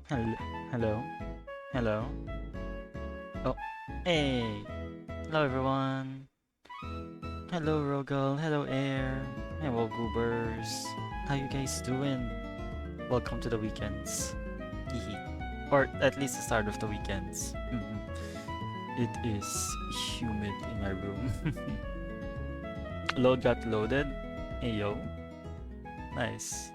Hello, hello, hello. Oh, hey, hello everyone. Hello Rogal, hello Air, hello Goobers. How you guys doing? Welcome to the weekends. Hehe. Or at least the start of the weekends. It is humid in my room. Load got loaded. Hey yo, nice.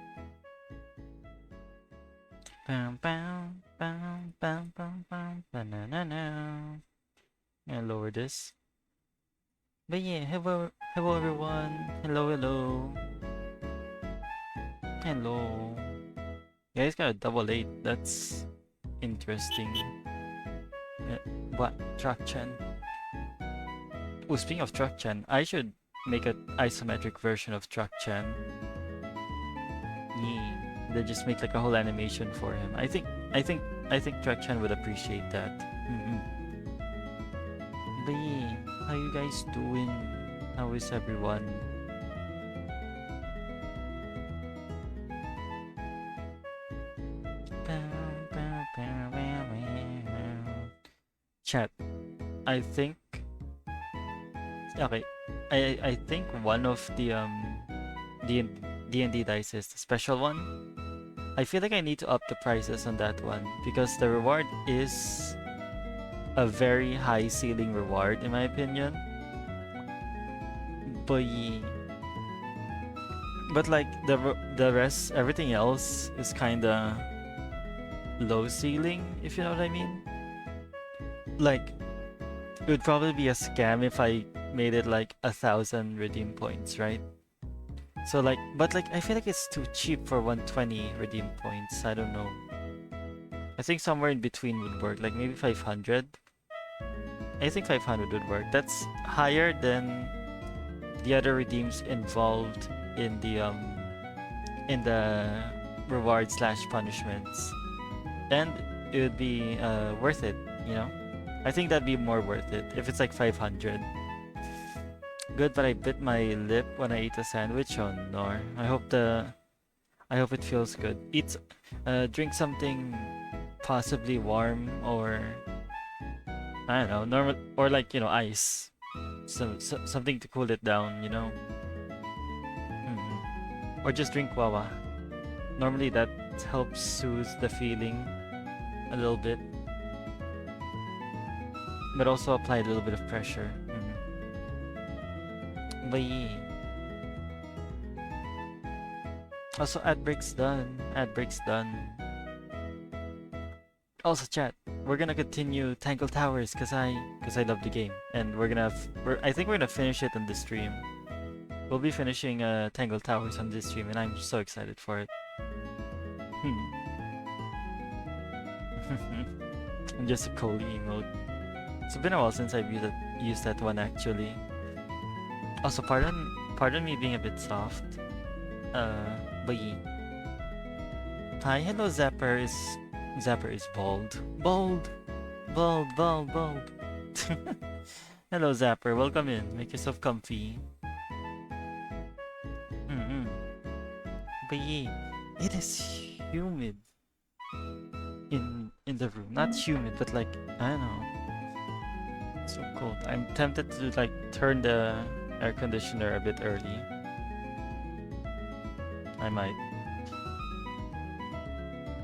Bam bam bam bam bam bam banana. I'm gonna lower this. But yeah, hello everyone. Hello. Hello. You guys got a double eight. That's interesting. Uh, what? Traction. Oh, speaking of Traction, I should make an isometric version of Traction. Yeah. Then just make like a whole animation for him. I think Traction would appreciate that. But yeah, how you guys doing? How is everyone? Chat. I think okay. I think one of the D D&D dice is the special one. I feel like I need to up the prices on that one because the reward is a very high ceiling reward in my opinion. But like the rest everything else is kind of low ceiling if you know what I mean. Like it would probably be a scam if I made it like 1,000 redeem points, right? So like, but like I feel like it's too cheap for 120 redeem points. I don't know. I think somewhere in between would work, like maybe 500. I think 500 would work. That's higher than the other redeems involved in the reward slash punishments, and it would be worth it. You know, I think that'd be more worth it if it's like 500. Good, but I bit my lip when I ate a sandwich. Oh no! I hope it feels good. Drink something possibly warm or I don't know, normal or like ice, something to cool it down. Or just drink wawa. Normally that helps soothe the feeling a little bit, but also apply a little bit of pressure. But yeah. Also, ad break's done. Ad break's done. Also, chat. We're gonna continue Tangle Towers because I love the game, and I think we're gonna finish it on this stream. We'll be finishing Tangle Towers on this stream, and I'm so excited for it. I'm just a Coley emote. It's been a while since I've used that one actually. Also, pardon me being a bit soft. But yeah. Hi, hello Zapper is bald. Bald! Bald. Hello Zapper, welcome in. Make yourself comfy. Mm-hmm. But yeah, it is humid in the room. Not humid, but like I don't know. It's so cold. I'm tempted to like turn the air conditioner a bit early. I might.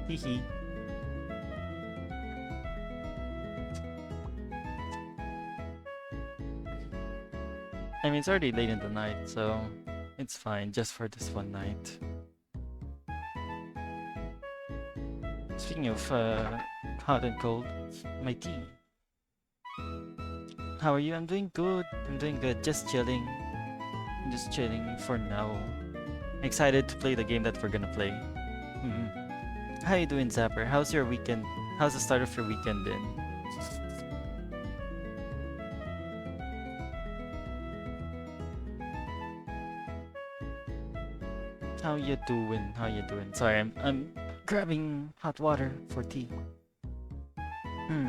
Hehe. I mean, it's already late in the night, so it's fine just for this one night. Speaking of hot and cold, my tea. How are you? I'm doing good. Just chilling. I'm just chilling for now. Excited to play the game that we're gonna play. How you doing, Zapper? How's your weekend? How's the start of your weekend been? How you doing? How you doing? Sorry, I'm grabbing hot water for tea. Hmm.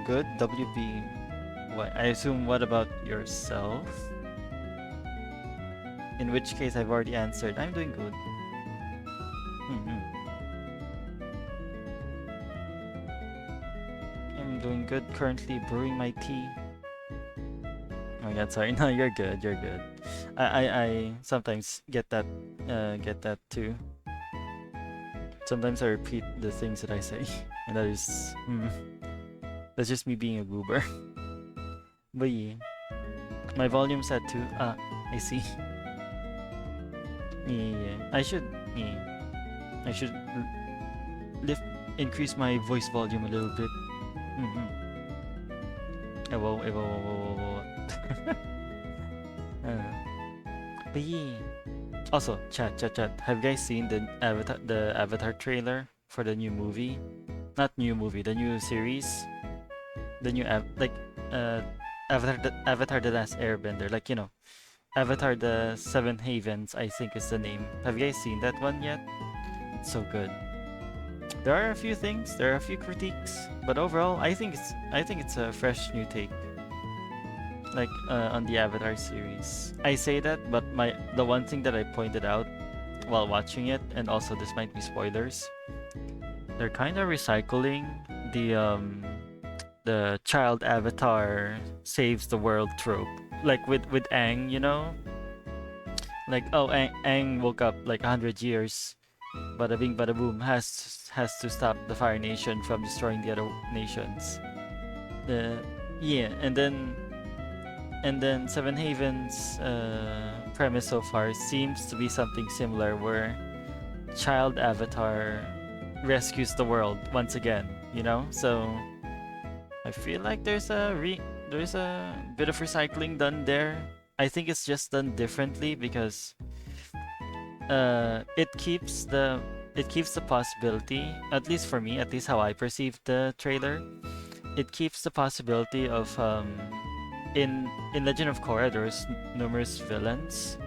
good. WB. What? I assume what about yourself? In which case I've already answered. I'm doing good. Mhm. I'm doing good. Currently brewing my tea. Oh my god, sorry. No, you're good. You're good. I sometimes get that too. Sometimes I repeat the things that I say, and that is, that's just me being a goober. But yeah, my volume's set too. Ah, I see. Yeah, yeah, I should lift, increase my voice volume a little bit. Mm-hmm. But yeah. Also, chat. Have you guys seen the Avatar trailer for the new movie? Not new movie, the new series, the new uh Avatar the Last Airbender, like Avatar the Seven Havens, I think is the name. Have you guys seen that one yet? It's so good. There are a few things, there are a few critiques, but overall, I think it's a fresh new take, like on the Avatar series. I say that, but the one thing that I pointed out while watching it, and also this might be spoilers, they're kind of recycling the child Avatar saves the world trope, like with Aang, like oh Aang woke up like 100 years, bada bing bada boom, has to stop the Fire Nation from destroying the other nations. The Yeah, and then Seven Havens premise so far seems to be something similar, where child Avatar rescues the world once again. So I feel like there's a bit of recycling done there. I think it's just done differently because it keeps the possibility, at least for me, at least how I perceived the trailer, it keeps the possibility of in Legend of Korra there's numerous villains.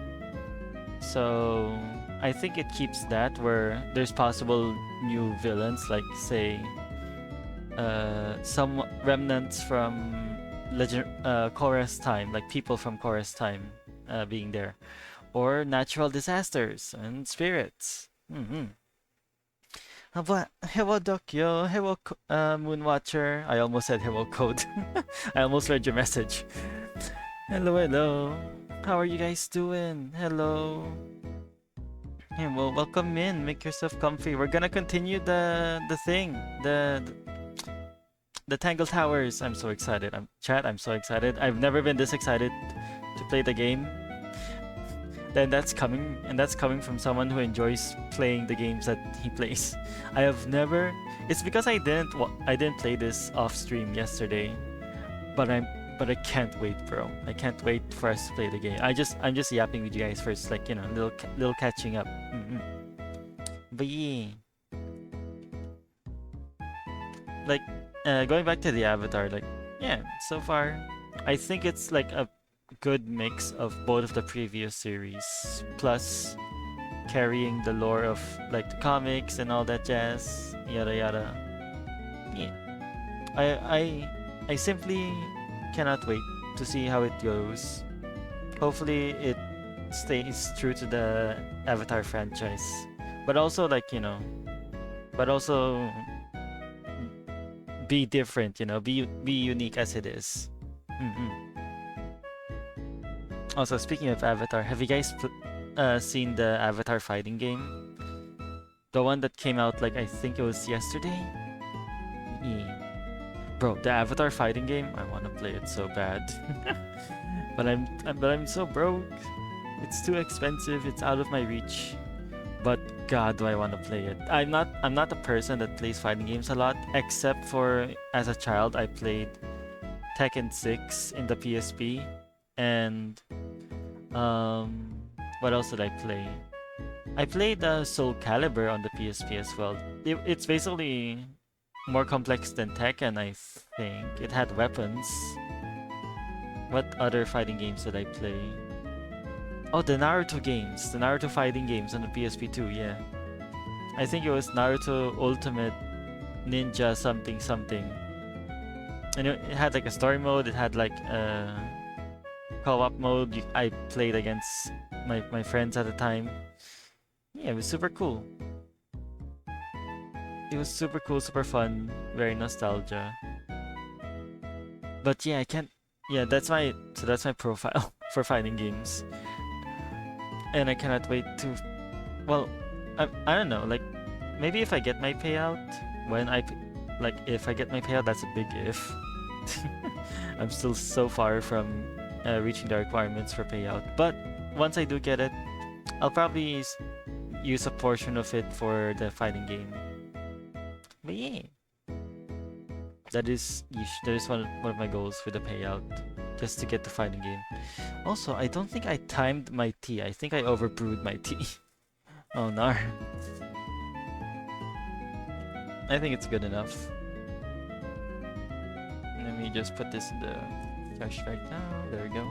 So I think it keeps that where there's possible new villains, like say some remnants from Legend Korra's time, like people from Korra's time being there, or natural disasters and spirits. Hello, Dokyo. Hello, Moonwatcher. I almost said hello, Code. I almost read your message. Hello. How are you guys doing? Hello. Hey, well, welcome in. Make yourself comfy. We're gonna continue the thing, the Tangle Towers. I'm so excited. I'm so excited. I've never been this excited to play the game. That's coming from someone who enjoys playing the games that he plays. I have never. It's because I didn't play this off stream yesterday, but I can't wait, bro. I can't wait for us to play the game. I'm just yapping with you guys first, like little catching up. But yeah, like going back to the Avatar, like yeah, so far I think it's like a good mix of both of the previous series, plus carrying the lore of like the comics and all that jazz, yada yada. Yeah, I simply cannot wait to see how it goes. Hopefully it stays true to the Avatar franchise, but also but also be different, be unique as it is. Also, speaking of Avatar, have you guys seen the Avatar fighting game? The one that came out like I think it was yesterday? Yeah. Bro, the Avatar fighting game, I want to play it so bad. but I'm so broke. It's too expensive. It's out of my reach. But God, do I want to play it. I'm not a person that plays fighting games a lot, except for as a child I played Tekken 6 in the PSP, and what else did I play? I played Soul Calibur on the PSP as well. It's basically more complex than Tekken, I think. It had weapons. What other fighting games did I play? Oh, the Naruto games, the Naruto fighting games on the PSP too, yeah. I think it was Naruto Ultimate Ninja something something. And it had like a story mode. It had like co-op mode. I played against my friends at the time. Yeah, it was super cool. It was super cool, super fun, very nostalgia. But yeah, I can't. Yeah, that's my profile for fighting games, and I cannot wait to. Well, I don't know. Like maybe if I get my payout, when like if I get my payout, that's a big if. I'm still so far from reaching the requirements for payout. But once I do get it, I'll probably use a portion of it for the fighting game. But yeah, that is one of my goals for the payout, just to get the fighting game. Also, I don't think I timed my tea. I think I overbrewed my tea. Oh no. I think it's good enough. Let me just put this in the trash bag now. There we go.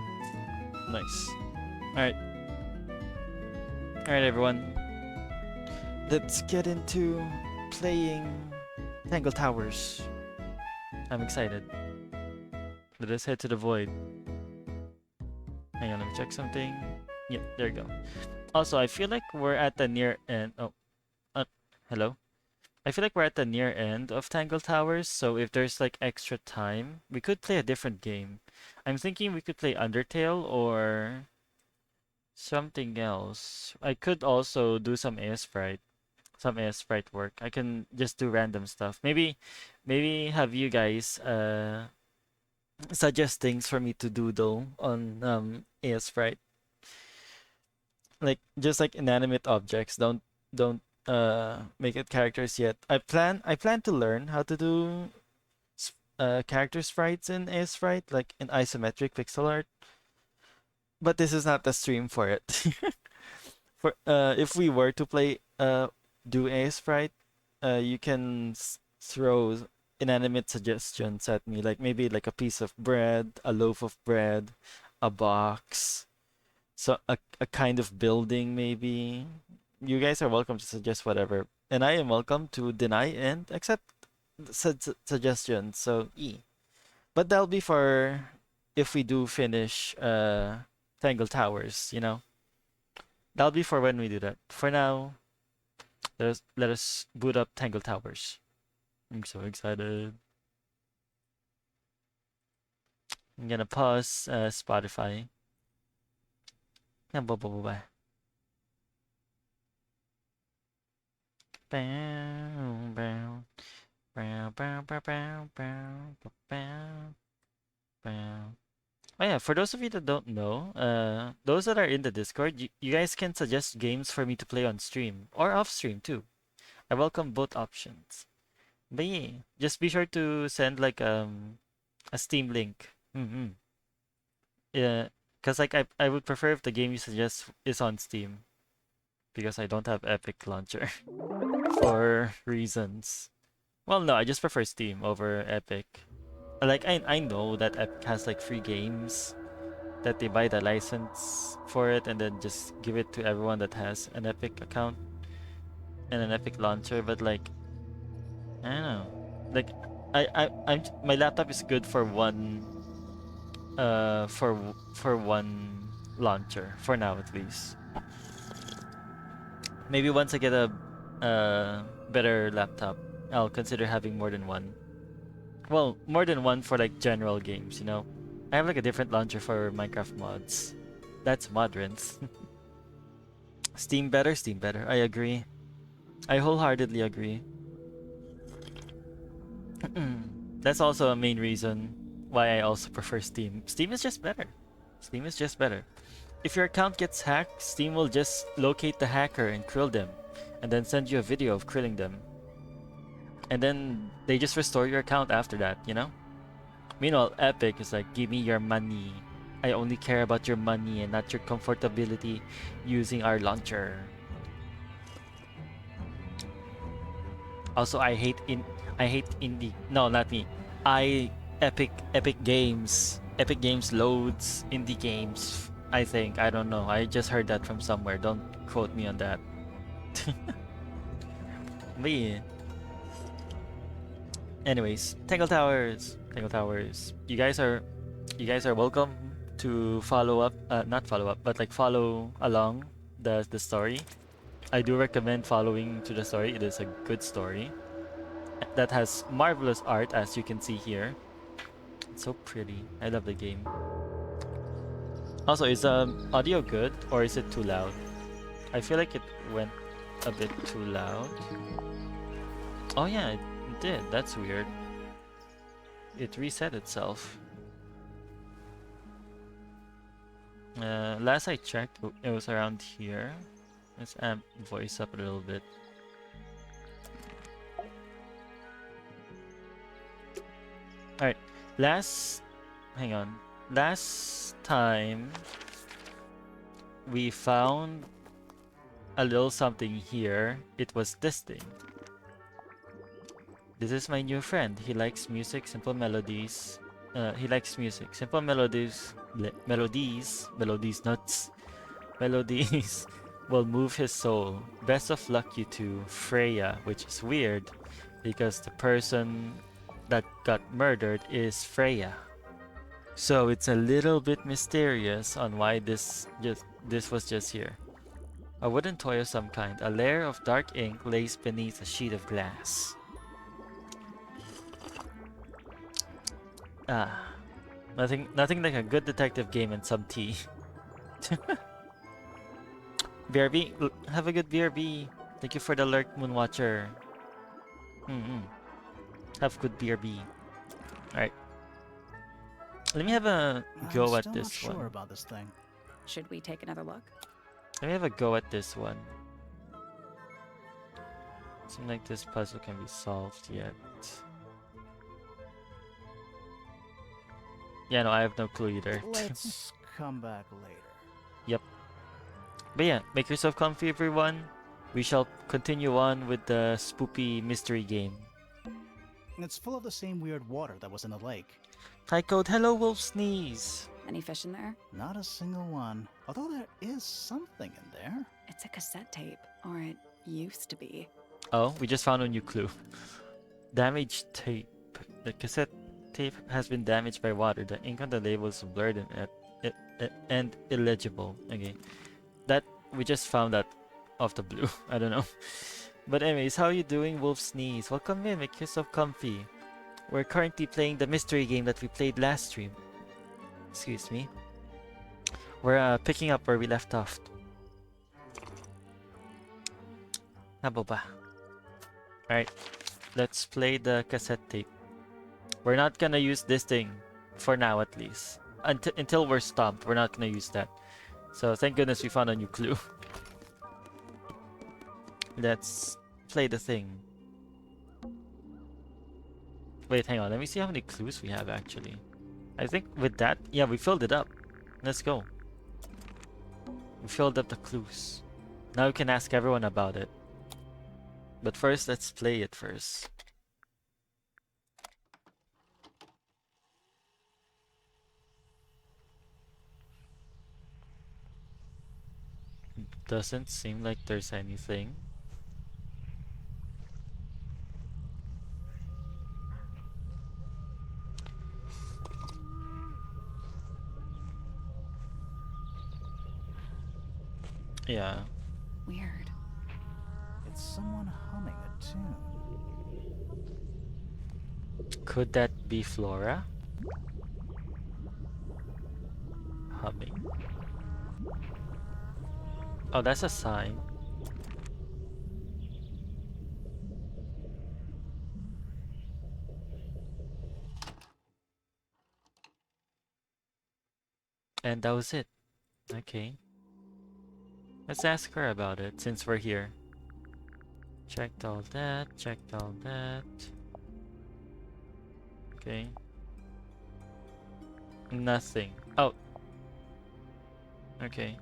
Nice. Alright. Alright, everyone. Let's get into playing Tangle Towers. I'm excited. Let us head to the void. Hang on, let me check something. Yep, there you go. Also, I feel like we're at the near end. Oh, hello. I feel like we're at the near end of Tangle Towers, so if there's like extra time, we could play a different game. I'm thinking we could play Undertale or something else. I could also do some AS Sprite work. I can just do random stuff. Maybe have you guys suggest things for me to doodle on AS Sprite. Like just like inanimate objects. Don't make it characters yet. I plan to learn how to do character sprites in AS Sprite, like in isometric pixel art. But this is not the stream for it. For if we were to play do AS Sprite, you can throw inanimate suggestions at me, like maybe like a piece of bread, a loaf of bread, a box, so a kind of building maybe. You guys are welcome to suggest whatever, and I am welcome to deny and accept suggestions. So but that'll be for if we do finish Tangle Towers, you know. That'll be for when we do that. For now, let us boot up Tangle Towers. I'm so excited. I'm gonna pause Spotify. Bye bye bye. Bow, bow, bow, bow, bow, bow, bow, bow, bow. Oh yeah, for those of you that don't know, those that are in the Discord, you guys can suggest games for me to play on stream or off stream too. I welcome both options. But yeah, just be sure to send like a Steam link. Yeah, cause like I would prefer if the game you suggest is on Steam because I don't have Epic Launcher for reasons. Well, no, I just prefer Steam over Epic. Like I know that Epic has like free games that they buy the license for it and then just give it to everyone that has an Epic account and an Epic launcher, but like I don't know. Like I'm my laptop is good for one for one launcher for now at least. Maybe once I get a better laptop, I'll consider having more than one. Well, more than one for like general games, you know. I have like a different launcher for Minecraft mods. That's Modrins. Steam better, Steam better. I agree. I wholeheartedly agree. That's also a main reason why I also prefer Steam. Steam is just better. Steam is just better. If your account gets hacked, Steam will just locate the hacker and krill them, and then send you a video of krilling them. And then they just restore your account after that, you know? Meanwhile, Epic is like, give me your money. I only care about your money and not your comfortability using our launcher. Also, I hate indie. No, not me. Epic Games. Epic Games loads indie games. I think. I don't know. I just heard that from somewhere. Don't quote me on that. But yeah. Anyways, Tangle Towers. Tangle Towers. You guys are welcome to follow up, not follow up, but like follow along the story. I do recommend following to the story. It is a good story that has marvelous art, as you can see here. It's so pretty. I love the game. Also, is audio good or is it too loud? I feel like it went a bit too loud. Oh yeah, it did. That's weird. It reset itself. Last I checked, it was around here. Let's amp voice up a little bit. Alright, hang on. Last time, we found a little something here. It was this thing. This is my new friend. He likes music, simple melodies. He likes music, simple melodies, melodies nuts. Melodies will move his soul. Best of luck, you two. Freya, which is weird because the person that got murdered is Freya. So it's a little bit mysterious on why this was just here. A wooden toy of some kind. A layer of dark ink lays beneath a sheet of glass. Ah, nothing like a good detective game and some tea. BRB, have a good BRB. Thank you for the lurk, Moonwatcher. Have good BRB. Alright. Let me have a go at this I'm one. sure about this thing. Should we take another look? Let me have a go at this one. Seems like this puzzle can be solved yet. Yeah, no, I have no clue either. Let's come back later. Yep. But yeah, make yourself comfy, everyone. We shall continue on with the spoopy mystery game. It's full of the same weird water that was in the lake. Hi, Code. Hello, Wolf Sneeze. Any fish in there? Not a single one. Although there is something in there. It's a cassette tape, or it used to be. Oh, we just found a new clue. Damaged tape. The cassette tape has been damaged by water. The ink on the label is blurred and illegible. Okay. That, we just found that off the blue. I don't know. But anyways, how are you doing, Wolf Sneeze? Welcome in, make yourself comfy. We're currently playing the mystery game that we played last stream. Excuse me. We're picking up where we left off. Naboba. Alright, let's play the cassette tape. We're not gonna use this thing, for now at least. Until we're stopped, we're not gonna use that. So thank goodness we found a new clue. Let's play the thing. Wait, hang on. Let me see how many clues we have actually. I think with that, yeah, we filled it up. Let's go. We filled up the clues. Now we can ask everyone about it. But first, let's play it first. Doesn't seem like there's anything. Yeah. Weird. It's someone humming a tune. Could that be Flora? Humming. Oh, that's a sign. And that was it. Okay. Let's ask her about it since we're here. Checked all that, checked all that. Okay. Nothing. Oh. Okay.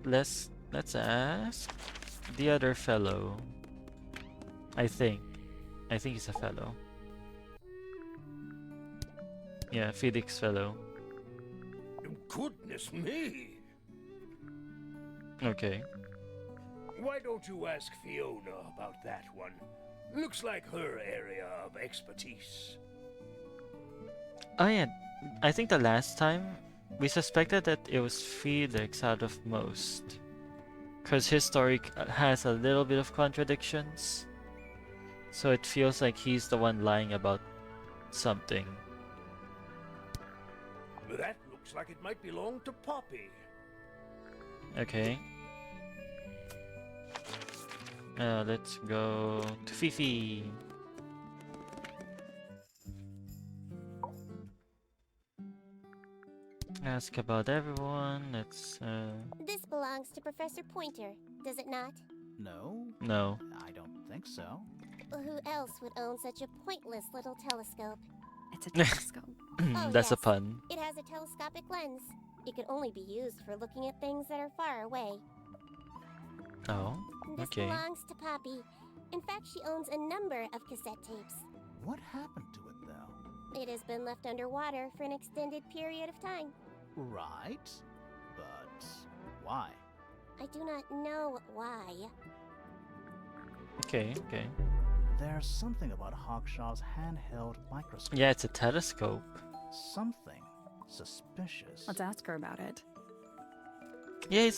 Let's ask the other fellow. I think he's a fellow. Yeah, Felix fellow. Goodness me! Okay. Why don't you ask Fiona about that one? Looks like her area of expertise. Oh yeah, I think the last time we suspected that it was Felix out of most. Because his story has a little bit of contradictions. So it feels like he's the one lying about something. That looks like it might belong to Poppy. Okay. Let's go to Fifi. Ask about everyone. Let's This belongs to Professor Pointer, does it not? No, no. I don't think so. Who else would own such a pointless little telescope? It's a telescope. Oh, That's a yes. pun. It has a telescopic lens. It can only be used for looking at things that are far away. Oh, This okay. belongs to Poppy. In fact, she owns a number of cassette tapes. What happened to it, though? It has been left underwater for an extended period of time. Right, but why? I do not know why. Okay, okay. There's something about Hawkshaw's handheld microscope. Yeah, it's a telescope. Something suspicious. Let's ask her about it. Yeah,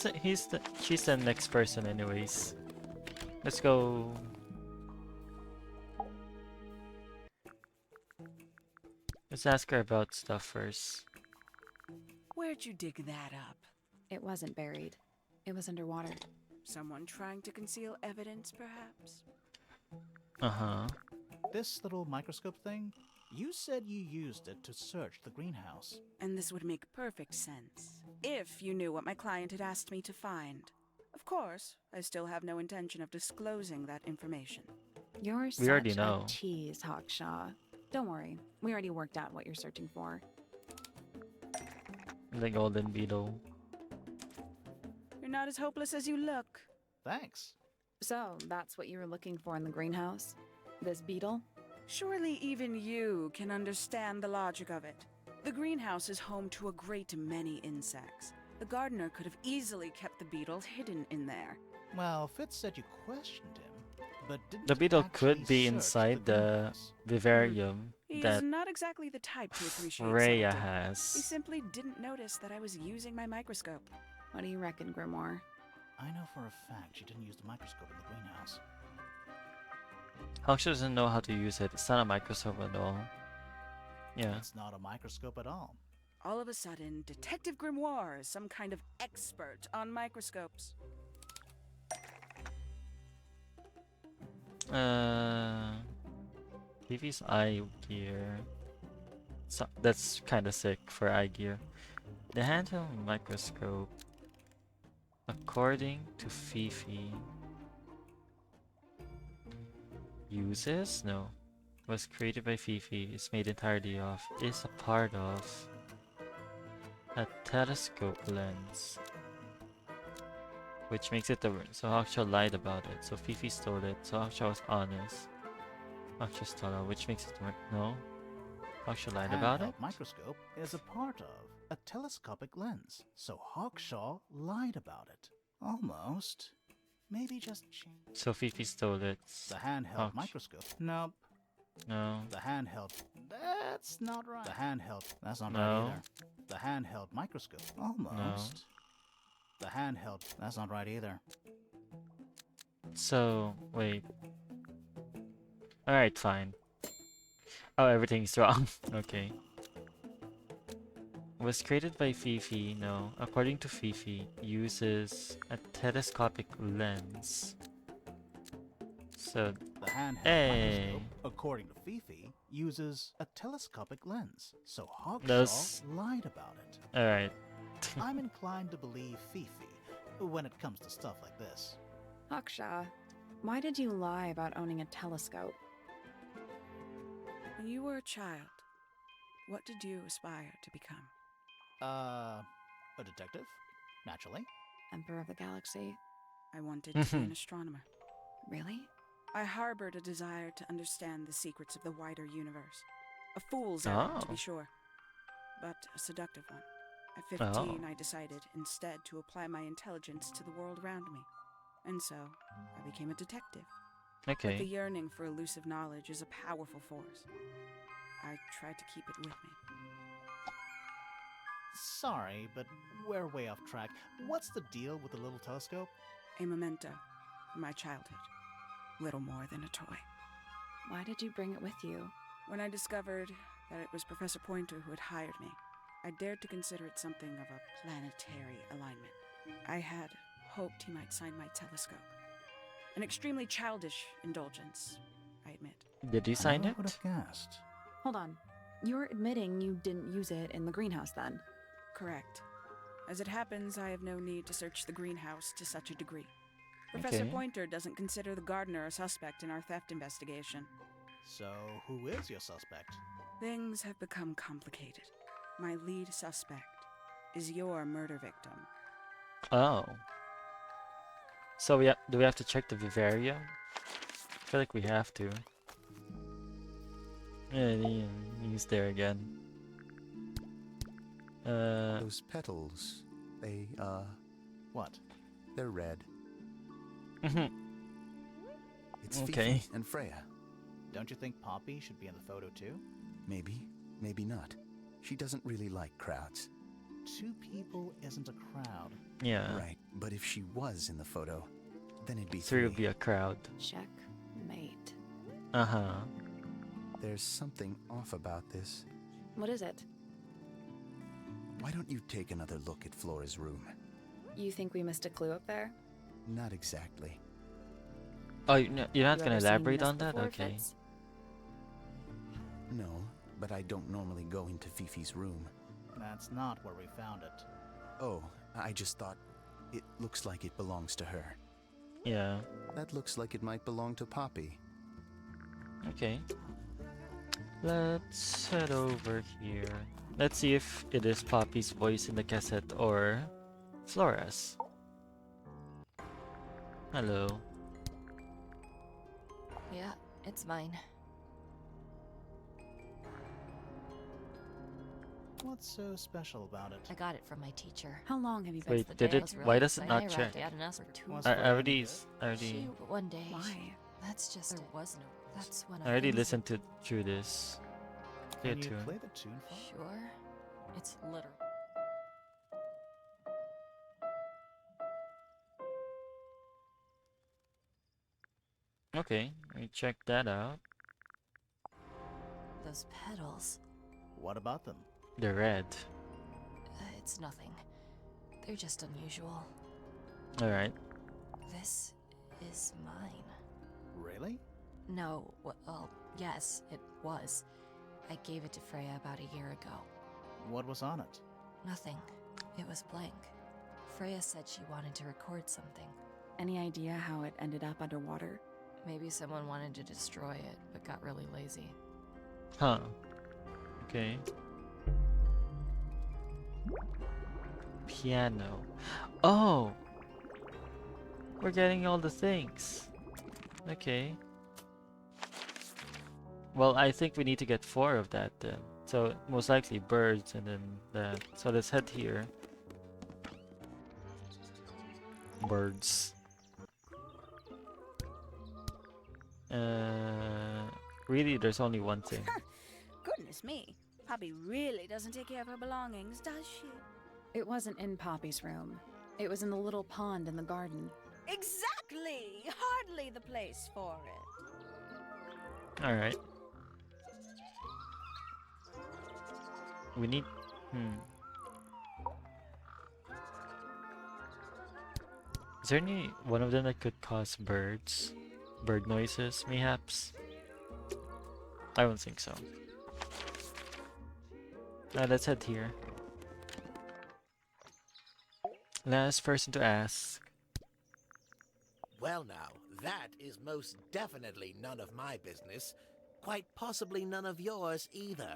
she's the next person anyways. Let's go. Let's ask her about stuff first. Where'd you dig that up? It wasn't buried. It was underwater. Someone trying to conceal evidence, perhaps? Uh-huh. This little microscope thing? You said you used it to search the greenhouse. And this would make perfect sense, if you knew what my client had asked me to find. Of course, I still have no intention of disclosing that information. You're We already such know. a tease, Hawkshaw. Don't worry. We already worked out what you're searching for. The golden beetle. You're not as hopeless as you look. Thanks. So, that's what you were looking for in the greenhouse? This beetle? Surely even you can understand the logic of it. The greenhouse is home to a great many insects. The gardener could have easily kept the beetle hidden in there. Well, Fitz said you questioned him, but didn't The beetle actually could be search inside the greenhouse. vivarium He's that not exactly the type to appreciate Freya subtlety. He has. simply didn't notice that I was using my microscope. What do you reckon, Grimoire? I know for a fact she didn't use the microscope in the greenhouse. Hawkshaw doesn't know how to use it. It's not a microscope at all. Yeah. It's not a microscope at all. All of a sudden, Detective Grimoire is some kind of expert on microscopes. Fifi's eye gear. So, that's kind of sick for eye gear. The handheld microscope, according to Fifi, uses? No. Was created by Fifi, is made entirely of, is a part of a telescope lens. Which makes it the so Hawkshaw lied about it. So Fifi stole it. So Hawkshaw was honest. Hawkshaw stole it, which makes it no. Hawkshaw lied about it. Handheld microscope is a part of a telescopic lens, so Hawkshaw lied about it. Almost. Maybe just change So Fifi stole it. the handheld Hawks- microscope. Nope. No. The handheld. That's not right. The handheld. That's not No. right either. The handheld microscope. Almost. The handheld. That's not right either. So wait. Alright, fine. Oh, everything's wrong. Okay. Was created by Fifi, no. According to Fifi, uses a telescopic lens. So, The handheld Hey. microscope, according to Fifi, uses a telescopic lens, so Hawkshaw Those- lied about it. alright. I'm inclined to believe Fifi when it comes to stuff like this. Hawkshaw, why did you lie about owning a telescope? When you were a child, what did you aspire to become? A detective? Naturally. Emperor of the Galaxy? I wanted to be an astronomer. Really? I harbored a desire to understand the secrets of the wider universe. A fool's errand, to Oh. be sure, but a seductive one. At 15, I decided instead to apply my intelligence to the world around me. And so, I became a detective. But the Okay. yearning for elusive knowledge is a powerful force. I try to keep it with me. Sorry, but we're way off track. What's the deal with the little telescope? A memento from my childhood. Little more than a toy. Why did you bring it with you? When I discovered that it was Professor Pointer who had hired me, I dared to consider it something of a planetary alignment. I had hoped he might sign my telescope. An extremely childish indulgence, I admit. Did you sign I it? would have guessed. Hold on. You're admitting you didn't use it in the greenhouse then? Correct. As it happens, I have no need to search the greenhouse to such a degree. Professor Okay. Pointer doesn't consider the gardener a suspect in our theft investigation. So, who is your suspect? Things have become complicated. My lead suspect is your murder victim. Oh. So do we have to check the vivarium? I feel like we have to. Yeah, he's there again. Those petals, What? they're red. Mhm. It's Okay. Fifi and Freya. Don't you think Poppy should be in the photo too? Maybe, maybe not. She doesn't really like crowds. 2 people isn't a crowd. Yeah. Right, but if she was in the photo, then it'd be 3 3. would be a crowd. Checkmate. Uh-huh. There's something off about this. What is it? Why don't you take another look at Flora's room? You think we missed a clue up there? Not exactly. Oh, you're not You gonna ever seen elaborate this on that? before, Okay. Fitz? No, but I don't normally go into Fifi's room. That's not where we found it. Oh, I just thought it looks like it belongs to her. Yeah. That looks like it might belong to Poppy. Okay. Let's head over here. Let's see if it is Poppy's voice in the cassette or Flora's. Hello. Yeah, it's mine. What's so special about it? I got it from my teacher. How long have you been? Wait, The did day I it? was Why really does it excited. not I check? arrived at an ask for 2 Was months. for I already, any s- I already, She one day. Why? That's just there was no. That's when I already things- listened to through this. Play a Can you tune. play the tune for me? Sure, it's literal. Okay, we check that out. Those petals. What about them? The red. It's nothing. They're just unusual. Alright. This is mine. Really? No, well, yes, it was. I gave it to Freya about a year ago. What was on it? Nothing. It was blank. Freya said she wanted to record something. Any idea how it ended up underwater? Maybe someone wanted to destroy it, but got really lazy. Huh. Okay. Piano. Oh! We're getting all the things. Okay. Well, I think we need to get 4 of that then. So, most likely birds and then that. So let's head here. Birds. Really, there's only one thing. Goodness me. Poppy really doesn't take care of her belongings, does she? It wasn't in Poppy's room. It was in the little pond in the garden. Exactly! Hardly the place for it. Alright. We need... Is there any one of them that could cause birds? Bird noises, mayhaps? I don't think so. Let's head here. Last person to ask. Well now, that is most definitely none of my business. Quite possibly none of yours either.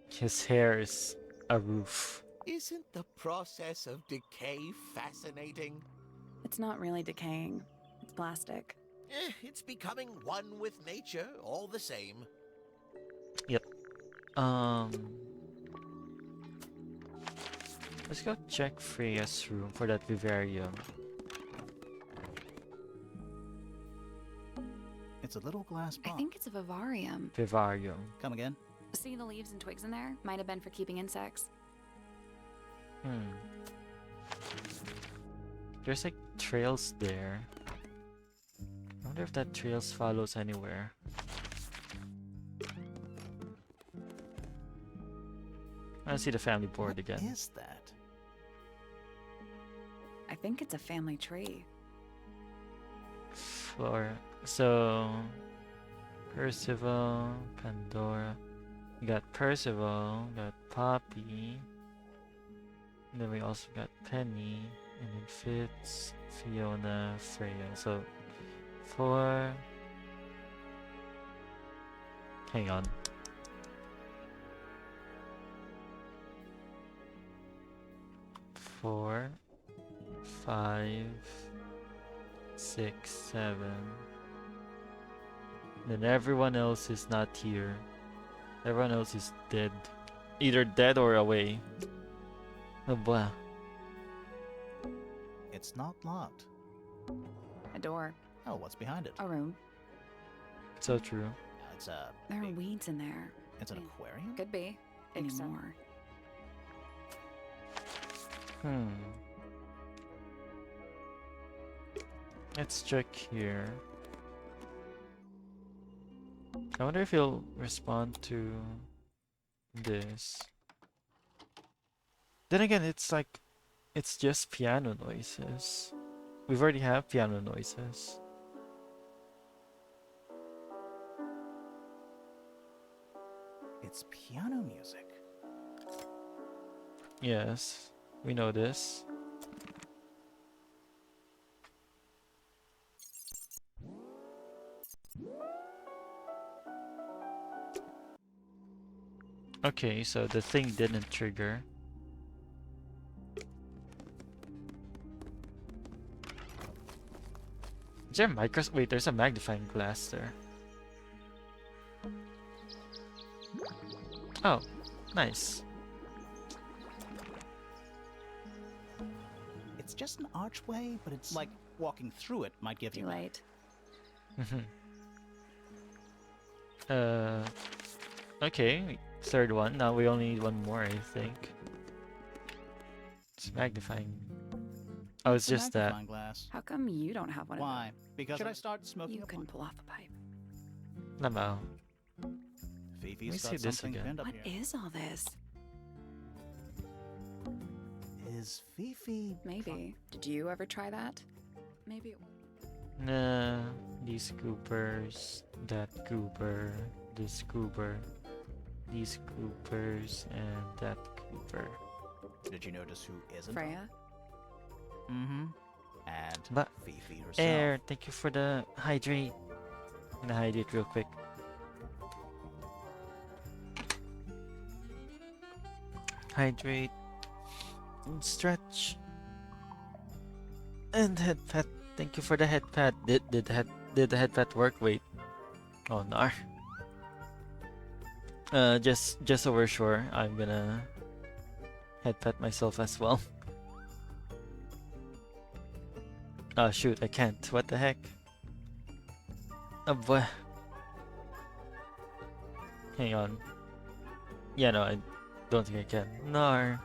His hair is a roof. Isn't the process of decay fascinating? It's not really decaying. It's plastic. It's becoming one with nature, all the same. Let's go check Freya's room for that vivarium. a little glass I box. think it's a vivarium. Vivarium. Come again? See the leaves and twigs in there? Might have been for keeping insects. Hmm. There's like trails there. I wonder if that trails follows anywhere. I see the family board What again. is that? I think it's a family tree. Floor. So Percival, Pandora. We got Percival, got Poppy. And then we also got Penny, and then Fitz, Fiona, Freya. So 4. Hang on. 4, 5, 6, 7. Then everyone else is not here. Everyone else is dead. Either dead or away. Oh boy. It's not locked. A door. Oh, what's behind it? A room. So true. It's a. There are big- weeds in there. It's an Yeah. aquarium? Could be. Anymore. Hmm. Let's check here. I wonder if he'll respond to this. Then again, it's like, it's just piano noises. We've already have piano noises. It's piano music. Yes, we know this. Okay, so the thing didn't trigger. Is there a wait, there's a magnifying glass there. Oh, nice. It's just an archway, but it's like walking through it might give Too you. late. Okay, third one. Now we only need one more, I think. It's magnifying. Oh, it's a just that. magnifying glass. How come you don't have one Why? Because should I of start those? smoking? You up can one? pull off a pipe. Lamaw. Fifi's me got see this something again. pinned up What here. is all this? Is Fifi? Maybe. Did you ever try that? Maybe it Nah, these goobers, that goober, this goober, these goobers, and that goober. Did you notice who isn't? Freya? Mm-hmm. And But Fifi herself. Air, thank you for the hydrate. I'm gonna hydrate real quick. Hydrate, and stretch, and head pat. Thank you for the head pat. Did the head pat work? Wait. Oh no. Just so we're sure, I'm gonna head pat myself as well. Oh shoot, I can't. What the heck? Oh boy. Hang on. Yeah, no, I don't think I can. No.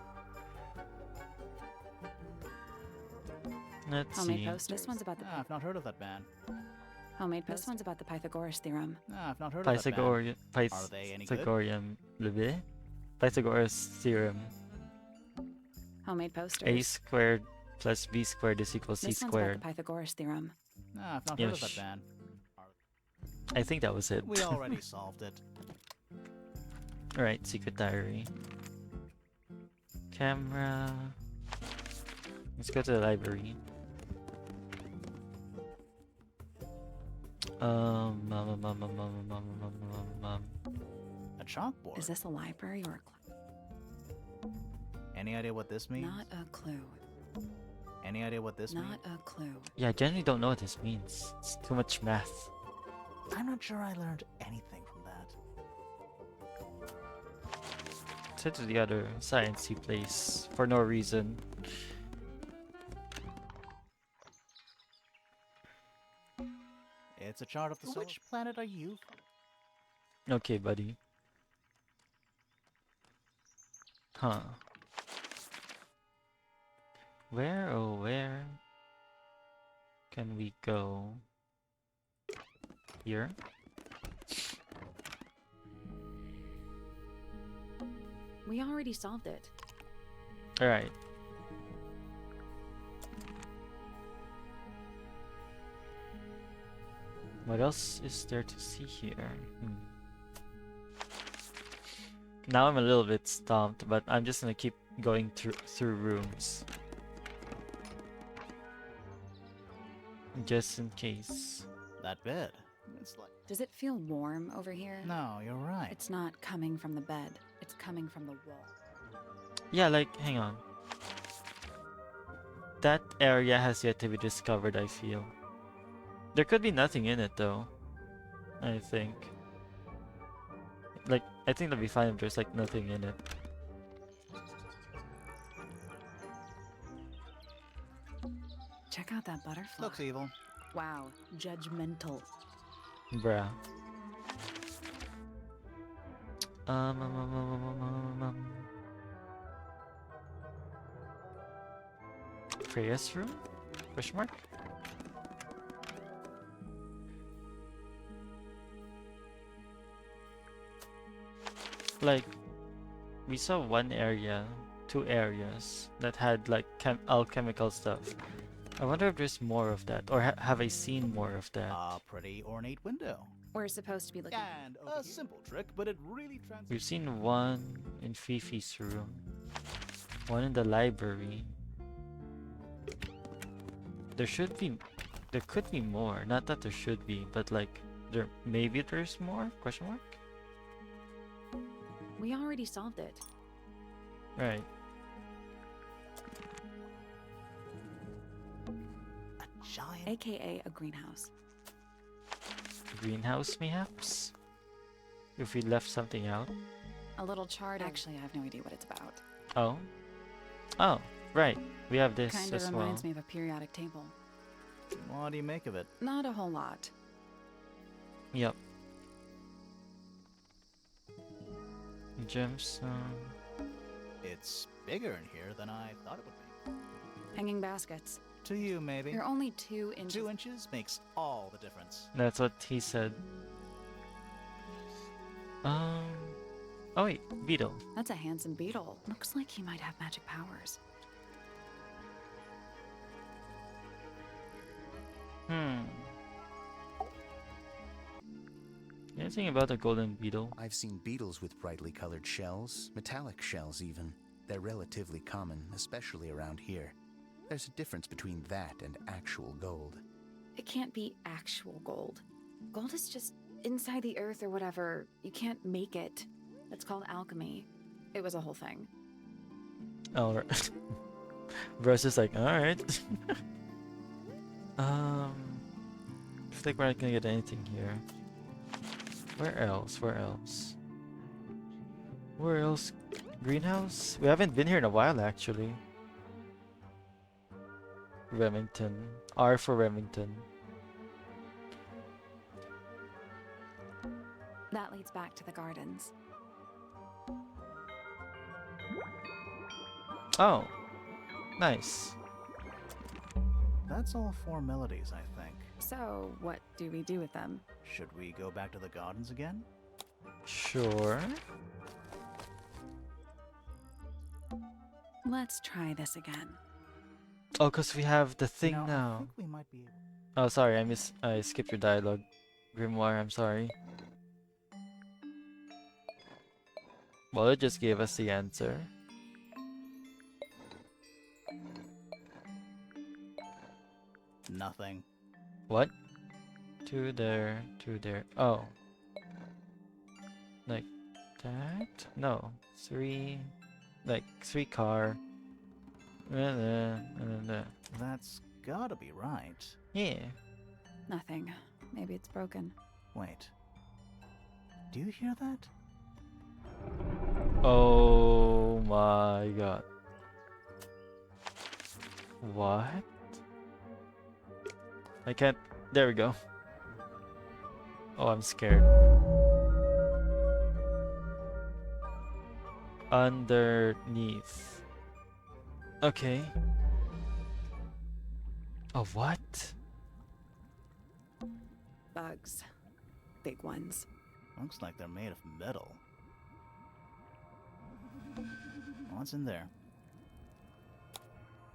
Let's Homemade see. posters. This one's about the I've not heard of that band. homemade posters. This one's about the Pythagoras theorem. I've not heard of that band. Pythagorean, Are they any good? Pythagoras theorem. Homemade posters. A squared plus b squared is equal c This one's about squared. the Pythagoras theorem. I've not heard of Yes. that band. I think that was it. We already solved it. Alright, secret diary. Camera. Let's go to the library. A chalkboard. Is this a library or a club? Any idea what this means? Not a clue. Any idea what this means? Not a clue. Yeah, I generally don't know what this means. It's too much math. I'm not sure I learned anything from that. Let's head to the other sciencey place for no reason. It's It's a chart of the solar. Which planet are you from? Okay, buddy. Huh. Where, oh, where can we go? Here? We already solved it. Alright. What else is there to see here? Now I'm a little bit stumped, but I'm just gonna keep going through rooms. Just in case. That bed. It's like. Does it feel warm over here? No, you're right. It's not coming from the bed. It's coming from the wall. Yeah, like, hang on. That area has yet to be discovered, I feel. There could be nothing in it, though. I think. Like, I think that'd be fine if there's, like, nothing in it. Check out that butterfly. Looks evil. Wow, judgmental. Bruh. Freya's room? Question mark? Like, we saw one area, 2 areas that had like alchemical stuff. I wonder if there's more of that, or have I seen more of that? A pretty ornate window. We're supposed to be looking. And a simple trick, but it really We've seen one in Fifi's room, one in the library. There could be more. Not that there should be, but like, maybe there's more? Question mark? We already solved it. Right. a giant. AKA a greenhouse. Greenhouse, mayhaps? If we left something out? A little chart. Actually, I have no idea what it's about. Oh? Oh, right. We have this Kinda as well. reminds me of a periodic table. What do you make of it? Not a whole lot. Yep. Gemstone. It's bigger in here than I thought it would be. Hanging baskets. To you, maybe. You're only 2 inches. 2 inches makes all the difference. That's what he said. Oh wait, beetle. That's a handsome beetle. Looks like he might have magic powers. Anything about the golden beetle? I've seen beetles with brightly colored shells, metallic shells even. They're relatively common, especially around here. There's a difference between that and actual gold. It can't be actual gold. Gold is just inside the earth or whatever. You can't make it. It's called alchemy. It was a whole thing. Alright. Bro's just like, alright. Looks like we're not gonna get anything here. Where else? Where else? Where else? Greenhouse? We haven't been here in a while, actually. Remington. R for Remington. That leads back to the gardens. Oh. Nice. That's all formalities, I think. So, what do we do with them? Should we go back to the gardens again? Sure. Let's try this again. Oh, because we have the thing I now. think we might be. Oh, sorry, I skipped your dialogue. Grimoire, I'm sorry. Well, it just gave us the answer. Nothing. What? 2 there, 2 there. Oh. Like that? No. 3. Like 3 car. That's gotta be right. Yeah. Nothing. Maybe it's broken. Wait. Do you hear that? Oh my god. What? I can't. There we go. Oh, I'm scared. Underneath. Okay. Oh, what? Bugs. Big ones. Looks like they're made of metal. What's in there?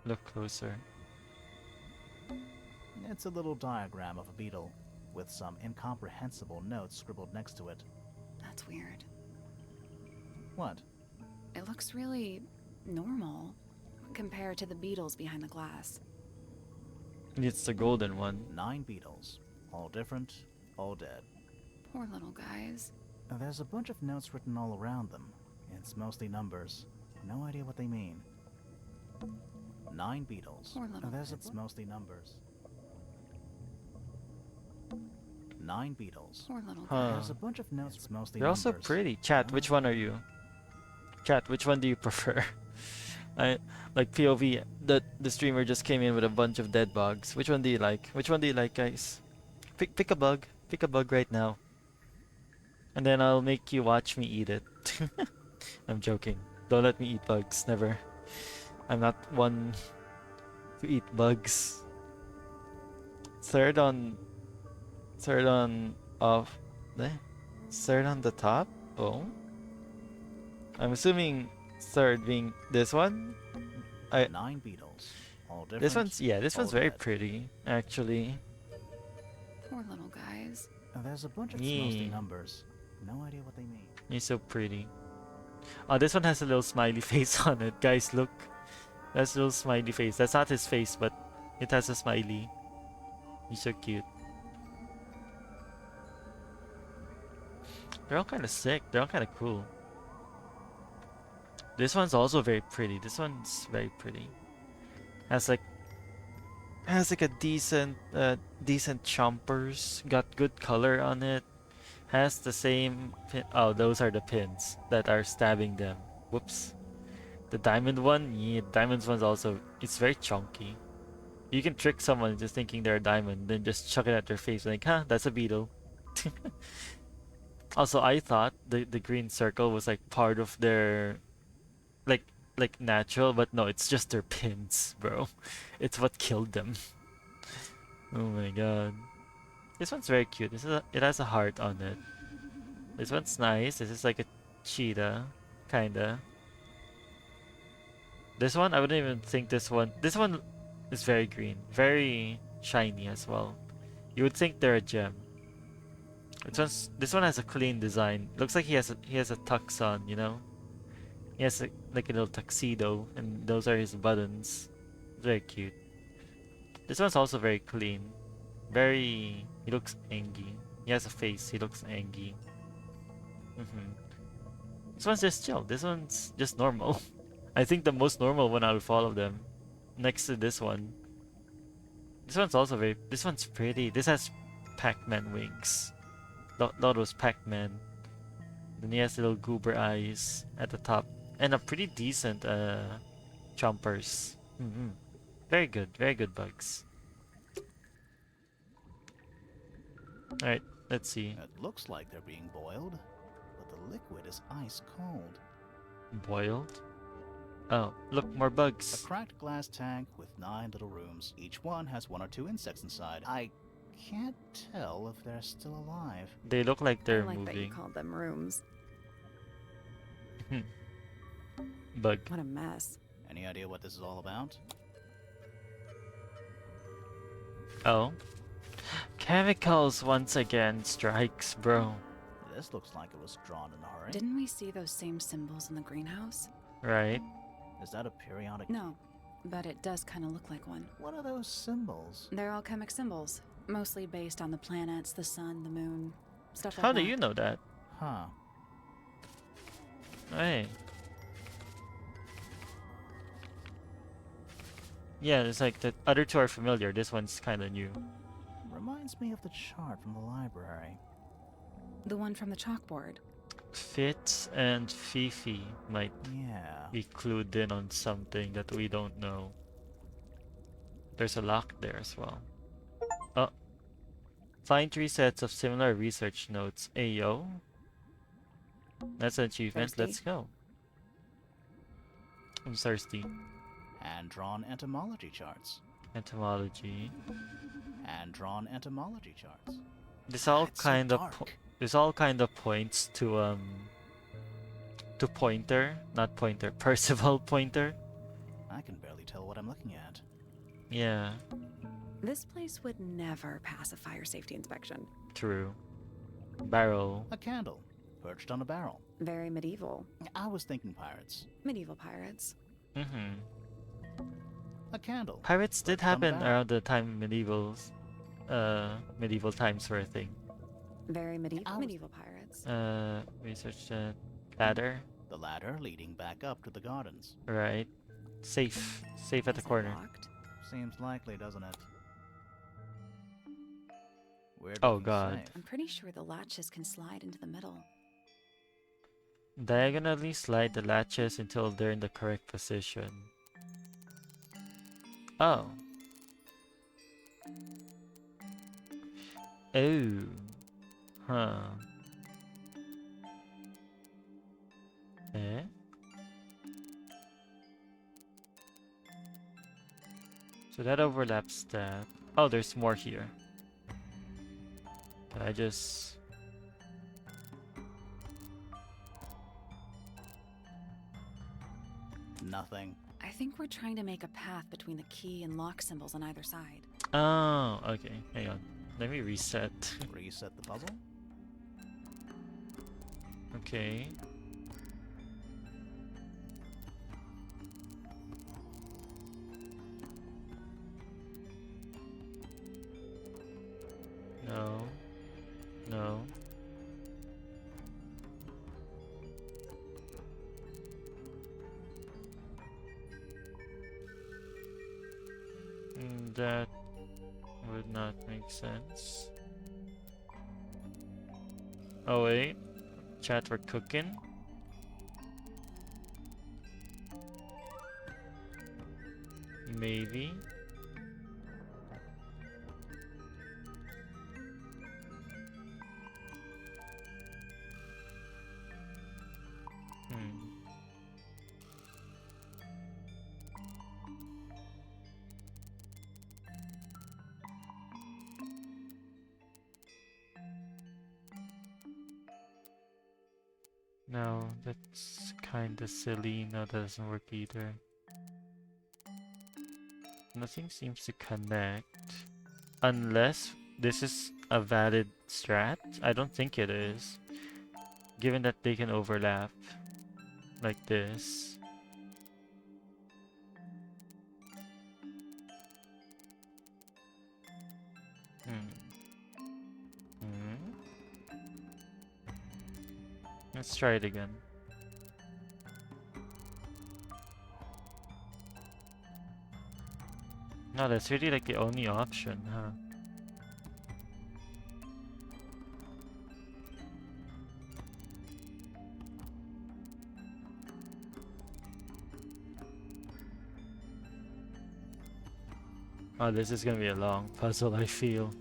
Look closer. It's a little diagram of a beetle, with some incomprehensible notes scribbled next to it. That's weird. What? It looks really normal compared to the beetles behind the glass. It's the golden one. 9 beetles. All different, all dead. Poor little guys. There's a bunch of notes written all around them. It's mostly numbers. No idea what they mean. 9 beetles. Poor little It's mostly numbers. 9 beetles. Poor little Huh. There's a bunch of notes. It's mostly They're also numbers. pretty. Chat, which one are you? Chat, which one do you prefer? I like POV. The streamer just came in with a bunch of dead bugs. Which one do you like? Which one do you like, guys? Pick a bug. Pick a bug right now. And then I'll make you watch me eat it. I'm joking. Don't let me eat bugs. Never. I'm not one to eat bugs. Third on off. Third on the top? Oh. I'm assuming third being this one. 9 beetles. All different. This one's this all one's very dead. pretty, actually. Poor little guys. There's a bunch of mostly Yeah. numbers. No idea what they mean. He's so pretty. Oh, this one has a little smiley face on it. Guys, look. That's a little smiley face. That's not his face, but it has a smiley. He's so cute. They're all kind of sick. They're all kind of cool. This one's also very pretty. This one's very pretty. Has like a decent chompers. Got good color on it. Has the same pin. Oh, those are the pins that are stabbing them. Whoops. The diamond one, yeah, diamond's one's also, it's very chunky. You can trick someone into thinking they're a diamond, then just chuck it at their face like, huh, that's a beetle. Also, I thought the green circle was like part of their, like natural, but no, it's just their pins, bro. It's what killed them. Oh my god. This one's very cute. It has a heart on it. This one's nice. This is like a cheetah, kinda. This one, I wouldn't even think this one. This one is very green, very shiny as well. You would think they're a gem. This one has a clean design. Looks like he has a tux on, you know. He has like a little tuxedo, and those are his buttons. Very cute. This one's also very clean. He looks angry. He has a face. He looks angry. This one's just chill. This one's just normal. I think the most normal one out of all of them, next to this one. This one's also this one's pretty. This has Pac-Man wings. That was Pac-Man. Then he has little goober eyes at the top. And a pretty decent chompers. Very good bugs. Alright, let's see. It looks like they're being boiled, but the liquid is ice cold. Boiled? Oh, look, more A bugs. cracked glass tank with 9 little rooms. Each one has 1 or 2 insects inside. I can't tell if they're still alive. They look like they're I like that you moving. called them rooms. Bug. What a mess. Any idea what this is all about? Oh. Chemicals once again strikes, bro. This looks like it was drawn in a hurry. Didn't we see those same symbols in the greenhouse? Right? Is that a periodic? No, but it does kind of look like one. What are those symbols? They're alchemic symbols, mostly based on the planets, the sun, the moon, stuff like How that. do you know that? Huh. Hey. Yeah, it's like the other two are familiar. This one's kind of new. Reminds me of the chart from the library. The one from the chalkboard. Fitz and Fifi might Yeah. be clued in on something that we don't know. There's a lock there as well. Oh. Find 3 sets of similar research notes. Ayo. That's an achievement. Thirsty? Let's go. I'm thirsty. Hand-drawn entomology charts. Entomology. Hand-drawn entomology charts. This all It's so kind of dark. this all kind of points to Pointer, not Pointer, Percival Pointer. I can barely tell what I'm looking at. Yeah, This place would never pass a fire safety inspection. true. Barrel. A candle, perched on a barrel. Very medieval. I was thinking pirates. Medieval pirates. Mm-hmm. A candle. Pirates did perched on a happen barrel. around the time medieval times were a thing. Very medieval. I was- Medieval pirates. Research ladder. The ladder leading back up to the gardens. Right. Safe at the Is it corner. locked? Seems likely, doesn't it? Weird Oh, looking God. safe. I'm pretty sure the latches can slide into the middle. Diagonally slide the latches until they're in the correct position. Oh. Oh. Huh. Eh? So that overlaps that. Oh, there's more here. Can I just... Nothing. I think we're trying to make a path between the key and lock symbols on either side. Oh, okay. Hang on. Let me reset. Reset the puzzle. Okay. No. No. That would not make sense. Oh wait. Chat, we're cooking. Maybe. Hmm. No, that's kinda silly. No, that doesn't work either. Nothing seems to connect. Unless this is a valid strat? I don't think it is. Given that they can overlap. Like this. Let's try it again. No, that's really like the only option, huh? Oh, this is gonna be a long puzzle, I feel.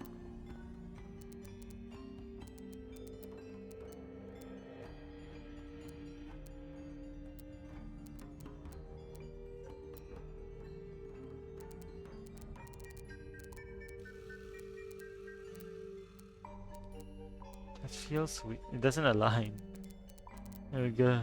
That feels weird. It doesn't align. There we go.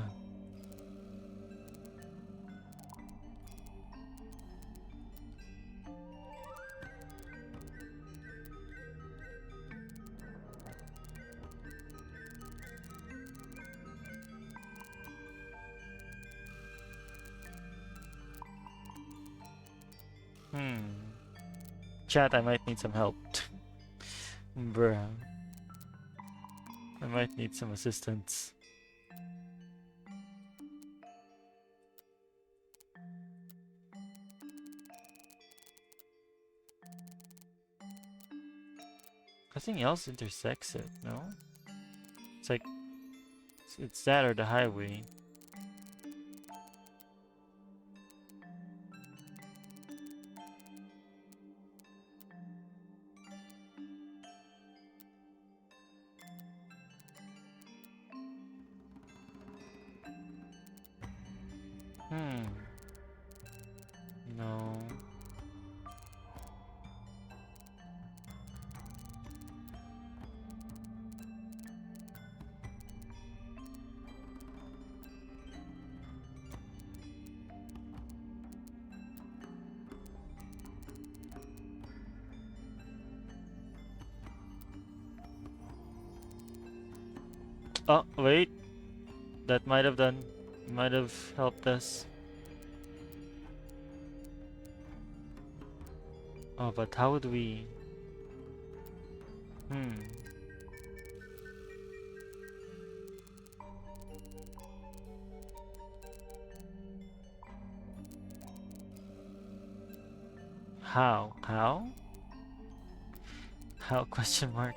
Chat, I might need some help. Bruh. I might need some assistance. Nothing else intersects it, no? It's like... It's that or the highway. Hmm. No. Oh, wait. That might have helped us. Oh, but how would we? Hmm. How? How? How? Question mark.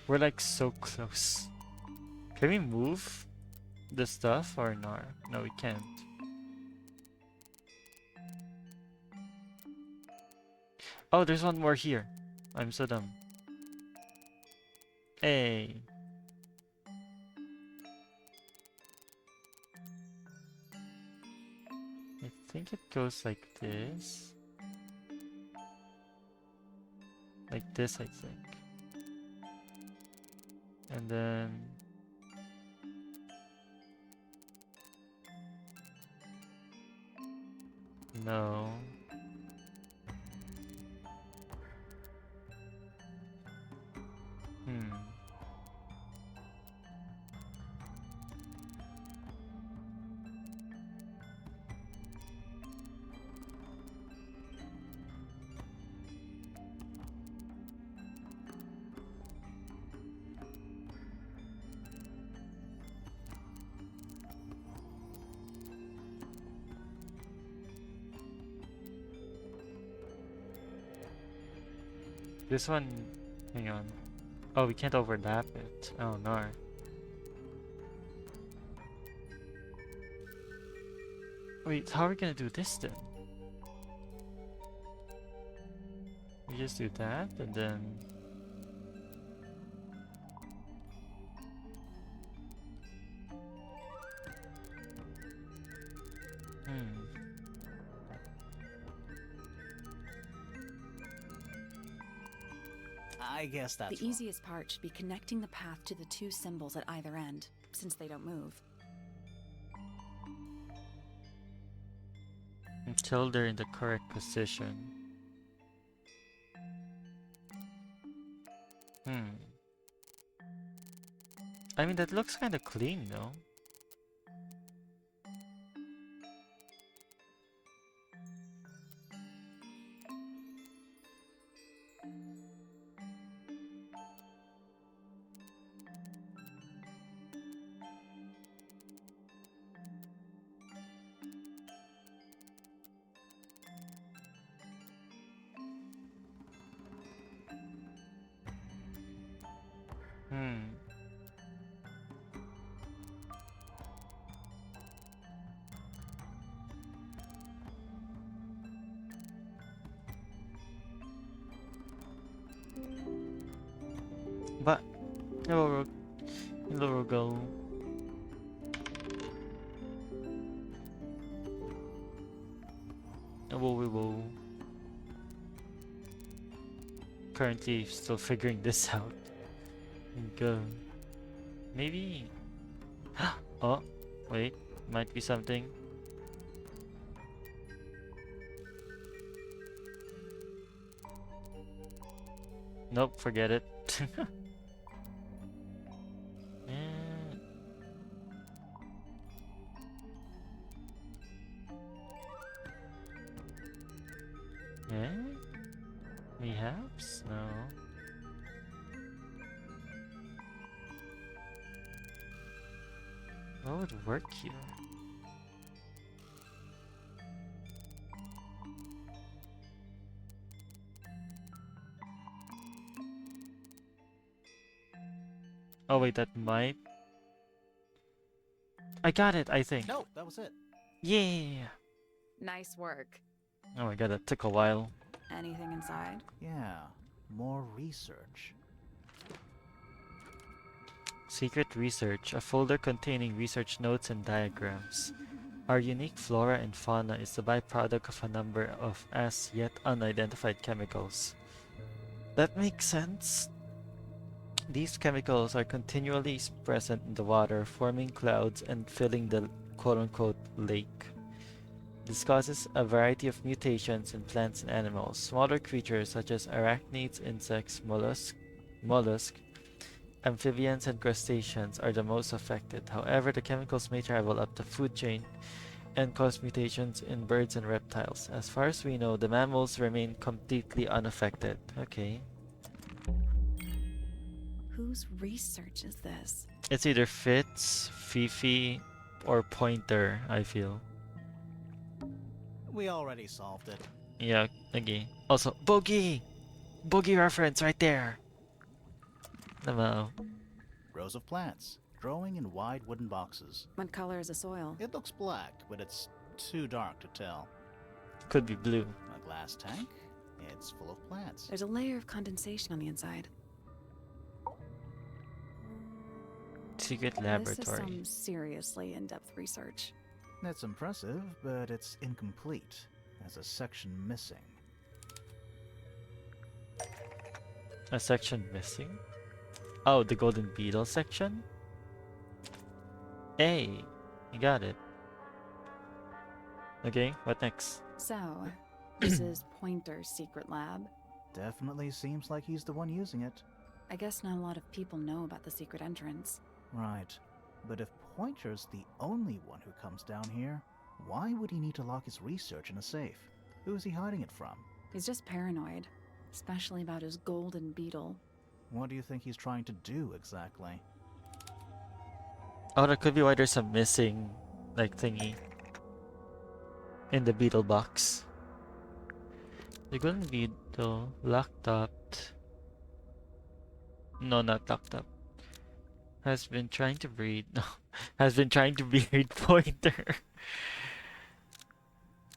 We're like so close. Can we move the stuff or not? No, we can't. Oh, there's one more here. I'm so dumb. Hey. I think it goes like this. Like this, I think. And then... No. Hmm. This one, hang on. Oh, we can't overlap it. Oh no. Wait, how are we gonna do this then? We just do that and then... Hmm. I guess that's The easiest part should be connecting the path to the two symbols at either end, since they don't move. Until they're in the correct position. Hmm. I mean, that looks kind of clean though. Hmm. But hello, hello, Rogal. Whoa. Currently still figuring this out. Go. Maybe. Oh, wait. Might be something. Nope, forget it. Yeah. Perhaps? No. What would work here? Oh wait, that might... I got it, I think. No, that was it. Yeah. Nice work. Oh my god, that took a while. Anything inside? Yeah, more research. Secret Research, a folder containing research notes and diagrams. Our unique flora and fauna is the byproduct of a number of as yet unidentified chemicals. That makes sense. These chemicals are continually present in the water, forming clouds and filling the quote-unquote lake. This causes a variety of mutations in plants and animals. Smaller creatures such as arachnids, insects, mollusks, amphibians, and crustaceans are the most affected. However, the chemicals may travel up the food chain and cause mutations in birds and reptiles. As far as we know, the mammals remain completely unaffected. Okay. Whose research is this? It's either Fitz, Fifi, or Pointer, I feel. We already solved it. Yeah, okay. Also, Boogie! Boogie reference right there! Namo. Rows of plants, growing in wide wooden boxes. What color is the soil? It looks black, but it's too dark to tell. Could be blue. A glass tank? It's full of plants. There's a layer of condensation on the inside. Secret This is laboratory. some seriously in-depth research. That's impressive, but it's incomplete. There's a section missing. A section missing? Oh, the golden beetle section? Hey, you got it. Okay, what next? So, this is Pointer's secret lab. Definitely seems like he's the one using it. I guess not a lot of people know about the secret entrance. Right. But if Pointer's the only one who comes down here, why would he need to lock his research in a safe? Who is he hiding it from? He's just paranoid, especially about his golden beetle. What do you think he's trying to do exactly? Oh, that could be why there's a missing, like, thingy in the beetle box. The golden beetle locked up. No, not locked up. Has been trying to breed. No, has been trying to breed Pointer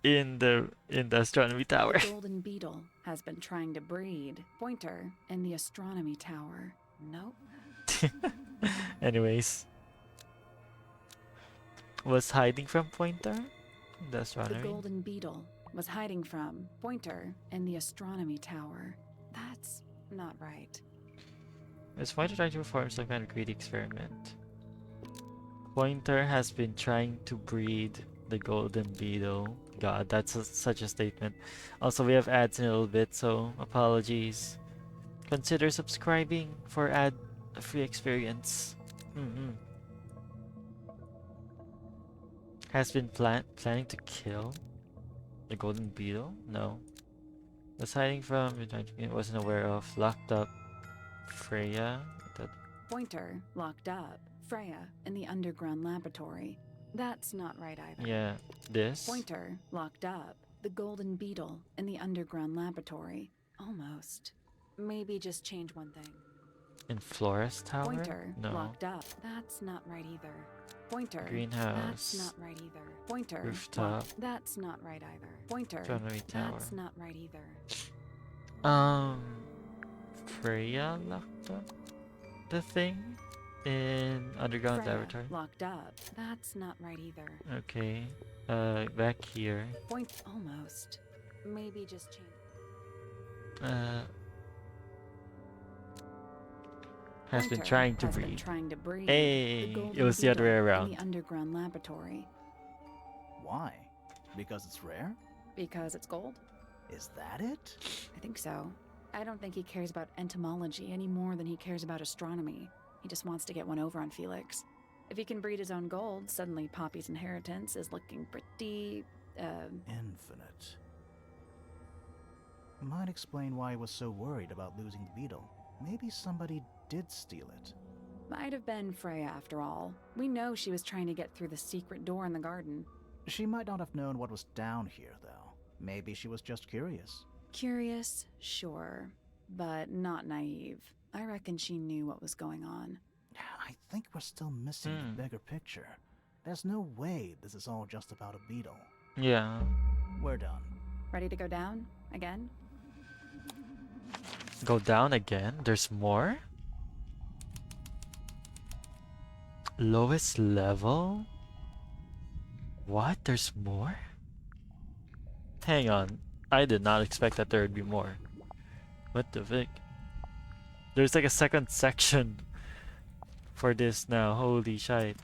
in the astronomy tower. The golden beetle has been trying to breed Pointer in the astronomy tower. Nope. Anyways, was hiding from Pointer in the The astronomy. golden beetle was hiding from Pointer in the astronomy tower. That's not right. Is Pointer trying to perform some kind of greedy experiment? Pointer has been trying to breed the golden beetle. God, that's such a statement. Also, we have ads in a little bit, so apologies. Consider subscribing for ad-free experience. Has been planning to kill the golden beetle? No. Was hiding from, wasn't aware of, locked up Freya. Pointer locked up Freya in the underground laboratory. That's not right either. Yeah, this. Pointer locked up the golden beetle in the underground laboratory. Almost. Maybe just change one thing. In Flores Tower? Pointer No. locked up. That's not right either. Pointer. Greenhouse. That's not right either. Pointer. Rooftop. That's not right either. Pointer. Astronomy Tower. That's not right either. Freya locked up the thing in underground Freya laboratory. locked up. That's not right either. Okay. Back here. Almost. Maybe just change. Has been Pointer trying to has been breed. trying to breed Hey, the golden it was the other way beetle around. in the underground laboratory. Why? Because it's rare? Because it's gold? Is that it? I think so. I don't think he cares about entomology any more than he cares about astronomy. He just wants to get one over on Felix. If he can breed his own gold, suddenly Poppy's inheritance is looking pretty, Infinite. Might explain why he was so worried about losing the beetle. Maybe somebody did steal it. might have been Freya after all. We know she was trying to get through the secret door in the garden. She might not have known what was down here, though. Maybe she was just curious. Curious, sure, but not naive. I reckon she knew what was going on. I think we're still missing the bigger picture. There's no way this is all just about a beetle. Yeah. We're done. Ready to go down? Again? Go down again? There's more? Lowest level? What? There's more? Hang on. I did not expect that there would be more. What the vic? There's like a second section for this now. Holy shit.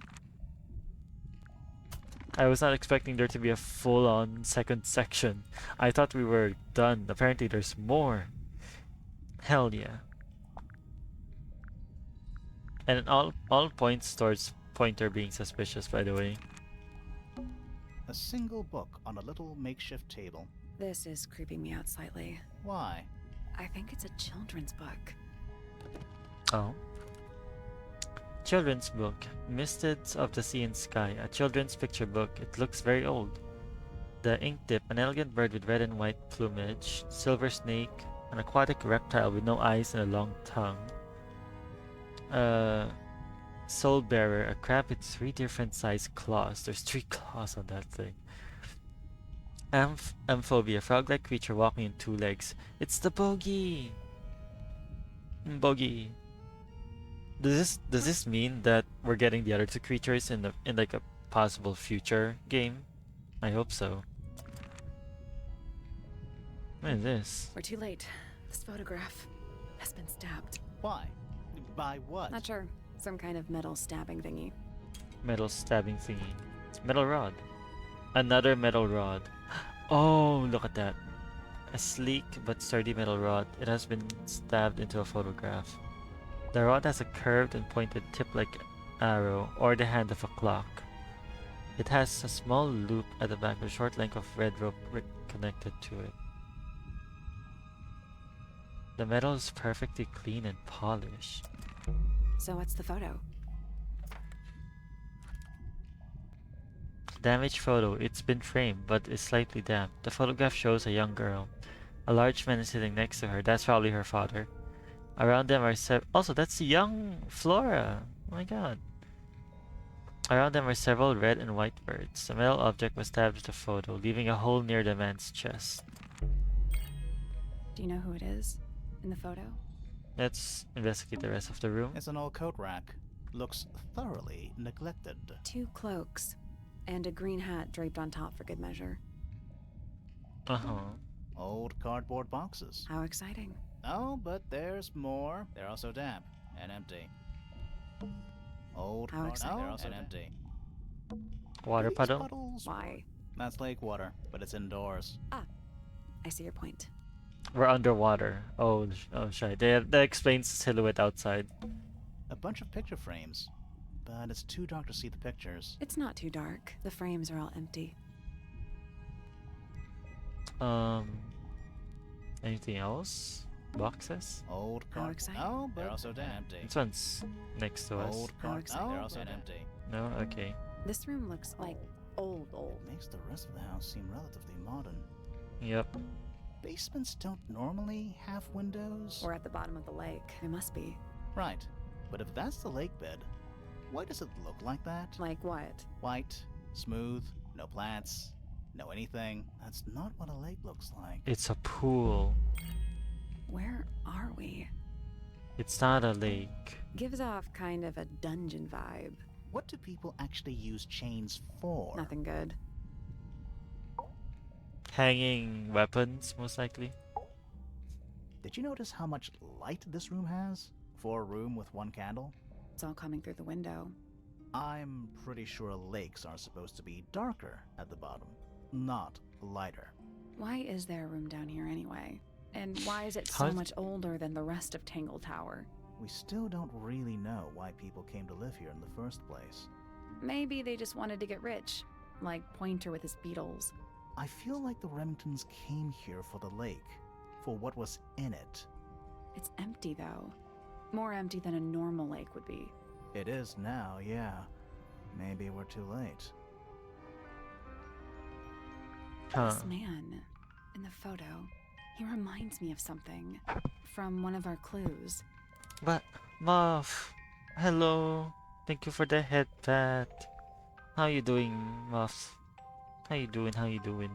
I was not expecting there to be a full-on second section. I thought we were done. Apparently there's more. Hell yeah. And all points towards Pointer being suspicious, by the way. A single book on a little makeshift table. This is creeping me out slightly. Why? I think it's a children's book. Oh. Children's book. Mists of the Sea and Sky. A children's picture book. It looks very old. The ink tip. An elegant bird with red and white plumage. Silver snake. An aquatic reptile with no eyes and a long tongue. Soul bearer. A crab with 3 different size claws. There's 3 claws on that thing. Amphobia. Frog-like creature walking in 2 legs. It's the bogey! Bogey. Does this mean that we're getting the other 2 creatures in like a possible future game? I hope so. What is this? We're too late. This photograph has been stabbed. Why? By what? Not sure. Some kind of metal stabbing thingy. Metal stabbing thingy. It's metal rod. Another metal rod. Oh, look at that. A sleek but sturdy metal rod. It has been stabbed into a photograph. The rod has a curved and pointed tip like arrow or the hand of a clock. It has a small loop at the back with a short length of red rope connected to it. The metal is perfectly clean and polished. So what's the photo? Damaged photo. It's been framed, but is slightly damp. The photograph shows a young girl. A large man is sitting next to her. That's probably her father. Around them are also, that's young Flora. Oh my god. Around them are several red and white birds. The metal object was stabbed with the photo, leaving a hole near the man's chest. Do you know who it is in the photo? Let's investigate the rest of the room. It's an old coat rack. Looks thoroughly neglected. 2 cloaks and a green hat draped on top for good measure. Uh-huh. Old cardboard boxes. How exciting. Oh, but there's more. They're also damp and empty. Old How exciting. They're also empty. Water These puddle? puddles? Why? That's lake water, but it's indoors. I see your point. We're underwater. Oh shit. That explains the silhouette outside. A bunch of picture frames, but it's too dark to see the pictures. It's not too dark. The frames are all empty. Anything else? Boxes? Old How card. exciting. Oh, but they're also empty. This one's next to us. Old How card. exciting. Oh, they're also empty. No? Okay. This room looks like old. Makes the rest of the house seem relatively modern. Yep. Basements don't normally have windows. We're at the bottom of the lake. It must be. Right, but if that's the lake bed, why does it look like that? Like what? White, smooth, no plants, no anything. That's not what a lake looks like. It's a pool. Where are we? It's not a lake. Gives off kind of a dungeon vibe. What do people actually use chains for? Nothing good. Hanging weapons, most likely. Did you notice how much light this room has? For a room with 1 candle? It's all coming through the window. I'm pretty sure lakes are supposed to be darker at the bottom, not lighter. Why is there a room down here anyway? And why is it so How- much older than the rest of Tangle Tower? We still don't really know why people came to live here in the first place. Maybe they just wanted to get rich, like Pointer with his beetles. I feel like the Remingtons came here for the lake, for what was in it. It's empty though. More empty than a normal lake would be. It is now, yeah. Maybe we're too late. Huh. This man in the photo, he reminds me of something from one of our clues. But, Muff. Hello. Thank you for the head pat. How you doing, Muff? How you doing? How you doing?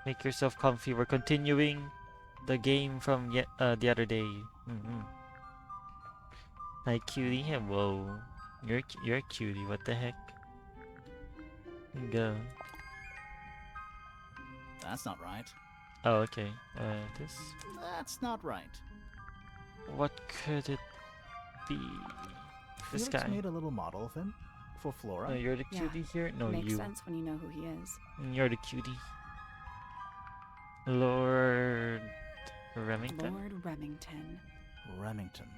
Make yourself comfy. We're continuing the game from the other day. Hi, cutie. Whoa, you're a cutie. What the heck? Go. That's not right. Oh, okay. This. That's not right. What could it be? This Felix guy. made a little model of him for Flora. No, you're the Yeah, cutie here. No, Makes you. sense when you know who he is. You're the cutie. Lord Remington. Lord Remington. Remington.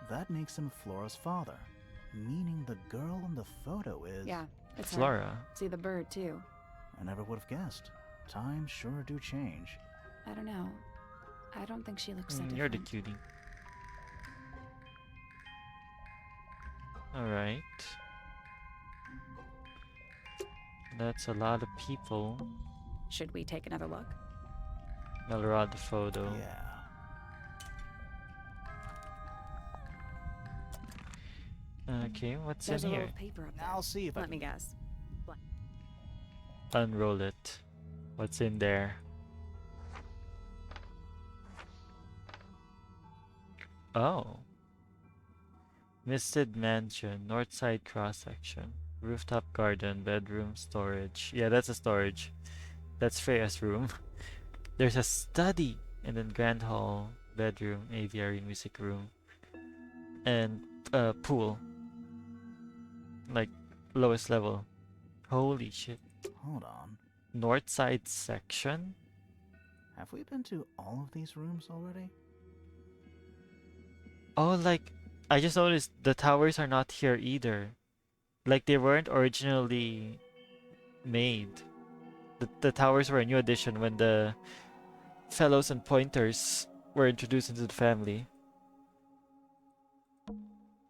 That makes him Flora's father, meaning the girl in the photo is. Yeah, it's her. Flora. See the bird too. I never would have guessed. Times sure do change. I don't know. I don't think she looks so different. You're the cutie. Alright. That's a lot of people. Should we take another look? Melrod the photo. Yeah. Okay, what's There's in a here? little paper up there. I'll see if I Let me can- guess. Unroll it. What's in there? Oh. Misted Mansion, Northside cross section, rooftop garden, bedroom, storage. Yeah, that's a storage. That's Freya's room. There's a study, and then grand hall, bedroom, aviary, music room, and pool. Like lowest level. Holy shit. Hold on. Northside section? Have we been to all of these rooms already? Oh, like, I just noticed the towers are not here either. Like, they weren't originally made. The towers were a new addition when the fellows and pointers were introduced into the family.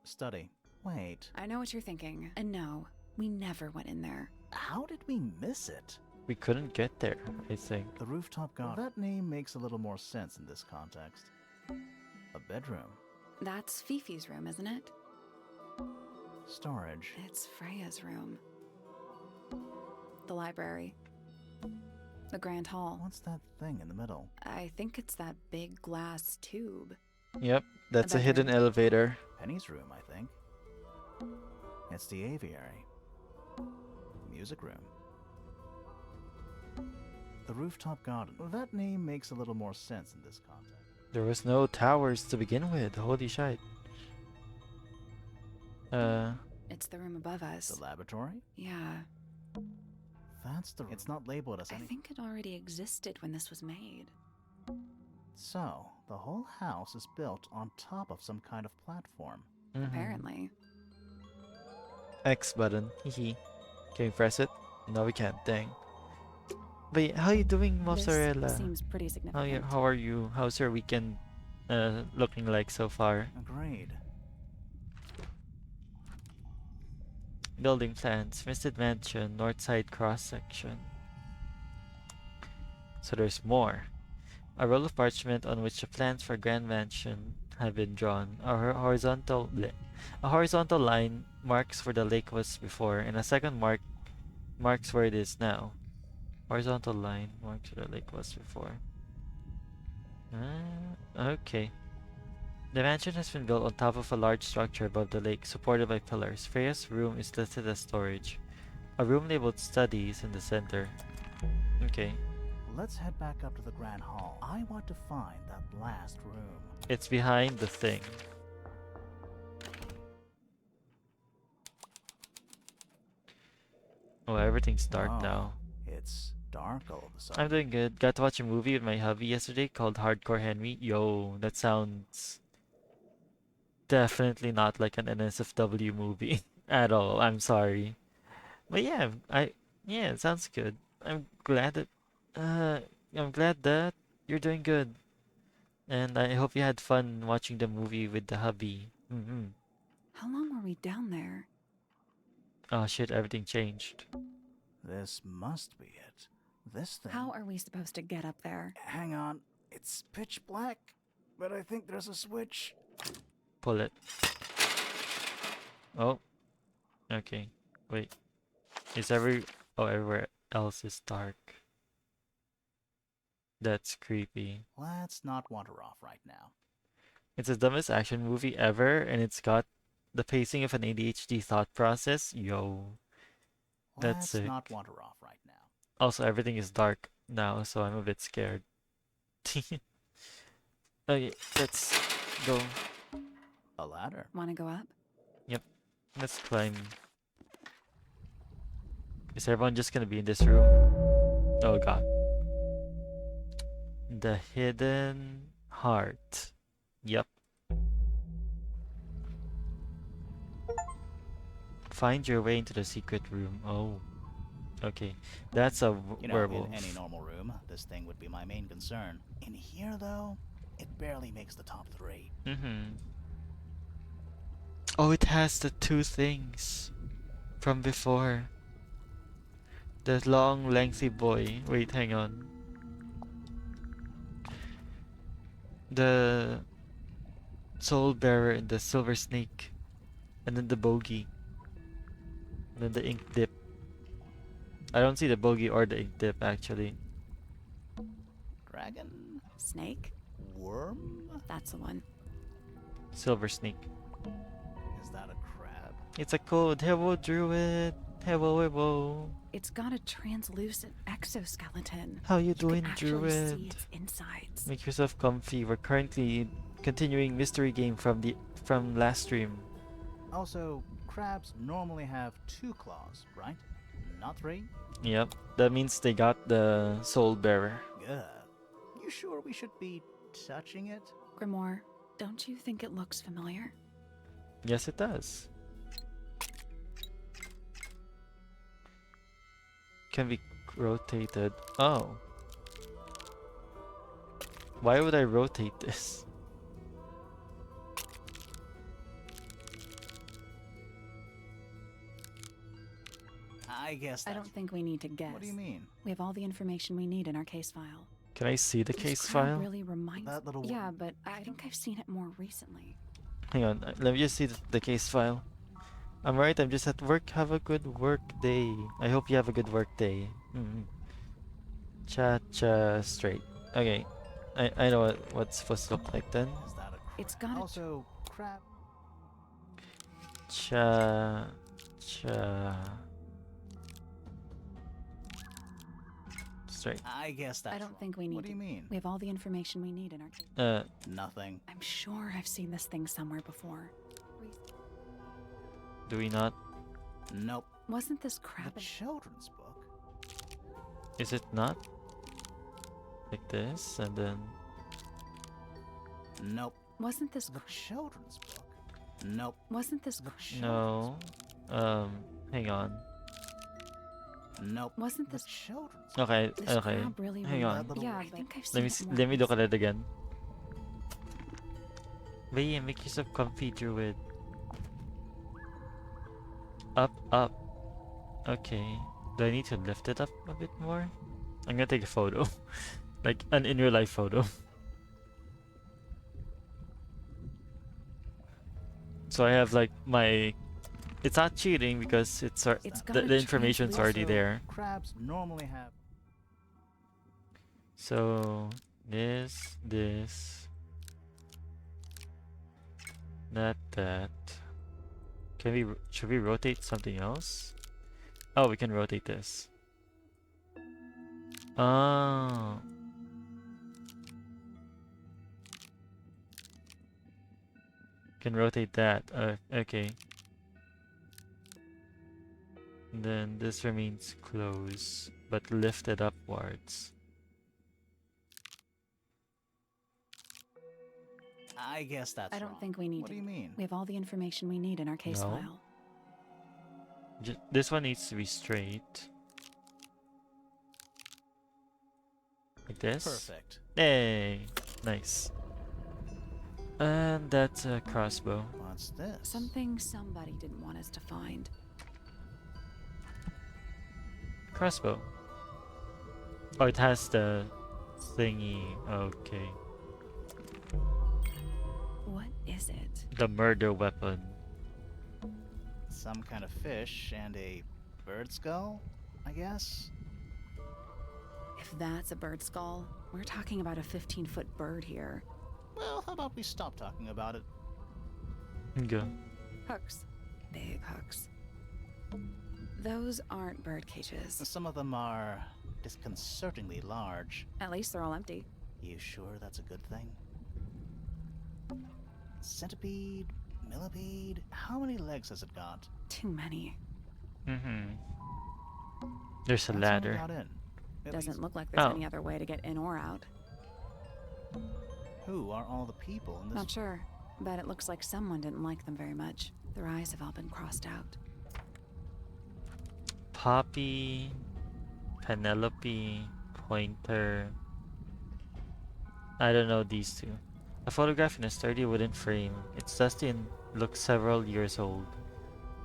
Study. Wait. I know what you're thinking. And no, we never went in there. How did we miss it? We couldn't get there, I think. The rooftop garden. That name makes a little more sense in this context. A bedroom. That's Fifi's room, isn't it? Storage. It's Freya's room. The library. The grand hall. What's that thing in the middle? I think it's that big glass tube. Yep, that's a hidden bedroom. elevator. Penny's room, I think. It's the aviary. Music room. The rooftop garden. That name makes a little more sense in this context. There was no towers to begin with. Holy shit. It's the room above us. The laboratory? Yeah, That's the. It's not labeled as I any. think it already existed when this was made. So, the whole house is built on top of some kind of platform. Apparently. X button. Hehe. Can we press it? No, we can't. Dang. But yeah, how you doing, Mozzarella? This seems pretty significant. How are you? How's your weekend looking like so far? Agreed. Building plans. Misted Mansion, Northside cross section. So there's more. A roll of parchment on which the plans for Grand Mansion have been drawn. A horizontal line marks where the lake was before, and a second marks where it is now. Horizontal line marks where the lake was before. Okay. The mansion has been built on top of a large structure above the lake, supported by pillars. Freya's room is listed as storage. A room labeled study is in the center. Okay. Let's head back up to the Grand Hall. I want to find that last room. It's behind the thing. Oh, everything's dark Oh, now. It's dark all of a sudden. I'm doing good. Got to watch a movie with my hubby yesterday called Hardcore Henry. Yo, that sounds definitely not like an NSFW movie at all. I'm sorry. But yeah, yeah, it sounds good. I'm glad that you're doing good. And I hope you had fun watching the movie with the hubby. How long were we down there? Oh shit, everything changed. This must be it. This thing. How are we supposed to get up there? Hang on. It's pitch black, but I think there's a switch. Pull it. Oh. Okay. Wait. Is everywhere else is dark. That's creepy. Let's not wander off right now. It's the dumbest action movie ever, and it's got the pacing of an ADHD thought process. Yo, that's Let's sick. not wander off right now. Also, everything is dark now, so I'm a bit scared. Okay, let's go. A ladder. Want to go up? Let's climb. Is everyone just gonna be in this room? Oh god. The hidden heart. Yep. Find your way into the secret room. Oh. Okay. That's a You know, werewolf. in any normal room, this thing would be my main concern. In here, though, it barely makes the top 3. Mm-hmm. Oh, it has the two things from before. The long, lengthy boy. Wait, hang on. The soul bearer and the silver snake. And then the bogey. And then the ink dip. I don't see the bogey or the ink dip actually. Dragon? Snake? Worm? That's the one. Silver snake. Is that a crab? It's a code. Hello, druid. Hello, hello. It's got a translucent exoskeleton. How you You can doing, actually see druid? its insides. Make yourself comfy. We're currently continuing mystery game from last stream. Also, crabs normally have 2 claws, right? Not 3? Yep. That means they got the soul bearer. Good. You sure we should be touching it? Grimoire, don't you think it looks familiar? Yes, it does. Can be rotated. Oh. Why would I rotate this? I guess I that's... don't think we need to guess. What do you mean? We have all the information we need in our case file. Can I see the This case crab file? really reminds That little Yeah, one. but I think I've seen it more recently. Hang on, let me just see the case file. I'm right, I'm just at work. Have a good work day. I hope you have a good work day. Cha-cha straight. Okay, I know what's supposed to look like then. Is that a crab? It's got a Also, crab... Cha... Straight. I guess that's I don't wrong. think we need What do to. you mean? We have all the information we need in our case. Nothing. I'm sure I've seen this thing somewhere before. Do we not? Nope. Wasn't this The crab a children's book? Is it not? Like this, and then... Nope. Wasn't this The children's book? Nope. wasn't this The children's No. book? Hang on. Nope. wasn't The this children's book? Okay, this okay. crab really Hang reminds- on. Yeah, I think I've seen Let me it see, more let me look at recently. it again. Wait, make yourself comfy, druid. Up, up. Okay. Do I need to lift it up a bit more? I'm gonna take a photo. Like an in real life photo. So I have like my... It's not cheating because it's It's got the a information's already Also, there. crabs normally have... So this, that. Can we? Should we rotate something else? Oh, we can rotate this. Oh. Can rotate that. Okay. And then this remains closed, but lifted upwards. I guess that's I don't wrong. think we need What to. do you mean? We have all the information we need in our case No. file. This one needs to be straight. Like this. Perfect. Hey, nice. And that's a crossbow. What's this? Something somebody didn't want us to find. Crossbow. Oh, it has the thingy. Okay. What is it? The murder weapon. Some kind of fish and a bird skull, I guess? If that's a bird skull, we're talking about a 15-foot bird here. Well, how about we stop talking about it? Go. Hooks. Big hooks. Those aren't bird cages. Some of them are disconcertingly large. At least they're all empty. You sure that's a good thing? Centipede? Millipede? How many legs has it got? Too many. Mm-hmm. There's a That's how it ladder. got in. At Doesn't least. look like there's Oh. any other way to get in or out. Who are all the people in this? Not sure, but it looks like someone didn't like them very much. Their eyes have all been crossed out. Poppy, Penelope, Pointer. I don't know these two. A photograph in a sturdy wooden frame. It's dusty and looks several years old.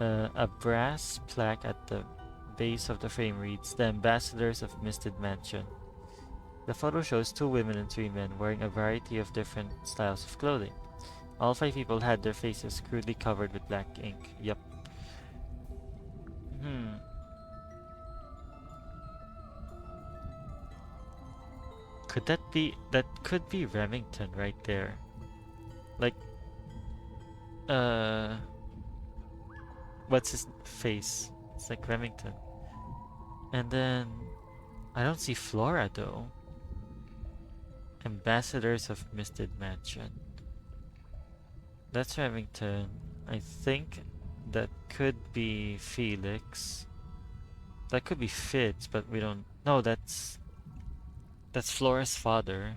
A brass plaque at the base of the frame reads, "The Ambassadors of Misted Mansion." The photo shows 2 women and 3 men wearing a variety of different styles of clothing. All 5 people had their faces crudely covered with black ink. Yep. Could that could be Remington right there. Like, what's his face? It's like Remington. And then, I don't see Flora though. Ambassadors of Misted Mansion. That's Remington. I think that could be Felix. That could be Fitz, but we don't. No, that's Flora's father.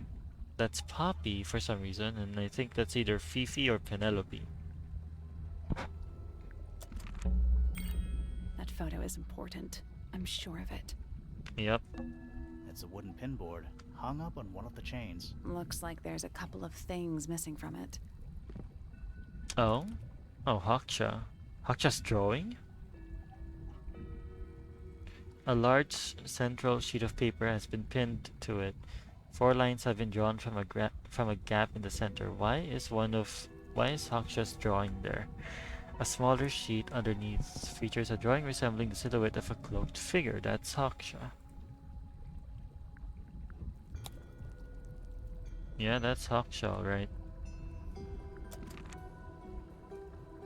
That's Poppy for some reason, and I think that's either Fifi or Penelope. That photo is important. I'm sure of it. Yep. It's a wooden pinboard, hung up on one of the chains. Looks like there's a couple of things missing from it. Oh? Oh, Haksha. Haksha's drawing? A large central sheet of paper has been pinned to it. 4 lines have been drawn from a gap in the center. Why is Haksha's drawing there? A smaller sheet underneath features a drawing resembling the silhouette of a cloaked figure. That's Haksha. Yeah, that's Haksha, alright.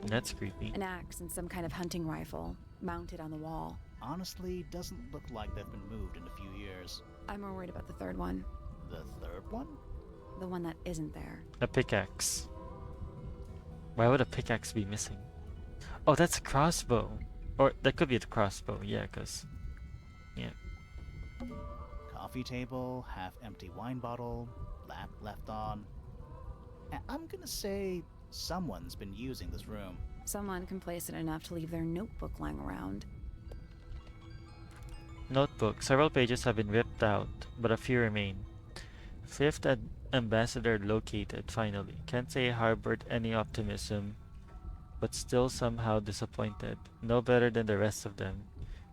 That's creepy. An axe and some kind of hunting rifle mounted on the wall. Honestly, doesn't look like they've been moved in a few years. I'm more worried about the third one. The third one? The one that isn't there. A pickaxe. Why would a pickaxe be missing? Oh, that's a crossbow. Or that could be the crossbow, yeah, cause... Yeah. Coffee table, half-empty wine bottle, lamp left on. I'm gonna say someone's been using this room. Someone complacent enough to leave their notebook lying around. Notebook. Several pages have been ripped out, but a few remain. 5th ambassador located, finally. Can't say I harbored any optimism, but still somehow disappointed. No better than the rest of them.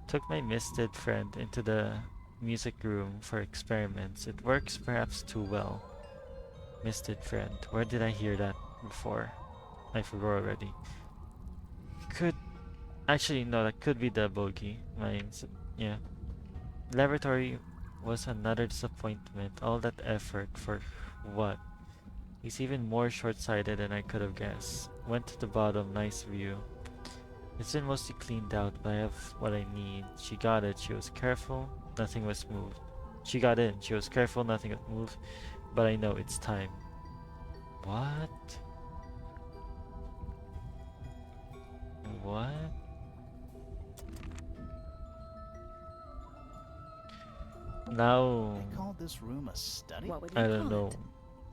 Took my misted friend into the music room for experiments. It works perhaps too well. Misted friend. Where did I hear that before? I forgot already. Actually, no, that could be the bogey. Yeah. Laboratory was another disappointment. All that effort for what? He's even more short-sighted than I could have guessed. Went to the bottom, nice view. It's been mostly cleaned out, but I have what I need. She got it, she was careful, nothing was moved. She got in, she was careful, nothing was moved, but I know it's time. What? What? Now, They called this room a study? What would you I call don't know. it?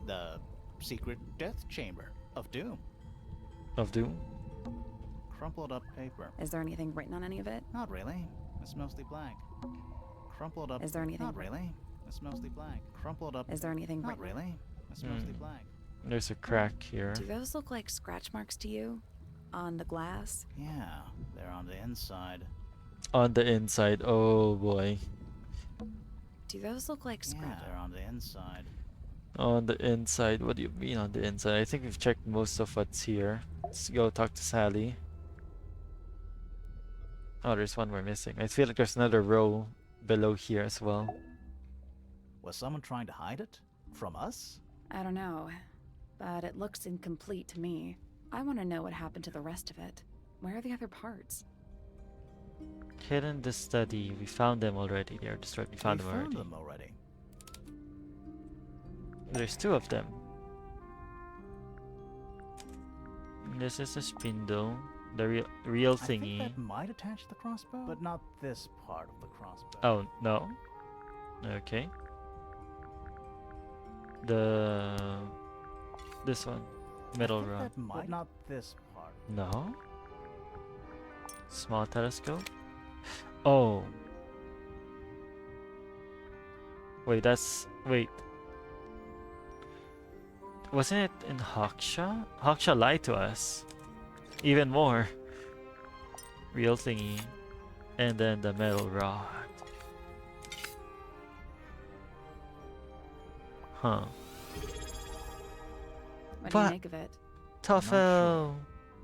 The secret death chamber of doom. Of Doom? Crumpled up paper. Is there anything written on any of it? Not really. It's mostly blank. Crumpled up. Is there anything? Not really. It's mostly blank. Crumpled up. Is there anything Not written? really. It's mostly Hmm. blank. There's a crack here. Do those look like scratch marks to you? On the glass? Yeah, they're on the inside. On the inside, oh boy. Do those look like Yeah, scratch? they're on the inside. On the inside, what do you mean on the inside? I think we've checked most of what's here. Let's go talk to Sally. Oh, there's one more missing. I feel like there's another row below here as well. Was someone trying to hide it? From us? I don't know, but it looks incomplete to me. I want to know what happened to the rest of it. Where are the other parts? Hidden the study. We found them already. They are destroyed. We found them already. There's two of them. This is a spindle. The real I think thingy. that might attach the crossbow, but not this part of the crossbow. Oh, no. Okay. This one. Metal I think rod. that might not this part. No. Small telescope. Oh. Wait, wait. Wasn't it in Hawkshaw? Hawkshaw lied to us. Even more. Real thingy. And then the metal rod. Huh. What do you make of it? Toffel!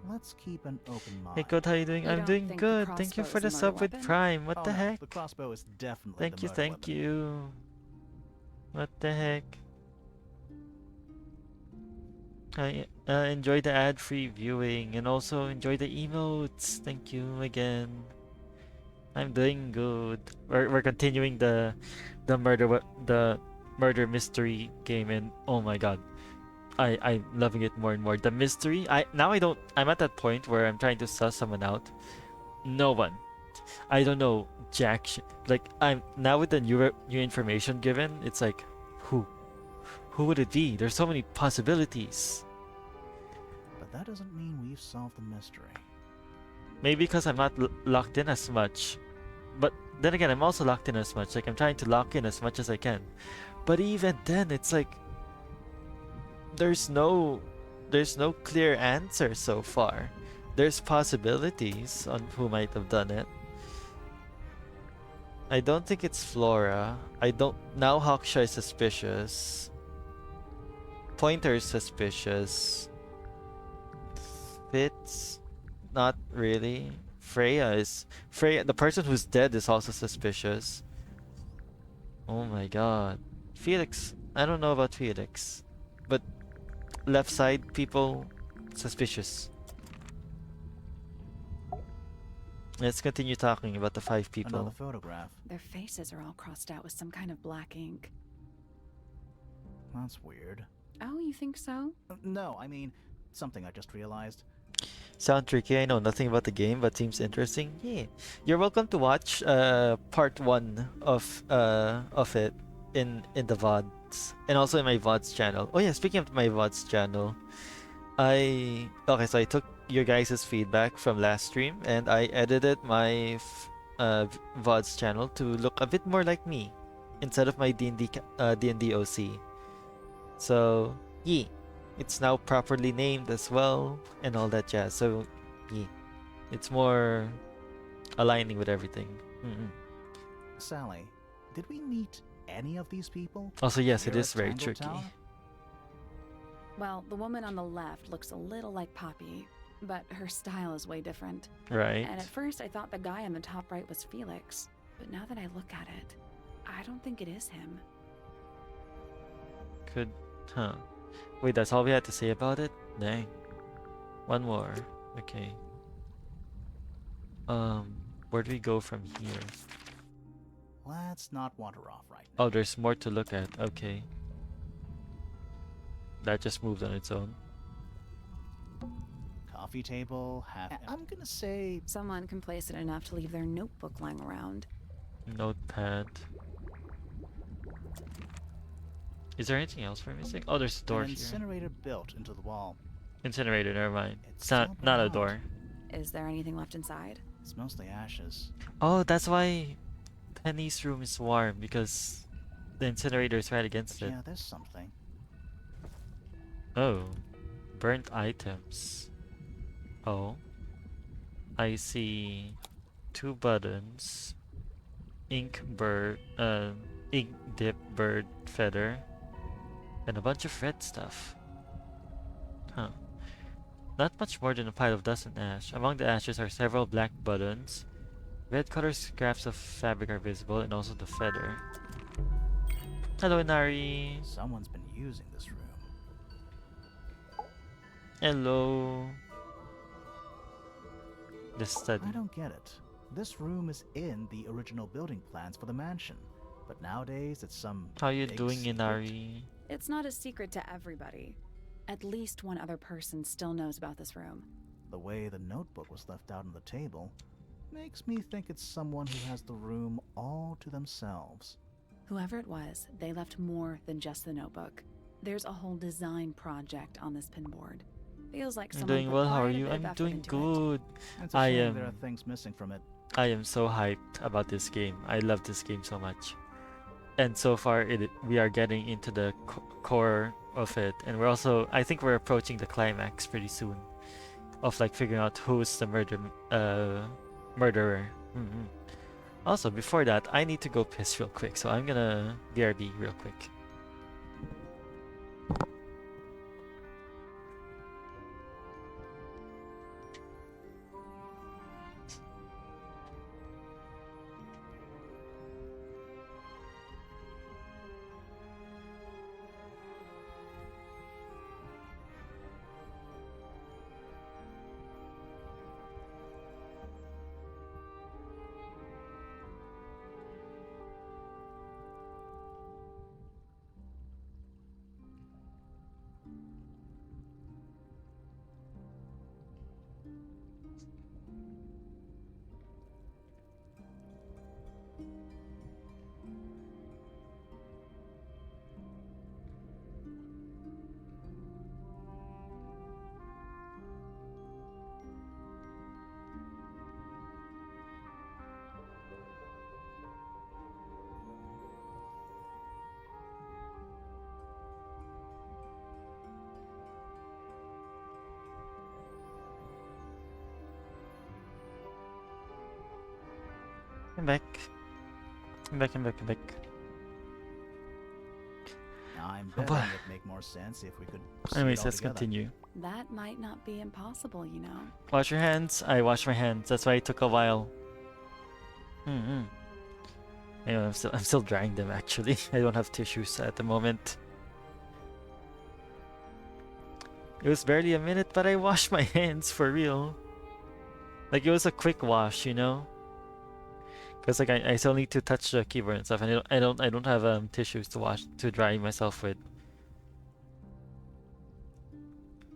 Let's keep an open mind. Hey, good, how you doing? You I'm don't doing think the good. Thank you crossbow for is the a sub murder with weapon? Prime. What Oh, the no, heck? the crossbow is definitely Thank the you, murder thank weapon. you. What the heck? I enjoy the ad-free viewing and also enjoy the emotes. Thank you again. I'm doing good. We're continuing the murder mystery game, and oh my god, I'm loving it more and more. The mystery. I'm at that point where I'm trying to suss someone out. No one. I don't know jack shit. Like, I'm now with the new information given. It's like, who would it be? There's so many possibilities. But that doesn't mean we've solved the mystery. Maybe because I'm not locked in as much. But then again, I'm also locked in as much. Like, I'm trying to lock in as much as I can. But even then, it's like there's no clear answer so far. There's possibilities on who might have done it. I don't think it's Flora. Now Hawkshaw is suspicious. Pointer is suspicious. Fitz, not really. Freya, the person who's dead is also suspicious. Oh my god. Felix, I don't know about Felix. But left side people, suspicious. Let's continue talking about the 5 people. Another photograph. Their faces are all crossed out with some kind of black ink. That's weird. Oh, you think so? No, I mean, something I just realized. Sound tricky, I know nothing about the game, but seems interesting. Yeah. You're welcome to watch part 1 of it in the VODs. And also in my VODs channel. Oh yeah, speaking of my VODs channel, so I took your guys' feedback from last stream and I edited my VODs channel to look a bit more like me instead of my D&D OC. So, yeah. It's now properly named as well, and all that jazz. So, yeah, it's more aligning with everything. Sally, did we meet any of these people? Also, yes, it Here is at very Tangle tricky. Tower? Well, the woman on the left looks a little like Poppy, but her style is way different. Right. And at first I thought the guy on the top right was Felix, but now that I look at it, I don't think it is him. Huh. Wait, that's all we had to say about it? Dang. One more. Okay. Where do we go from here? Let's not wander off right now. Oh, there's more to look at. Okay. That just moved on its own. Coffee table, I'm gonna say... Someone complacent enough to leave their notebook lying around. Notepad. Is there anything else we're missing? Oh, there's a door an here. incinerator built into the wall. Incinerator, never mind. It's It's not a out. door. Is there anything left inside? It's mostly ashes. Oh, that's why Penny's room is warm, because the incinerator is right against it. Yeah, there's something. Oh, burnt items. Oh, I see 2 buttons, ink dip bird feather, and a bunch of red stuff. Huh. Not much more than a pile of dust and ash. Among the ashes are several black buttons, Red color scraps of fabric are visible, and also the feather. Hello, Inari. Someone's been using this room. Hello. The study. I don't get it. This room is in the original building plans for the mansion, but nowadays it's some How you big doing, secret. Inari? It's not a secret to everybody. At least one other person still knows about this room. The way the notebook was left out on the table makes me think it's someone who has the room all to themselves. Whoever it was, they left more than just the notebook. There's a whole design project on this pinboard. Feels like I'm someone doing put well. How quite are a you? bit of I'm effort doing into it. good. It's a I shame am. there are things missing from it. I am so hyped about this game. I love this game so much. And so far, we are getting into the core of it, and we're also, I think we're approaching the climax pretty soon, of like figuring out who's the murderer. Also, before that, I need to go piss real quick, so I'm gonna BRB real quick. I'm back. I'm back. Now, I'm Oh, betting boy. it'd make more sense if we could see it Anyways, all let's together. continue. That might not be impossible, you know. Wash your hands. I wash my hands. That's why it took a while. Anyway, I'm still drying them actually. I don't have tissues at the moment. It was barely a minute, but I washed my hands for real. Like it was a quick wash, you know. Cause like I still need to touch the keyboard and stuff, and I don't have tissues to dry myself with.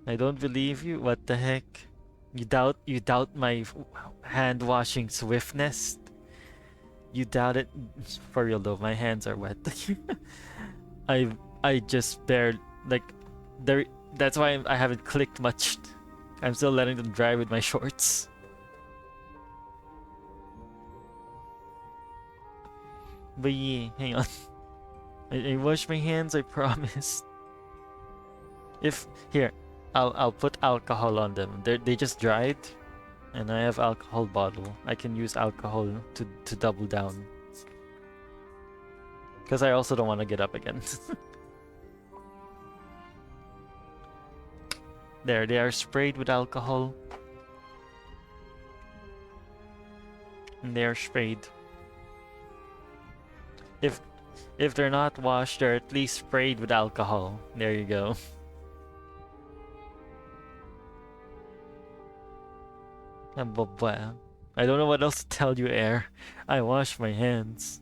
I don't believe you. What the heck? You doubt my hand washing swiftness? You doubt it? For real though, my hands are wet. I just barely like there. That's why I haven't clicked much. I'm still letting them dry with my shorts. But yeah, hang on. I wash my hands. I promise. If here, I'll put alcohol on them. They just dried, and I have alcohol bottle. I can use alcohol to double down. Cause I also don't want to get up again. There, they are sprayed with alcohol. And they are sprayed. If they're not washed, they're at least sprayed with alcohol. There you go. I don't know what else to tell you, Air. I wash my hands.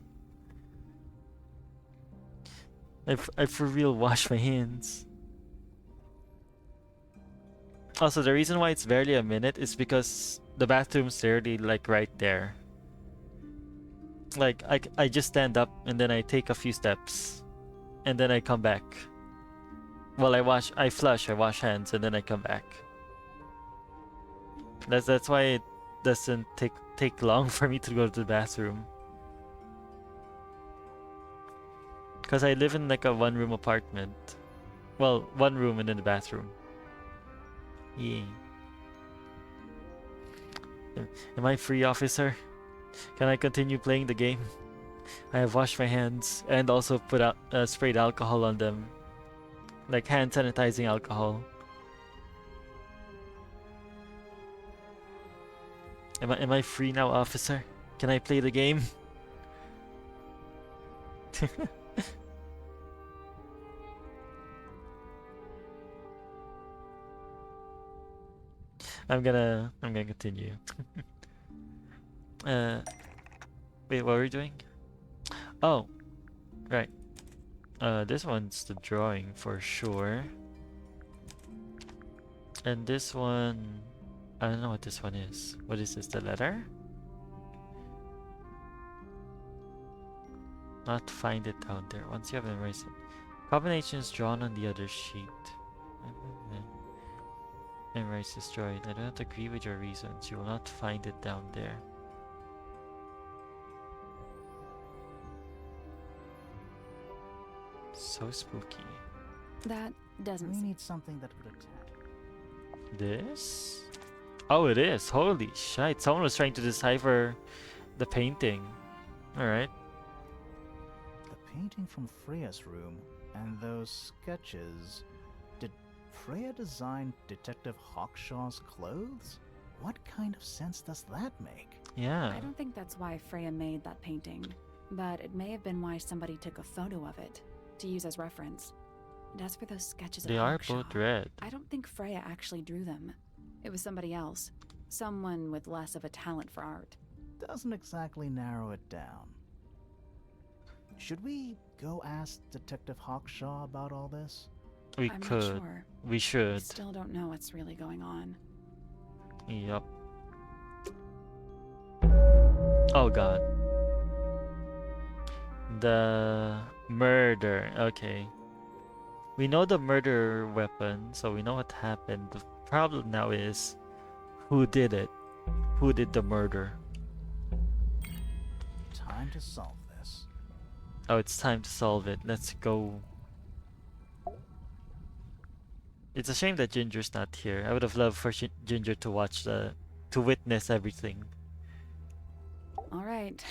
I for real wash my hands. Also, the reason why it's barely a minute is because the bathroom's literally like right there. Like I just stand up and then I take a few steps, and then I come back. Well, I flush, I wash hands, and then I come back. That's why it doesn't take long for me to go to the bathroom. Cause I live in like a one-room apartment. Well, one room and then the bathroom. Yeah. Am I free, officer? Can I continue playing the game? I have washed my hands and also put out sprayed alcohol on them, like hand sanitizing alcohol. Am I free now, officer? Can I play the game? I'm gonna continue. Wait, what were we doing? Oh, right. This one's the drawing for sure. And this one, I don't know what this one is. What is this, the letter? Not find it down there. Once you have memorized it. Combinations drawn on the other sheet. Memorize destroyed. I do not agree with your reasons. You will not find it down there. So spooky. That doesn't We seem. need something that could attack. This? Oh, it is. Holy shit. Someone was trying to decipher the painting. Alright. The painting from Freya's room and those sketches. Did Freya design Detective Hawkshaw's clothes? What kind of sense does that make? Yeah. I don't think that's why Freya made that painting, but it may have been why somebody took a photo of it to use as reference. And as for those sketches They of are Hawkshaw, both red. I don't think Freya actually drew them. It was somebody else. Someone with less of a talent for art. Doesn't exactly narrow it down. Should we go ask Detective Hawkshaw about all this? We I'm could. not sure. We We should. still don't know what's really going on. Yup. Oh god. The murder. Okay. We know the murder weapon, so we know what happened. The problem now is who did it? Who did the murder? Time to solve this. Oh, it's time to solve it. Let's go. It's a shame that Ginger's not here. I would have loved for Ginger to watch to witness everything. All right,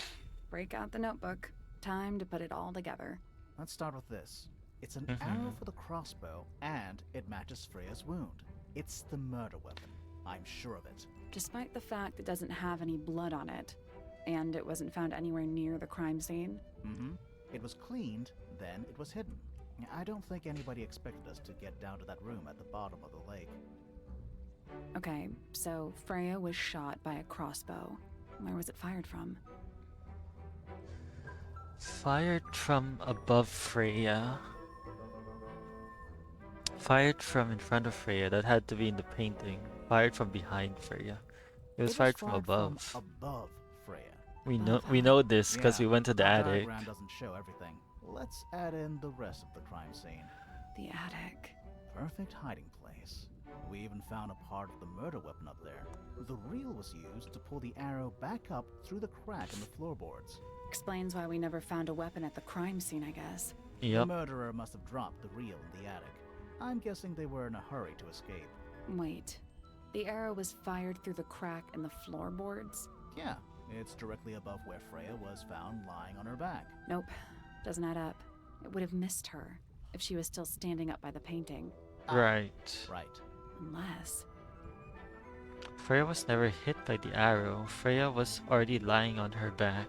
break out the notebook. Time to put it all together. Let's start with this. It's an Mhm. arrow for the crossbow, and it matches Freya's wound. It's the murder weapon. I'm sure of it. Despite the fact it doesn't have any blood on it, and it wasn't found anywhere near the crime scene. Mm-hmm. It was cleaned, then it was hidden. I don't think anybody expected us to get down to that room at the bottom of the lake. Okay, so Freya was shot by a crossbow. Where was it fired from? Fired from above Freya. Fired from in front of Freya. That had to be in the painting. Fired from behind Freya. It was fired from above. Above Freya. We Above know this because Yeah, we went to the our attic. diagram doesn't show everything. Let's add in the rest of the crime scene. The attic. Perfect hiding place. We even found a part of the murder weapon up there. The reel was used to pull the arrow back up through the crack in the floorboards. Explains why we never found a weapon at the crime scene, I guess. The Yep. murderer must have dropped the reel in the attic. I'm guessing they were in a hurry to escape. Wait. The arrow was fired through the crack in the floorboards? Yeah, it's directly above where Freya was found lying on her back. Nope. Doesn't add up. It would have missed her if she was still standing up by the painting. Right. Right. Unless. Freya was never hit by the arrow. Freya was already lying on her back.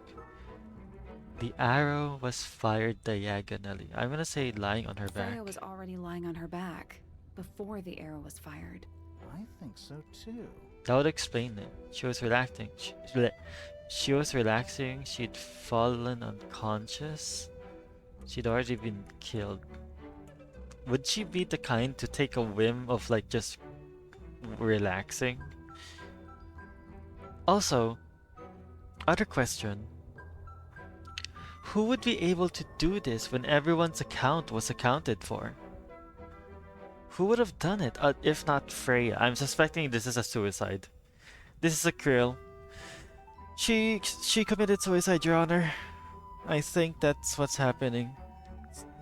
The arrow was fired diagonally. I'm gonna say lying on her back. Freya was already lying on her back before the arrow was fired. I think so too. That would explain it. She was relaxing. She was relaxing. She'd fallen unconscious. She'd already been killed. Would she be the kind to take a whim of like just relaxing? Also, other question. Who would be able to do this when everyone's account was accounted for? Who would have done it if not Freya? I'm suspecting this is a suicide. This is a Krill. She committed suicide, Your Honor. I think that's what's happening.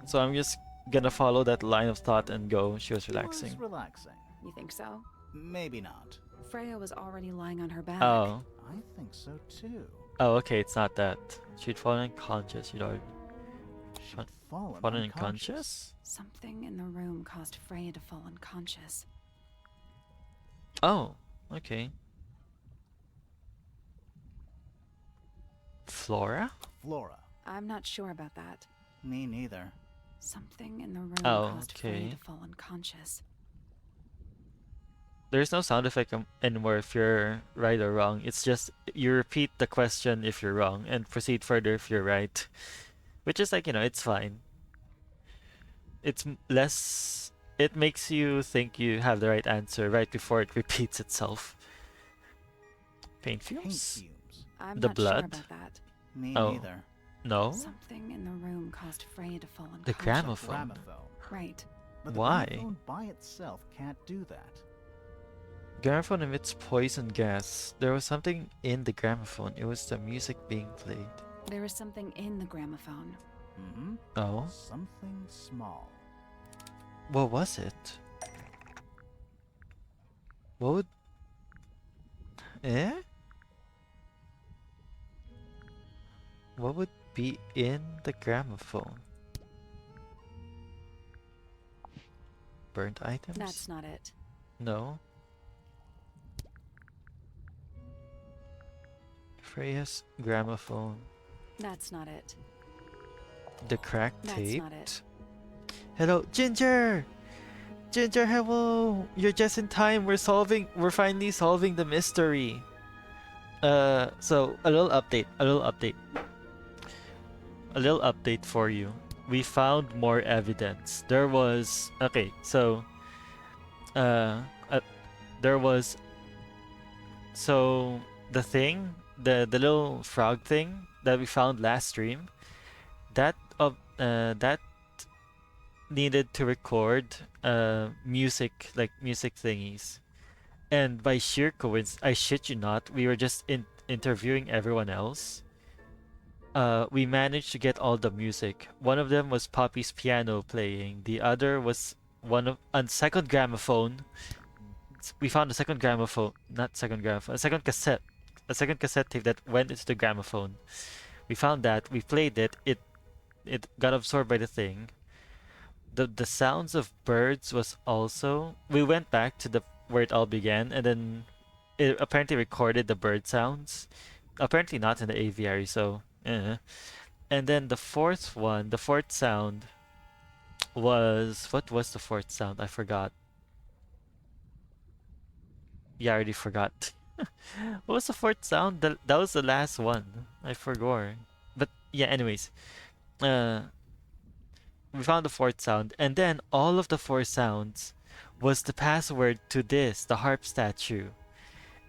So I'm just gonna follow that line of thought and go. She was relaxing. She was relaxing. You think so? Maybe not. Freya was already lying on her back. Oh. I think so too. Oh, okay, it's not that. She'd fallen unconscious. She'd already She'd fallen fallen unconscious. unconscious? Something in the room caused Freya to fall unconscious. Oh, okay. Flora? Flora. I'm not sure about that. Me neither. Something in the room Oh, caused Freya okay. to fall unconscious. There's no sound effect anymore if you're right or wrong. It's just you repeat the question if you're wrong and proceed further if you're right. Which is like, it's fine. It's less. It makes you think you have the right answer right before it repeats itself. Paint Paint fumes? fumes. I'm The not blood? sure about that. Me Oh. neither. No? Something in the room caused Freya to fall The unconscious. gramophone. Gramophone. Right. But the Why? gramophone by itself can't do that. Gramophone emits poison gas. There was something in the gramophone. It was the music being played. There was something in the gramophone. Mm-hmm. Oh? Something small. What was it? What would... Eh? What would be in the gramophone? Burnt items? That's not it. No. Freya's gramophone. That's not it. The cracked That's tape. not it. Hello, Ginger! Ginger, hello! You're just in time. We're finally solving the mystery. So a little update for you. We found more evidence. There was the thing, the little frog thing that we found last stream, that needed to record music thingies. And by sheer coincidence, I shit you not, we were just interviewing everyone else. We managed to get all the music. One of them was Poppy's piano playing. The other was a second gramophone. We found a second gramophone, not second gramophone, a second cassette tape that went into the gramophone. We found that. We played it. It got absorbed by the thing. The sounds of birds was also. We went back to where it all began, and then it apparently recorded the bird sounds. Apparently not in the aviary, so. And then the fourth sound was. What was the fourth sound? I forgot. Yeah, I already forgot. What was the fourth sound? That was the last one. I forgot. But yeah, anyways. We found the fourth sound, and then all of the four sounds was the password to the harp statue.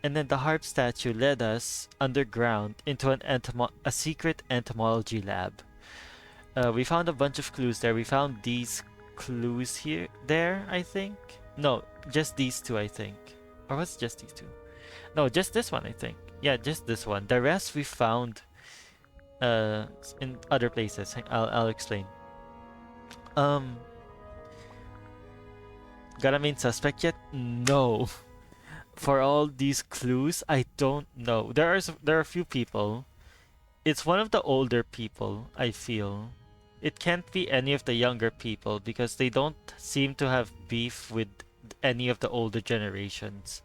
And then the harp statue led us underground into a secret entomology lab. We found a bunch of clues there. We found these clues there, I think. No, just these two, I think. Or was it just these two? No, just this one, I think. Yeah, just this one. The rest we found in other places. I'll explain. Got a main suspect yet? No. For all these clues, I don't know. There are a few people. It's one of the older people, I feel. It can't be any of the younger people because they don't seem to have beef with any of the older generations,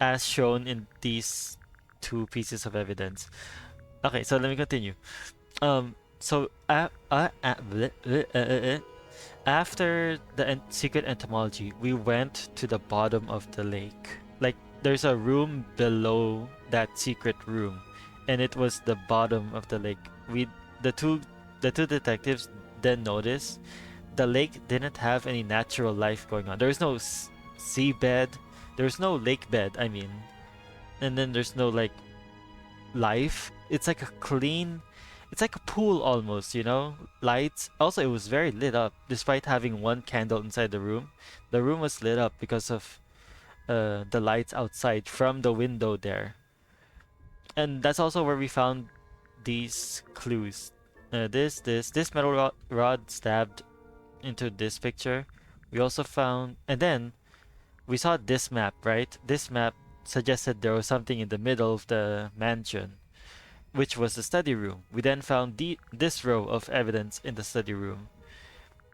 as shown in these two pieces of evidence. Okay, so let me continue. After the secret entomology, we went to the bottom of the lake. Like, there's a room below that secret room, and it was the bottom of the lake. The two detectives then noticed the lake didn't have any natural life going on. There was no seabed, there's no lake bed, I mean, and then there's no like life. It's like it's like a pool almost, lights. Also, it was very lit up despite having one candle inside the room. The room was lit up because of the lights outside from the window there. And that's also where we found these clues. This metal rod stabbed into this picture. We also found, and then we saw this map, right? This map suggested there was something in the middle of the mansion, which was the study room. We then found this row of evidence in the study room.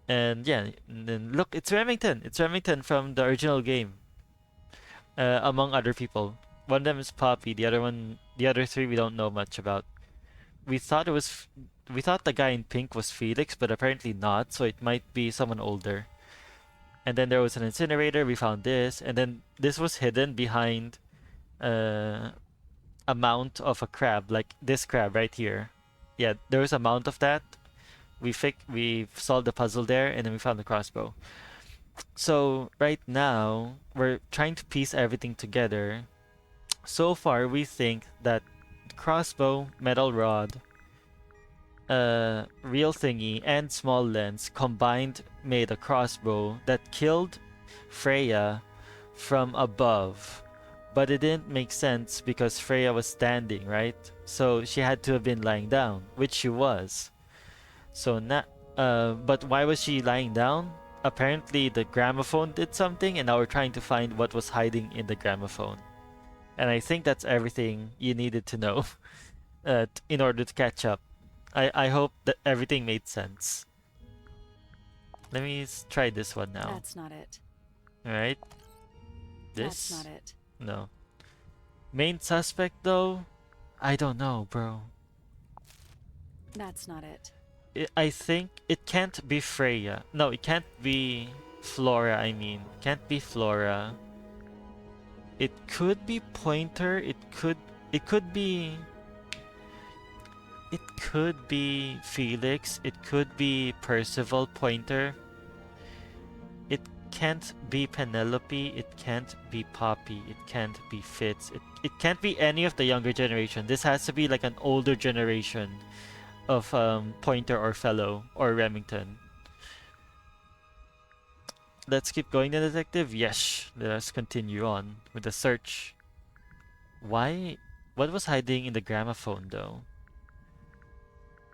And yeah, and then look, it's Remington. It's Remington from the original game. Among other people. One of them is Poppy, the other three we don't know much about. we thought we thought the guy in pink was Felix, but apparently not. So it might be someone older. And then there was an incinerator. We found this, and then this was hidden behind a mount of a crab, like this crab right here. Yeah, there was a mount of that. We solved the puzzle there, and then we found the crossbow. So right now we're trying to piece everything together. So far, we think that crossbow, metal rod, real thingy, and small lens combined made a crossbow that killed Freya from above. But it didn't make sense because Freya was standing, right? So she had to have been lying down, which she was. So but why was she lying down? Apparently the gramophone did something, and now we're trying to find what was hiding in the gramophone. And I think that's everything you needed to know in order to catch up. I hope that everything made sense. Let me try this one now. That's not it. Alright. This? That's not it. No. Main suspect though? I don't know, bro. That's not it. I think it can't be Freya. No, it can't be Flora, I mean. Can't be Flora. It could be Pointer. It could be Felix. It could be Percival Pointer. It can't be Penelope. It can't be Poppy. It can't be Fitz. It can't be any of the younger generation. This has to be like an older generation of Pointer or Fellow or Remington. Let's keep going, the detective. Yes, let us continue on with the search. Why? What was hiding in the gramophone, though?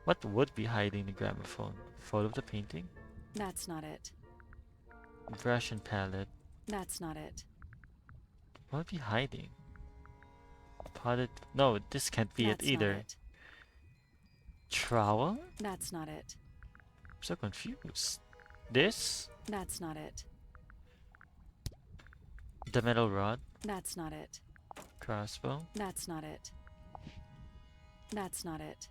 What would be hiding in the gramophone? Photo of the painting? That's not it. Brush and palette. That's not it. What would be hiding? Potted. No, this can't be That's it either. Not it. Trowel? That's not it. I'm so confused. This? That's not it. The metal rod? That's not it. Crossbow? That's not it. That's not it.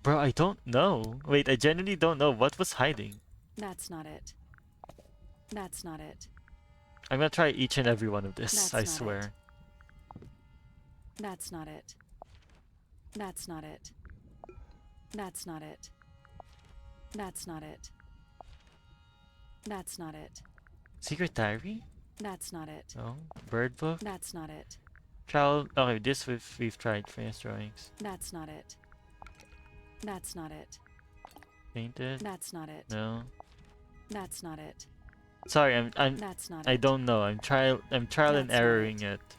Bro, I don't know. Wait, I genuinely don't know what was hiding. That's not it. That's not it. I'm gonna try each and every one of this, That's I not swear. it. That's not it. That's not it. That's not it. That's not it. That's not it. Secret diary? That's not it. Oh, bird book? That's not it. Child. Okay, this we've tried. Famous drawings. That's not it. That's not it. Painted? That's not it. No. That's not it. Sorry, That's not I it. don't know. I'm trial and That's not erroring it. it.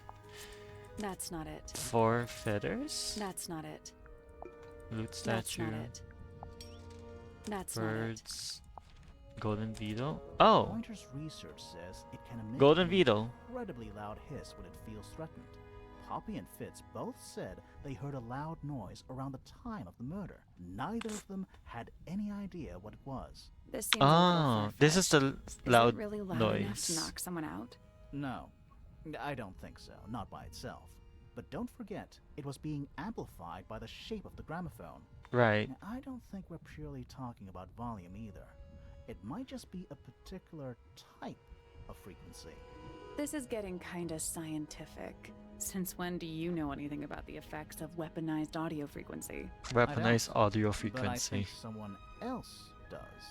That's not it. 4 feathers? That's not it. Loot That's statue. not it. That's not it. Birds. Golden beetle. Oh! Pointer's research says it can emit Golden an beetle. incredibly loud hiss when it feels threatened. Poppy and Fitz both said they heard a loud noise around the time of the murder. Neither of them had any idea what it was. This seems a Oh, little this is far-fetched. the loud Is it really loud enough to noise. knock someone out? No, I don't think so, not by itself. But don't forget, it was being amplified by the shape of the gramophone. Right. And I don't think we're purely talking about volume either. It might just be a particular type of frequency. This is getting kinda scientific. Since when do you know anything about the effects of weaponized audio frequency? Weaponized audio But I frequency. think someone else does.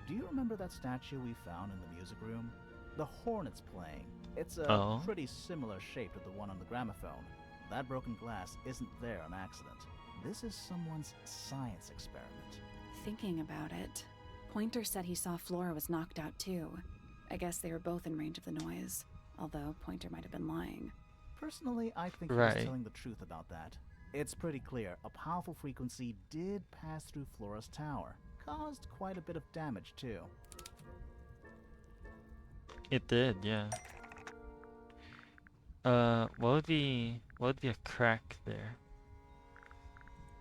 Do you remember that statue we found in the music room? The horn it's playing. It's a Oh. pretty similar shape to the one on the gramophone. That broken glass isn't there on accident. This is someone's science experiment. Thinking about it, Pointer said he saw Flora was knocked out too. I guess they were both in range of the noise, although Pointer might have been lying. Personally, I think he Right. was telling the truth about that. It's pretty clear a powerful frequency did pass through Flora's tower. Caused quite a bit of damage too. It did, yeah. What would be a crack there?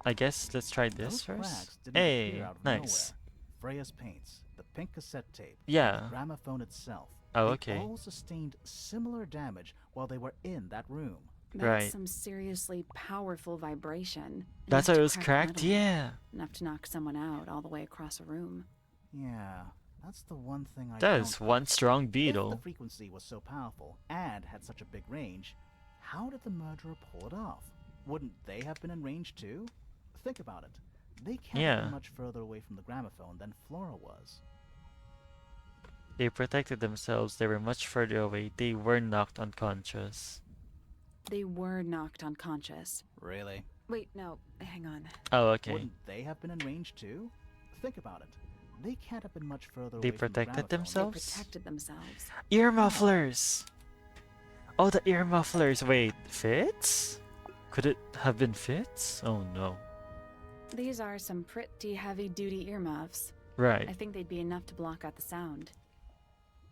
I guess let's try this Those first. cracks didn't Hey, appear out of nice. nowhere. Freya's paints, the pink cassette tape, and Yeah. the gramophone itself. Oh, they okay. all sustained similar damage while they were in that room. That's Right. some seriously powerful vibration. That's enough why it to was crack cracked? metal, Yeah. Enough to knock someone out all the way across a room. Yeah, that's the one thing I That don't is one strong If the beetle. frequency was so powerful and had such a big range, how did the murderer pull it off? Wouldn't they have been in range too? Think about it. They can't have Yeah. been much further away from the gramophone than Flora was. They protected themselves. They were much further away. They were knocked unconscious. They were knocked unconscious. Really? Wait, no, hang on. Oh, okay. Wouldn't they have been in range too? Think about it. They can't have been much further They away from the protected gramophone. They themselves? protected themselves. Ear mufflers! Oh, the ear mufflers. Wait, Fitz? Could it have been Fitz? Oh no. These are some pretty heavy-duty earmuffs. I Right. think they'd be enough to block out the sound.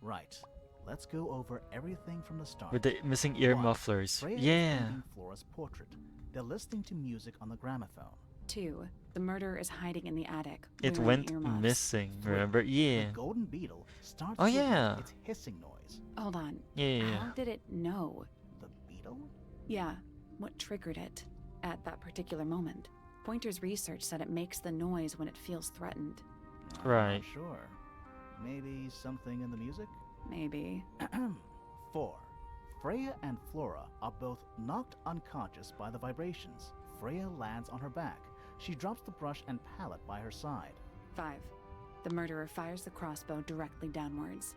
Right. Let's go over everything from the start. With the missing ear One, mufflers. Freya is Yeah. painting Flora's portrait. They're listening to music on the gramophone. 2. The murderer is hiding in the attic. It wearing went earmuffs. missing, 3. remember? Yeah. The golden beetle starts Oh, to make yeah. its hissing noise. Hold on. Yeah. How did it know? The beetle? Yeah, what triggered it at that particular moment? Pointer's research said it makes the noise when it feels threatened. I'm Right. not sure. Maybe something in the music? Maybe. 4. Freya and Flora are both knocked unconscious by the vibrations. Freya lands on her back. She drops the brush and palette by her side. 5. The murderer fires the crossbow directly downwards.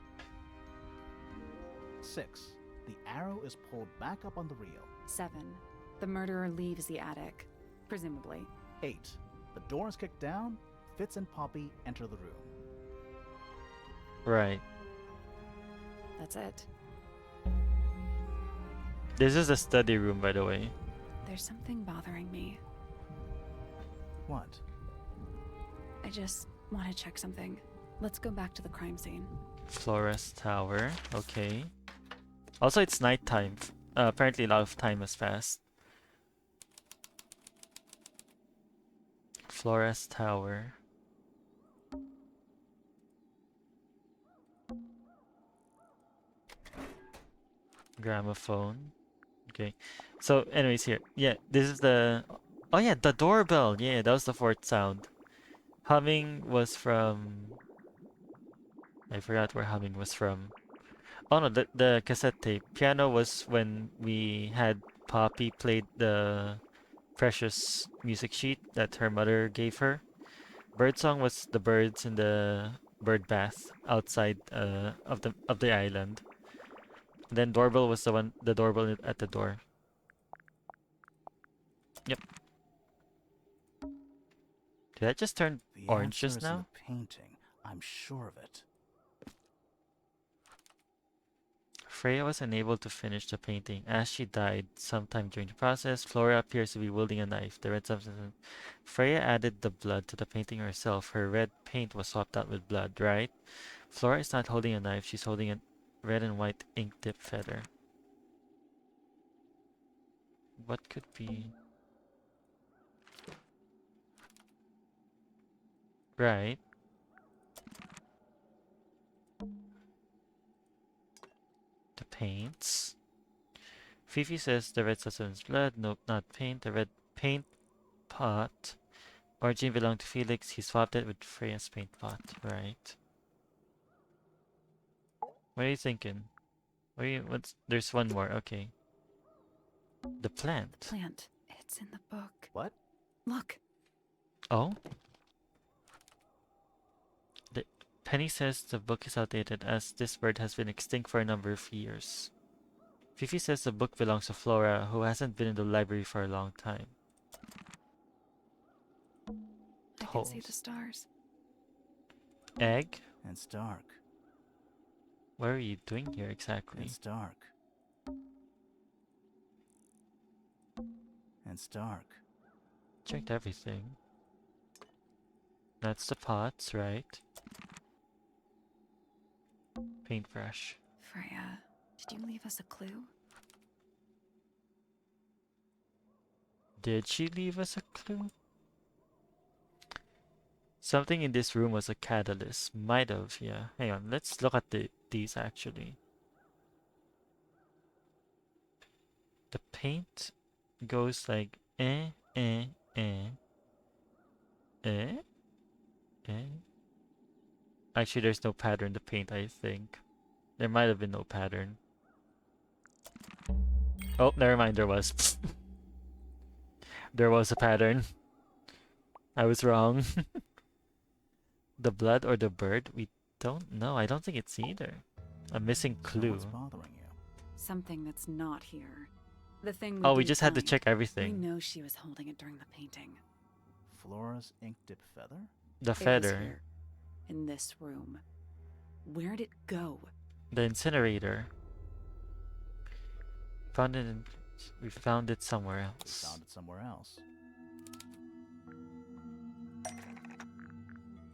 6. The arrow is pulled back up on the reel. 7. The murderer leaves the attic. Presumably. 8. The door is kicked down. Fitz and Poppy enter the room. Right. That's it. This is a study room, by the way. There's something bothering me. What? I just want to check something. Let's go back to the crime scene. Flora's tower. Okay. Also, it's nighttime. Apparently, a lot of time has passed. Flora's tower. Gramophone. Okay. So, anyways, here. Yeah, this is the. Oh, yeah, the doorbell. Yeah, that was the fourth sound. Humming was from. I forgot where humming was from. Oh no, the cassette tape. Piano was when we had Poppy played the precious music sheet that her mother gave her. Birdsong was the birds in the bird bath outside of the island. Then doorbell was the doorbell at the door. Yep. Did I just turn The orange answer just is in now? the painting. I'm sure of it. Freya was unable to finish the painting as she died sometime during the process. Flora appears to be wielding a knife. The red substance. Freya added the blood to the painting herself. Her red paint was swapped out with blood, right? Flora is not holding a knife. She's holding a red and white ink dip feather. What could be? Right. The paints. Fifi says the red substance blood. Nope, not paint. The red paint pot. Origin belonged to Felix. He swapped it with Freya's paint pot. Right. What are you thinking? There's one more. Okay. The plant. Plant. It's in the book. What? Look. Oh? Penny says the book is outdated as this bird has been extinct for a number of years. Fifi says the book belongs to Flora, who hasn't been in the library for a long time. I can see Holes. the stars. Egg? It's dark. What are you doing here exactly? It's dark. It's dark. Checked everything. That's the pots, right? Paintbrush. Freya, did you leave us a clue? Did she leave us a clue? Something in this room was a catalyst. Might have, yeah. Hang on, let's look at these actually. The paint goes like eh, eh, eh, eh, eh. Actually, there's no pattern in the paint, I think. There might have been no pattern. Oh, never mind, there was. There was a pattern. I was wrong. The blood or the bird? We don't know. I don't think it's either. A missing So clue. what's bothering you? Something that's not here. The thing we Oh, we didn't just had to find. check We everything. know she was holding it during the painting. Flora's ink dip feather? The It was feather. here, in this room. Where'd it go? The incinerator. Found it in, we found it somewhere We else. found it somewhere else.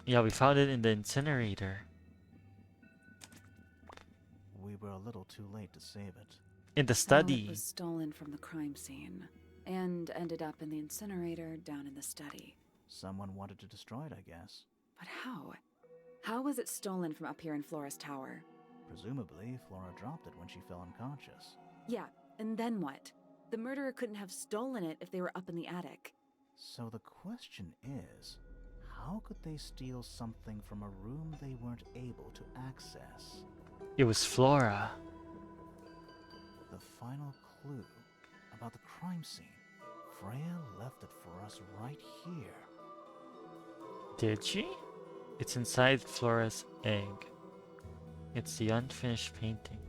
Yeah, we found it in the incinerator. We were a little too late to save it. In the Well, study. it was stolen from the crime scene and ended up in the incinerator down in the study. Someone wanted to destroy it, I guess. But how? How was it stolen from up here in Flora's tower? Presumably, Flora dropped it when she fell unconscious. Yeah, and then what? The murderer couldn't have stolen it if they were up in the attic. So the question is, how could they steal something from a room they weren't able to access? It was Flora. The final clue about the crime scene. Freya left it for us right here. Did she? It's inside Flora's egg. It's the unfinished painting.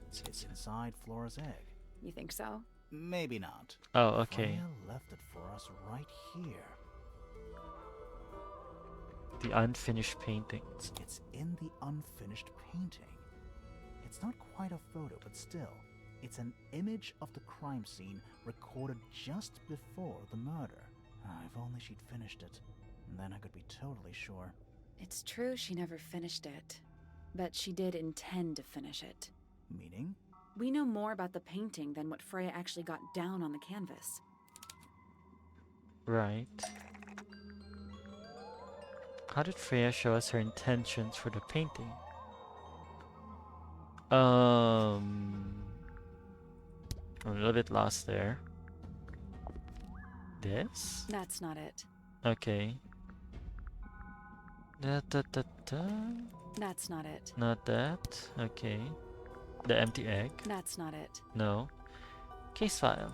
It's inside Flora's egg. You think so? Maybe not. Oh, okay. Freya left it for us right here. The unfinished paintings. It's in the unfinished painting. It's not quite a photo, but still, it's an image of the crime scene recorded just before the murder. If only she'd finished it. Then I could be totally sure. It's true she never finished it, but she did intend to finish it. Meaning? We know more about the painting than what Freya actually got down on the canvas. Right. How did Freya show us her intentions for the painting? I'm a little bit lost there. This? That's not it. Okay. Da, da, da, da. That's not it. Not that. Okay. The empty egg. That's not it. No. Case file.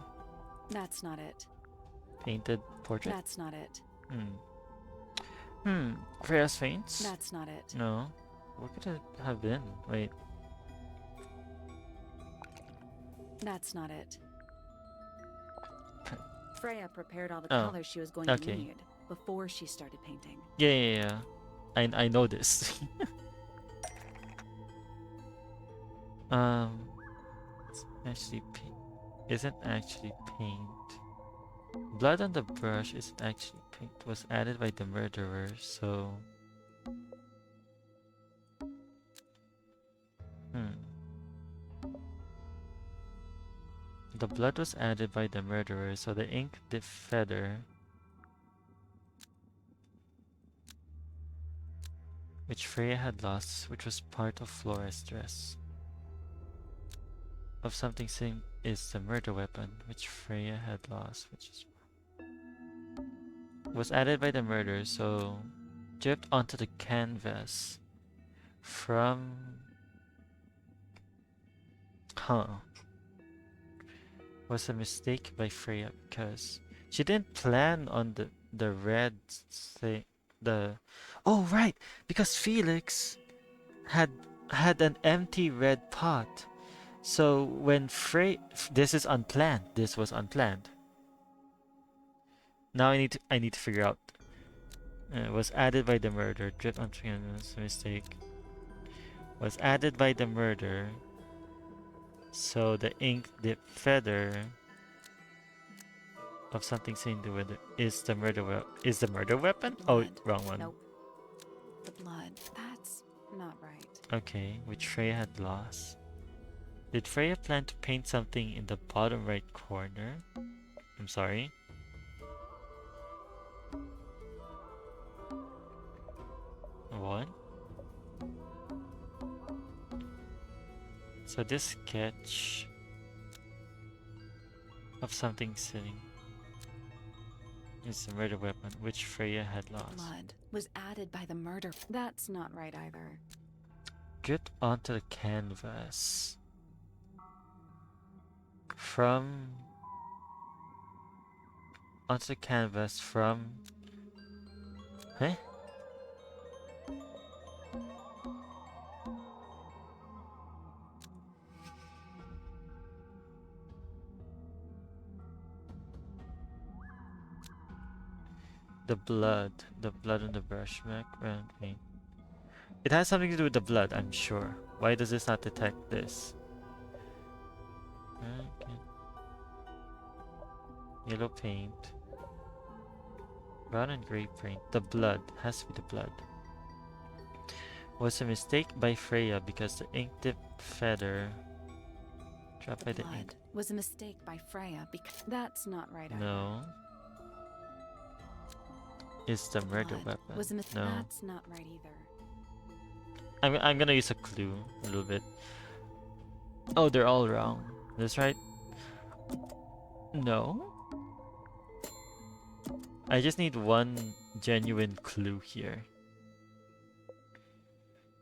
That's not it. Painted portrait. That's not it. Freya's faints. That's not it. No. What could it have been? Wait. That's not it. Freya prepared all the Oh, colors she was going to okay. need before she started painting. Yeah. I know this. It's actually isn't actually paint. Blood on the brush isn't actually paint. Was added by the murderer, so. The blood was added by the murderer, so the ink, the feather, which Freya had lost, which was part of Flora's dress. Of something seen is the murder weapon, which Freya had lost, which is was added by the murderer, so dripped onto the canvas from was a mistake by Freya because she didn't plan on the red thing. Oh right, because Felix had an empty red pot. So when this is unplanned. This was unplanned. Now I need to figure out. Was added by the murder. Drip on canvas. Mistake. Was added by the murder. So the ink dip feather of something seen to with it is the murder weapon? Oh, Blood. wrong one. Nope. The blood. That's not right. Okay, which Freya had lost. Did Freya plan to paint something in the bottom right corner? I'm sorry. What? So this sketch of something sitting. It's a murder weapon, which Freya had lost. Blood was added by the murder. That's not right either. Dripped onto the canvas. From... Onto the canvas from... Huh? The blood on the brush back around me. It has something to do with the blood, I'm sure. Why does this not detect this? Okay. Yellow paint. Brown and gray paint. The blood. Has to be the blood. Was a mistake by Freya because the ink tip feather dropped by the ink. Blood was a mistake by Freya because that's not right either. No. It's the murder Blood weapon. was a mistake. No. That's not right either. I'm gonna use a clue a little bit. Oh, they're all wrong. That's right. No. I just need one genuine clue here.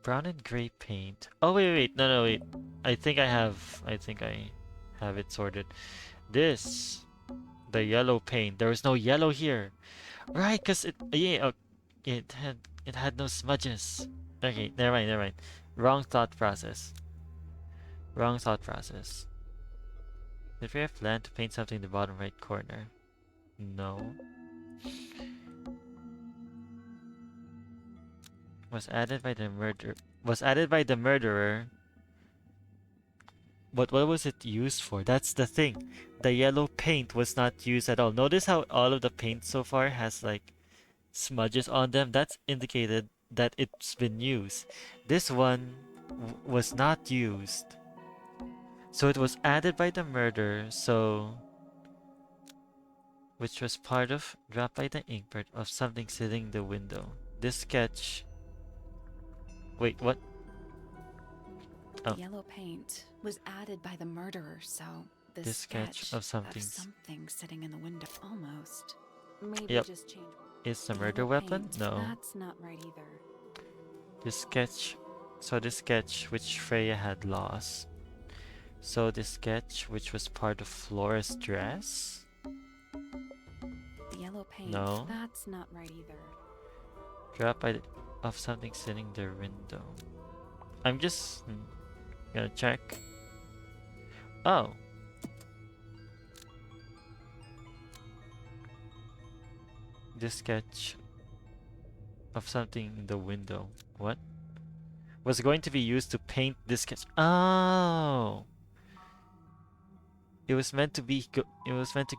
Brown and gray paint. Oh wait. No, wait. I think I have it sorted. This, the yellow paint. There was no yellow here, right? Cause it had no smudges. Okay, never mind. Wrong thought process. Did we have planned to paint something in the bottom right corner? No. Was added by the murderer. But what was it used for? That's the thing. The yellow paint was not used at all. Notice how all of the paint so far has like smudges on them. That's indicated that it's been used. This one was not used. So it was added by the murderer, which was dropped by the inkbird of something sitting in the window. This sketch... Wait, what? Oh. Yellow paint was added by the murderer, so this sketch of something sitting in the window. Almost. Maybe Yep. just change. Is the murder Yellow weapon? paint. No. That's not right either. This sketch... So this sketch which Freya had lost. So this sketch which was part of Flora's dress? The yellow paint. No. That's not right either. Dropped by of something sitting in their window. I'm just gonna check. Oh. This sketch of something in the window. What? Was going to be used to paint this sketch. Oh. It was meant to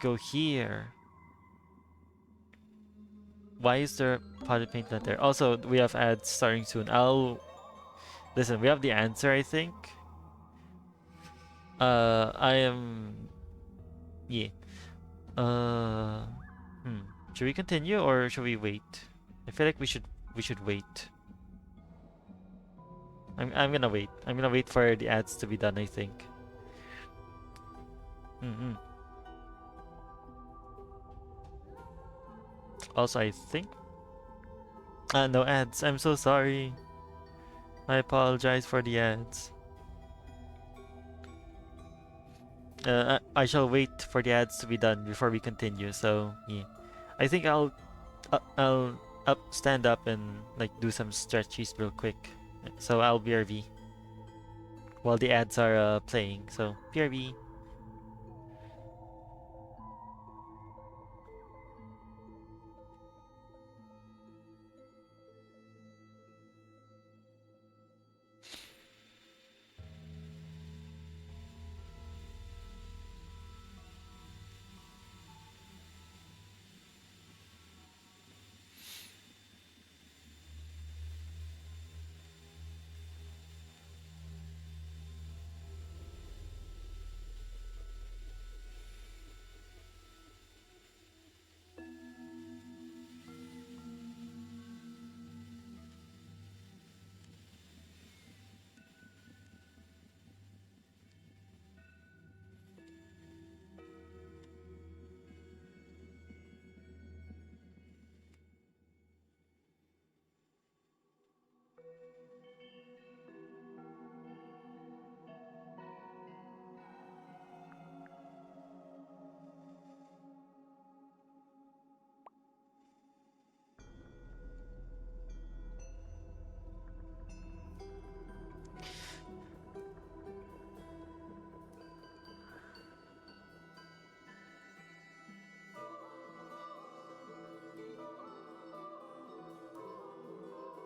go here. Why is there potted paint not there? Also, we have ads starting soon. Listen, we have the answer, I think. Yeah. Should we continue or should we wait? I feel like we should wait. I'm gonna wait. I'm gonna wait for the ads to be done, I think. Also, I think... no ads. I'm so sorry. I apologize for the ads. I shall wait for the ads to be done before we continue. So yeah, I think I'll stand up and like do some stretchies real quick. So I'll BRB while the ads are playing. So BRB.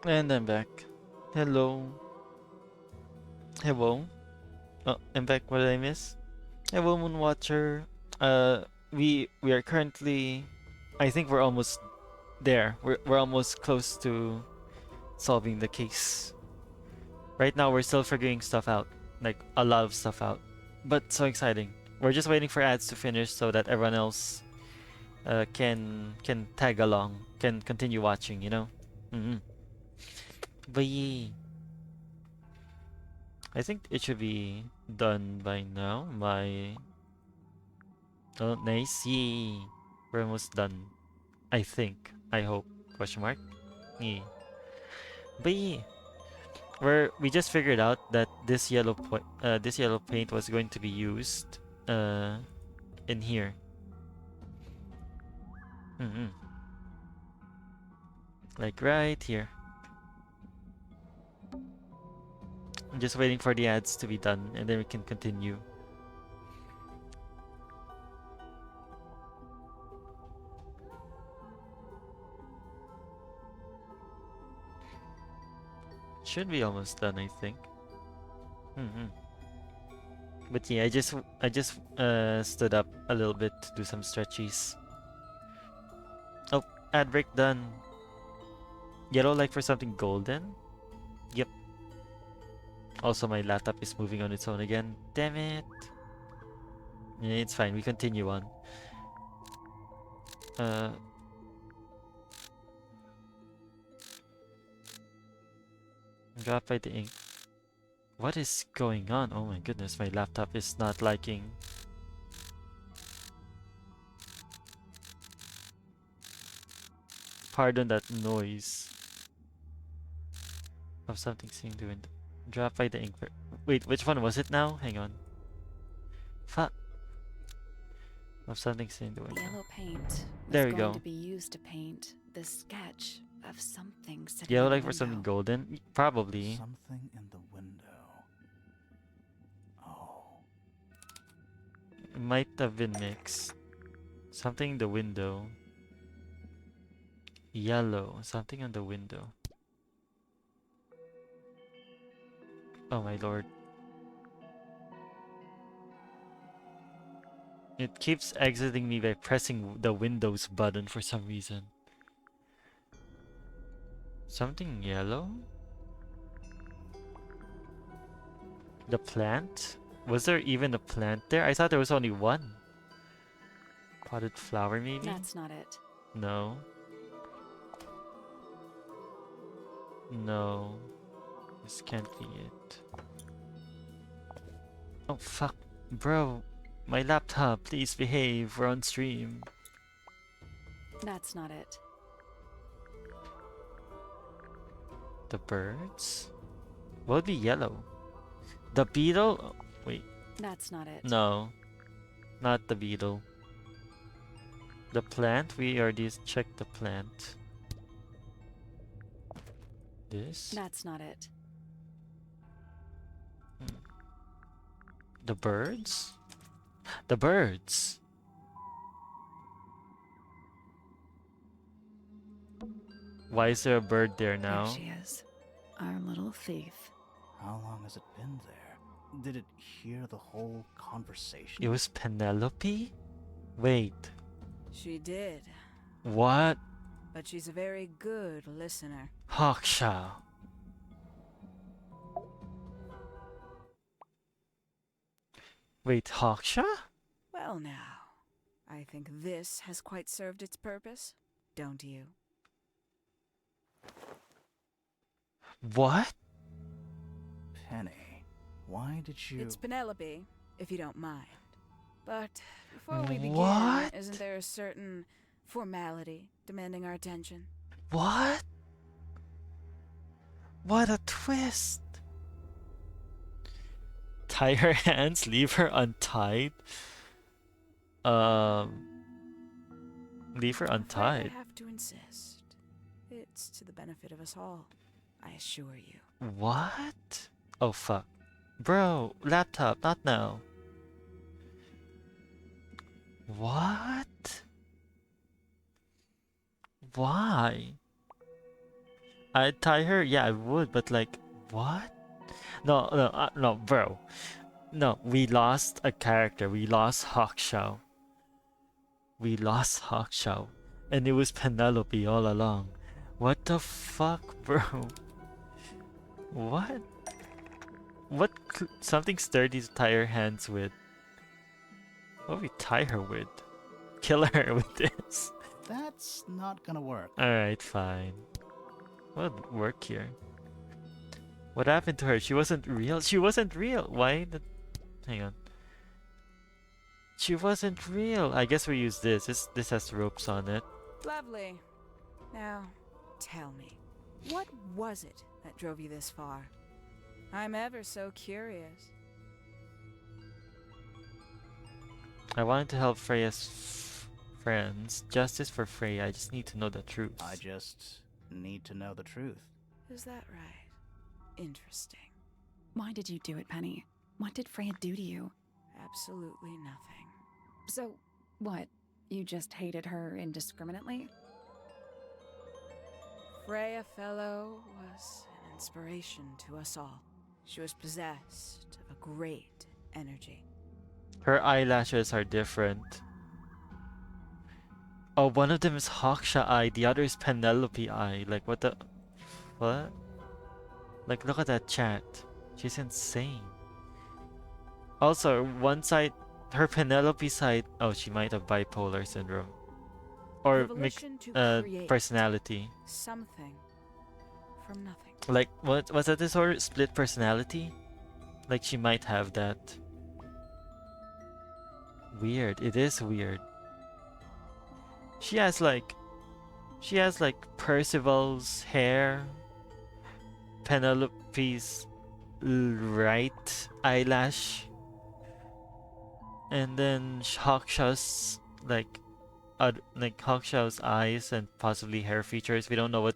And I'm back. Hello. Hello. Oh, I'm back. What did I miss? Hello, Moonwatcher. We are currently. I think we're almost there. We're almost close to solving the case. Right now, we're still figuring stuff out, like a lot of stuff out. But so exciting. We're just waiting for ads to finish so that everyone else can tag along, can continue watching. You know. But yeah, I think it should be done by now. Oh, nice. Yay. We're almost done. I think. I hope. Question mark. Yeah. But yeah, we just figured out that this yellow paint was going to be used in here. Like right here. I'm just waiting for the ads to be done and then we can continue. Should be almost done, I think. But yeah, I just stood up a little bit to do some stretchies. Oh, ad break done. Yellow like for something golden? Yep. Also, my laptop is moving on its own again. Damn it. Yeah, it's fine. We continue on. Drop by the ink. What is going on? Oh my goodness, my laptop is not liking. Pardon that noise. Of something seeing the window. Drop by the ink. Wait, which one was it now? Hang on. Fuck. Of something seeing the window. The yellow paint There was we going go. to be used to paint the sketch of something sitting Yellow in the like for something window. golden? Probably. Something in the window. Oh. It might have been mixed. Something in the window. Yellow. Something on the window. Oh my lord. It keeps exiting me by pressing the Windows button for some reason. Something yellow? The plant? Was there even a plant there? I thought there was only one. Potted flower maybe? That's not it. No. No. This can't be it. Oh fuck. Bro. My laptop, please behave. We're on stream. That's not it. The birds? What would be yellow? The beetle? Oh, wait. That's not it. No. Not the beetle. The plant? We already checked the plant. This? That's not it. The birds? The birds! Why is there a bird there now? There she is. Our little thief. How long has it been there? Did it hear the whole conversation? It was Penelope? Wait. She did, What? but she's a very good listener. Hawkshaw. Wait, Hawkshaw? Well, now, I think this has quite served its purpose, don't you? What? Penny, why did you... It's Penelope, if you don't mind. But before we begin, What? isn't there a certain formality demanding our attention? What? What a twist! Tie her hands, leave her untied. Leave her I'm afraid I untied. have to insist. It's to the benefit of us all, I assure you. What? Oh fuck. Bro, laptop, not now. What? Why? I'd tie her. Yeah, I would. But like, what? No, no, no, bro. No, we lost a character. We lost Hawkshaw. We lost Hawkshaw, and it was Penelope all along. What the fuck, bro? What? What? Something sturdy to tie her hands with. What do we tie her with? Kill her with this. That's not gonna work. Alright, fine. What work here? What happened to her? She wasn't real. She wasn't real. Why? Hang on. She wasn't real. I guess we use this. This has ropes on it. Lovely. Now, tell me, what was it that drove you this far? I'm ever so curious. I wanted to help Freya's friends. Justice for Freya. I just need to know the truth. I just need to know the truth. Is that right? Interesting. Why did you do it, Penny? What did Freya do to you? Absolutely nothing. So, what? You just hated her indiscriminately? Freya Fellow was an inspiration to us all. She was possessed of a great energy. Her eyelashes are different. Oh, one of them is Hawkshaw Eye, the other is Penelope Eye. Like, what the... What? Like, look at that chat. She's insane. Also, one side... Her Penelope side... Oh, she might have bipolar syndrome. Or personality. Something from nothing. Like, what was that disorder? Split personality? Like, she might have that. Weird. It is weird. She has like Percival's hair, Penelope's right eyelash, and then Hawkshaw's like Hawkshaw's eyes and possibly hair features. We don't know.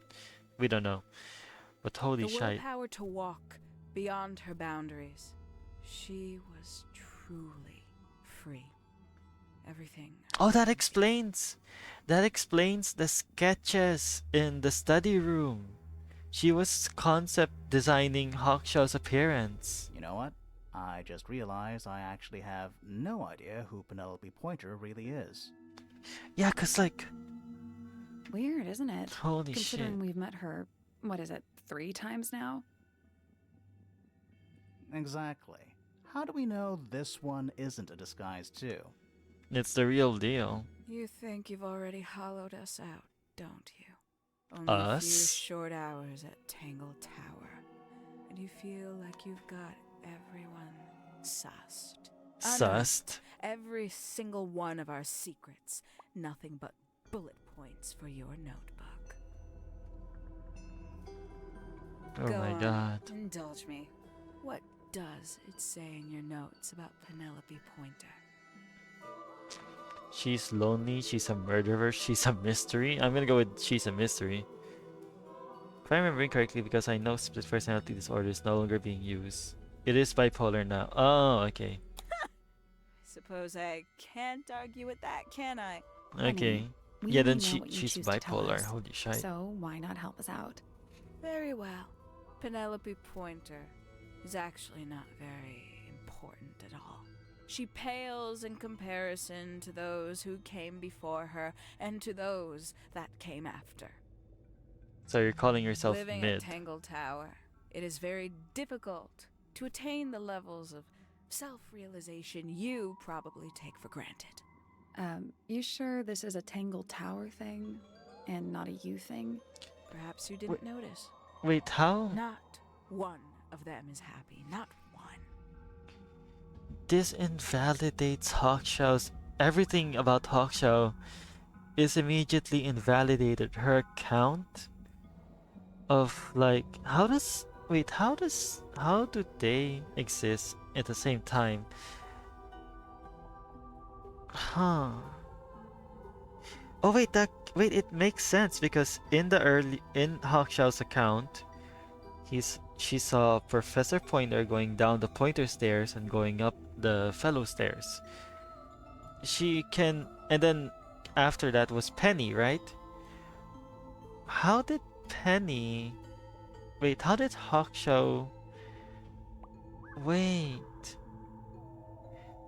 But holy shit. The willpower to walk beyond her boundaries. She was truly free. Everything. Oh, that explains the sketches in the study room. She was concept designing Hawkshaw's appearance. You know what? I just realized I actually have no idea who Penelope Pointer really is. Yeah, 'cause like... Weird, isn't it? Holy Considering shit. we've met her, what is it, 3 times now? Exactly. How do we know this one isn't a disguise too? It's the real deal. You think you've already hollowed us out, don't you? Only Us? a few short hours at Tangle Tower, and you feel like you've got everyone sussed. Sussed? Every single one of our secrets. Nothing but bullet points for your notebook. Oh Go my on, god. indulge me. What does it say in your notes about Penelope Pointer? She's lonely, she's a murderer, she's a mystery. I'm gonna go with she's a mystery. If I remember correctly, because I know split personality disorder is no longer being used. It is bipolar now. Oh, okay. Suppose I can't argue with that, can I? Okay. We Yeah, only then know what you she's choose to tell bipolar. us, Holy shit. So why not help us out? Very well. Penelope Pointer is actually not very important at all. She pales in comparison to those who came before her and to those that came after. So you're calling yourself Living mid. at Tangle Tower, it is very difficult to attain the levels of self-realization you probably take for granted. You sure this is a Tangle Tower thing and not a you thing? Perhaps you didn't notice. Wait, how? Not one of them is happy. Not one. This invalidates Hawkshaw's... Everything about Hawkshaw is immediately invalidated. Her account of like... How does... Wait, how do they exist at the same time? Huh. Oh wait, it makes sense because in Hawkshaw's account, she saw Professor Pointer going down the Pointer stairs and going up the Fellow stairs. And then after that was Penny, right? How did Penny. Wait, how did Hawkshaw? Wait.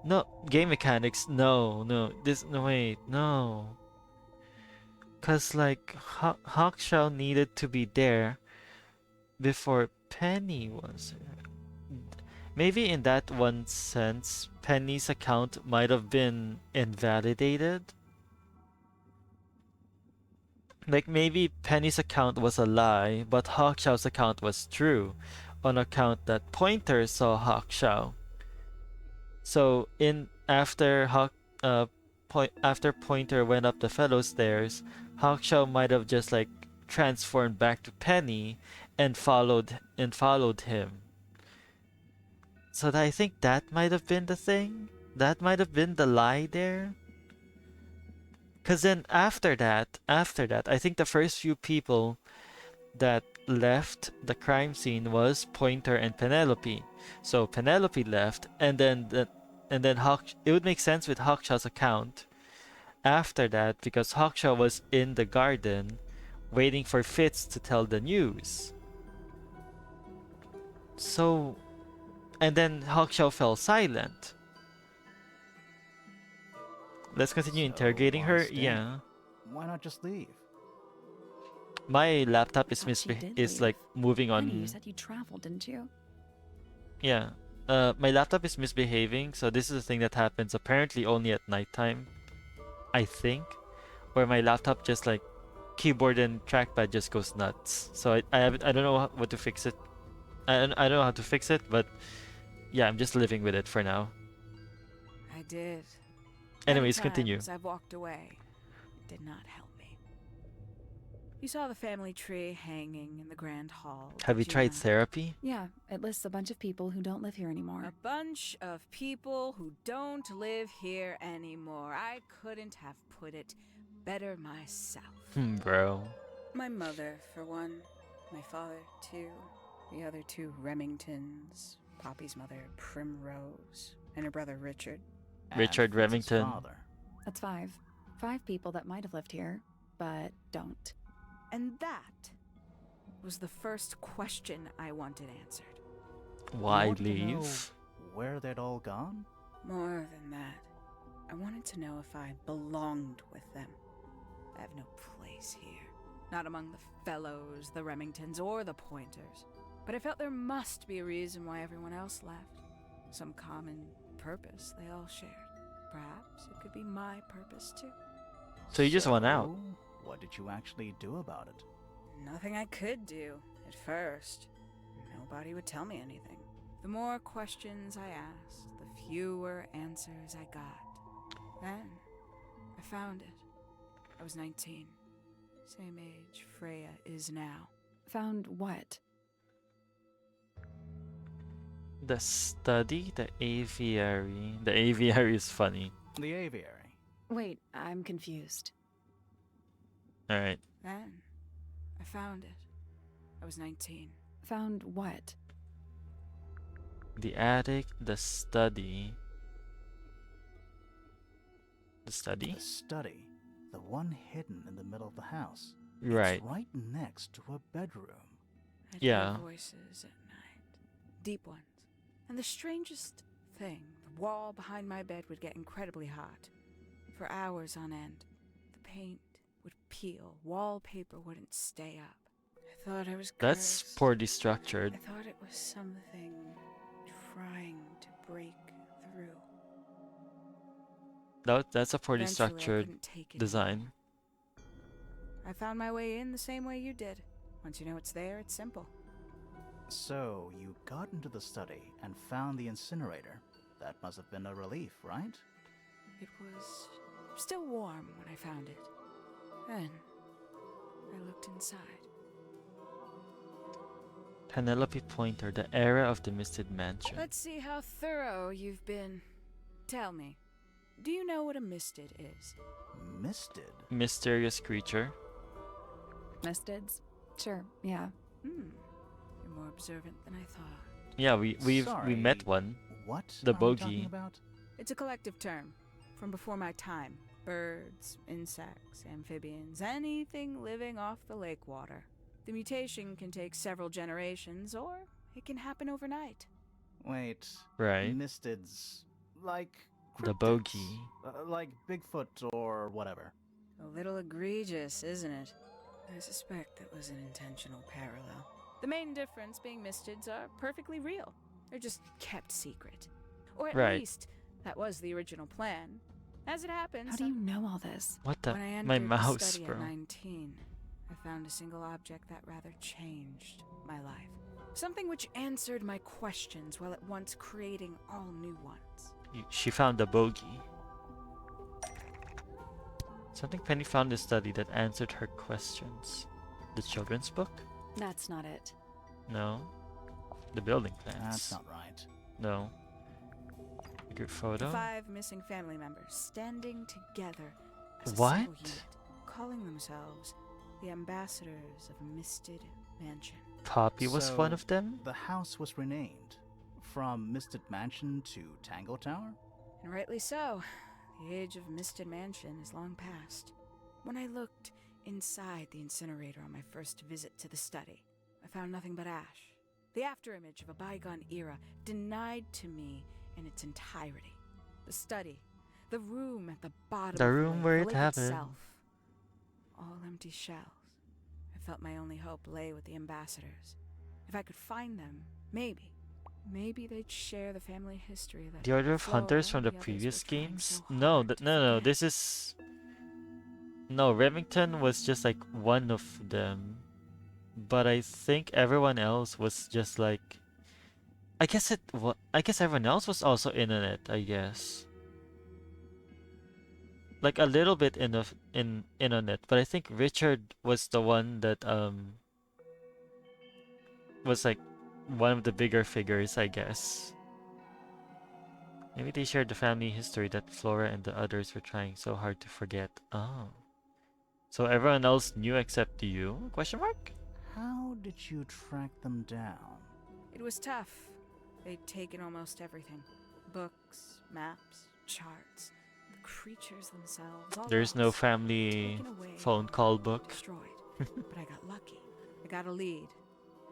No, game mechanics. No, no. This. No, wait. No. Cause like Hawkshaw needed to be there before Penny was. Maybe in that one sense, Penny's account might have been invalidated. Like maybe Penny's account was a lie, but Hawkshaw's account was true, on account that Pointer saw Hawkshaw. So after Pointer went up the fellow stairs, Hawkshaw might have just like transformed back to Penny and followed him. So I think that might have been the thing. That might have been the lie there. Cause then after that, I think the first few people that left the crime scene was Pointer and Penelope. So Penelope left, and then it would make sense with Hawkshaw's account after that, because Hawkshaw was in the garden waiting for Fitz to tell the news. So, and then Hawkshaw fell silent. Let's continue interrogating her. Honestly, Yeah. Why not just leave? My laptop is Thought she did is leave. like moving Penny, on. you said you traveled, didn't you? Yeah. My laptop is misbehaving, so this is a thing that happens apparently only at nighttime. I think. Where my laptop just like keyboard and trackpad just goes nuts. So I don't know what to fix it. I don't know how to fix it, but yeah, I'm just living with it for now. I did. Anyways, Many continue. times I've walked away. It did not help me. You saw the family tree hanging in the grand hall. Have you did tried not? therapy? Yeah, it lists a bunch of people who don't live here anymore. A bunch of people who don't live here anymore. I couldn't have put it better myself. Bro. My mother, for one. My father, too. The other two Remingtons. Poppy's mother, Primrose. And her brother, Richard. Richard And Fitz's Remington. father. That's 5. 5 people that might have lived here, but don't. And that was the first question I wanted answered. Why wanted to know leave? Where they'd all gone? More than that, I wanted to know if I belonged with them. I have no place here. Not among the fellows, the Remingtons, or the Pointers. But I felt there must be a reason why everyone else left. Some common purpose they all shared. Perhaps it could be my purpose too. So you just went out. So, what did you actually do about it? Nothing I could do at first. Nobody would tell me anything. The more questions I asked, the fewer answers I got. Then I found it. I was 19. Same age Freya is now. Found what? The study, the aviary. The aviary is funny. The aviary. Wait, I'm confused. Alright. Then I found it. I was 19. Found what? The attic, the study. The study? The study. The one hidden in the middle of the house. Right. It's right next to a bedroom. I'd Yeah. hear voices at night. Deep ones. And the strangest thing, the wall behind my bed would get incredibly hot. For hours on end. The paint would peel. Wallpaper wouldn't stay up. I thought I was That's cursed. poorly structured. I thought it was something trying to break through. That's a poorly Eventually, I structured couldn't take it design. anymore. I found my way in the same way you did. Once you know it's there, it's simple. So, you got into the study and found the incinerator. That must have been a relief, right? It was still warm when I found it. Then, I looked inside. Penelope Pointer, the era of the Misted Mansion. Let's see how thorough you've been. Tell me, do you know what a misted is? Misted? Mysterious creature. Mistids? Sure, yeah. You're more observant than I thought. Yeah, we Sorry, met one. What The are you bogey. talking about? It's a collective term from before my time. Birds, insects, amphibians, anything living off the lake water. The mutation can take several generations, or it can happen overnight. Wait. Right. Misteds. Like. The cryptids. bogey. Like Bigfoot or whatever. A little egregious, isn't it? I suspect that was an intentional parallel. The main difference being Mistids are perfectly real. They're just kept secret. Or at Right. least, that was the original plan. As it happens, How do you know all this? What the? when I My entered the mouse, study bro. at 19, I found a single object that rather changed my life. Something which answered my questions while at once creating all new ones. She found a bogey. Something Penny found in the study that answered her questions. The children's book? That's not it. No. The building plans? That's not right. No. A good photo? 5 missing family members standing together as a What? single unit, calling themselves the ambassadors of Misted Mansion. Poppy was one So, of them? The house was renamed from Misted Mansion to Tangle Tower? And rightly so. The age of Misted Mansion is long past. When I looked inside the incinerator on my first visit to the study, I found nothing but ash. The afterimage of a bygone era denied to me in its entirety. The study, the room at the bottom The of room lake, where the it lake happened. itself, all empty shells. I felt my only hope lay with the ambassadors. If I could find them, maybe they'd share the family history that The Order of Hunters from Flora the and others previous were trying games? so No, hard to no, forget. this is... No, Remington was just like one of them. But I think everyone else was just like... I guess everyone else was also in on it, I guess. Like a little bit in on it, but I think Richard was the one that was like one of the bigger figures, I guess. Maybe they shared the family history that Flora and the others were trying so hard to forget. Oh. So everyone else knew except you? Question mark? How did you track them down? It was tough. They'd taken almost everything. Books, maps, charts, the creatures themselves. All There's no lost, family taken away, phone call book. destroyed. But I got lucky. I got a lead.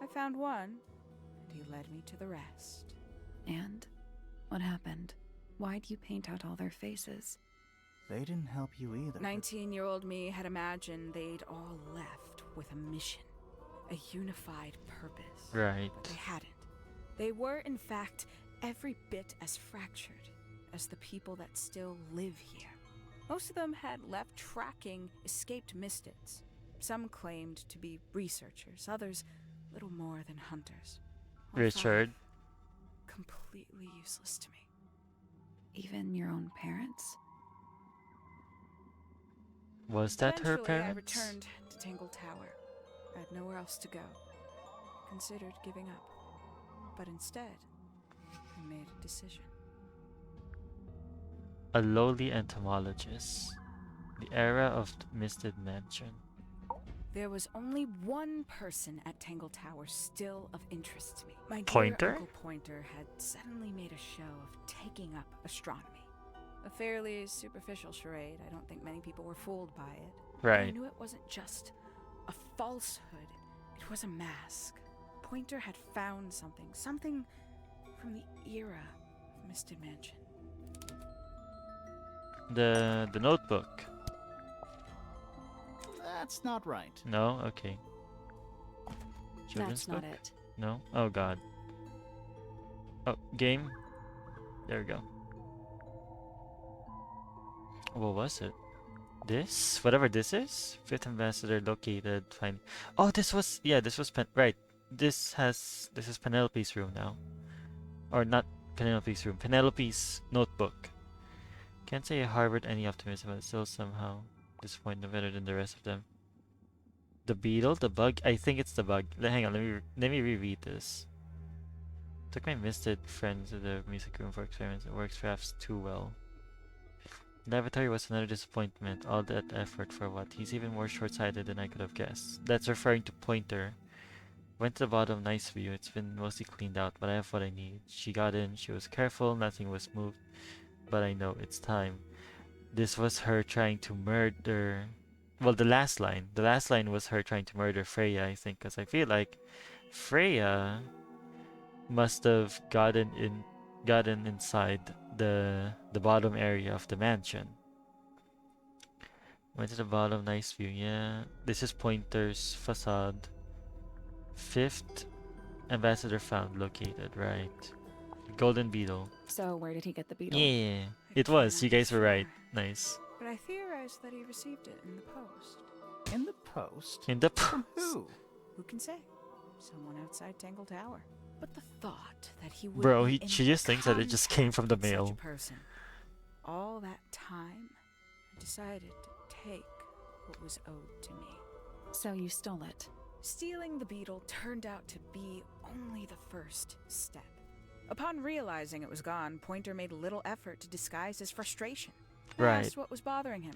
I found one, and he led me to the rest. And? What happened? Why'd you paint out all their faces? They didn't help you either. 19-year-old me had imagined they'd all left with a mission, a unified purpose. Right. But they hadn't. They were, in fact, every bit as fractured as the people that still live here. Most of them had left tracking escaped Mistids. Some claimed to be researchers, others little more than hunters. All Richard. 5 completely useless to me. Even your own parents? Was that her Eventually, I parents? returned to Tangle Tower. I had nowhere else to go. Considered giving up. But instead, I made a decision. A lowly entomologist. The era of Misted Mansion. There was only one person at Tangle Tower still of interest to me. My dear Pointer? Uncle Pointer had suddenly made a show of taking up astronomy. A fairly superficial charade. I don't think many people were fooled by it. But I Right. knew it wasn't just a falsehood. It was a mask. Pointer had found something from the era of Misted Mansion. The notebook. That's not right. No? Okay. Children's That's not book? it. No? Oh god. Oh, game? There we go. What was it? This? Whatever this is? Fifth ambassador located. Fine. Oh, this was right. This is Penelope's room now. Or not Penelope's room. Penelope's notebook. Can't say I harbored any optimism, but still somehow disappointed better than the rest of them. The beetle, the bug. I think it's the bug. Hang on, let me reread this. Took my Misted friends to the music room for experiments. It works perhaps too well. Laboratory was another disappointment. All that effort for what? He's even more short-sighted than I could have guessed. That's referring to Pointer. Went to the bottom, nice view. It's been mostly cleaned out, but I have what I need. She got in, she was careful, nothing was moved. But I know, it's time. This was her trying to murder well, the last line. The last line was her trying to murder Freya, I think, because I feel like Freya must have gotten inside the bottom area of the mansion. Went to the bottom, nice view. Yeah, this is Pointer's facade. Fifth ambassador found, located, right? Golden Beetle. So, where did he get the beetle? Yeah, I it was. cannot You be guys were right. sure, Nice. but I theorized that he received it in the post. In the post? In the From post. who? Who can say? Someone outside Tangle Tower. But the thought that he would Bro, be she in just thinks that it just came from the contact with mail. such a person. All that time, I decided to take what was owed to me. So, you stole it. Stealing the beetle turned out to be only the first step. Upon realizing it was gone, Pointer made little effort to disguise his frustration. I Right. asked what was bothering him.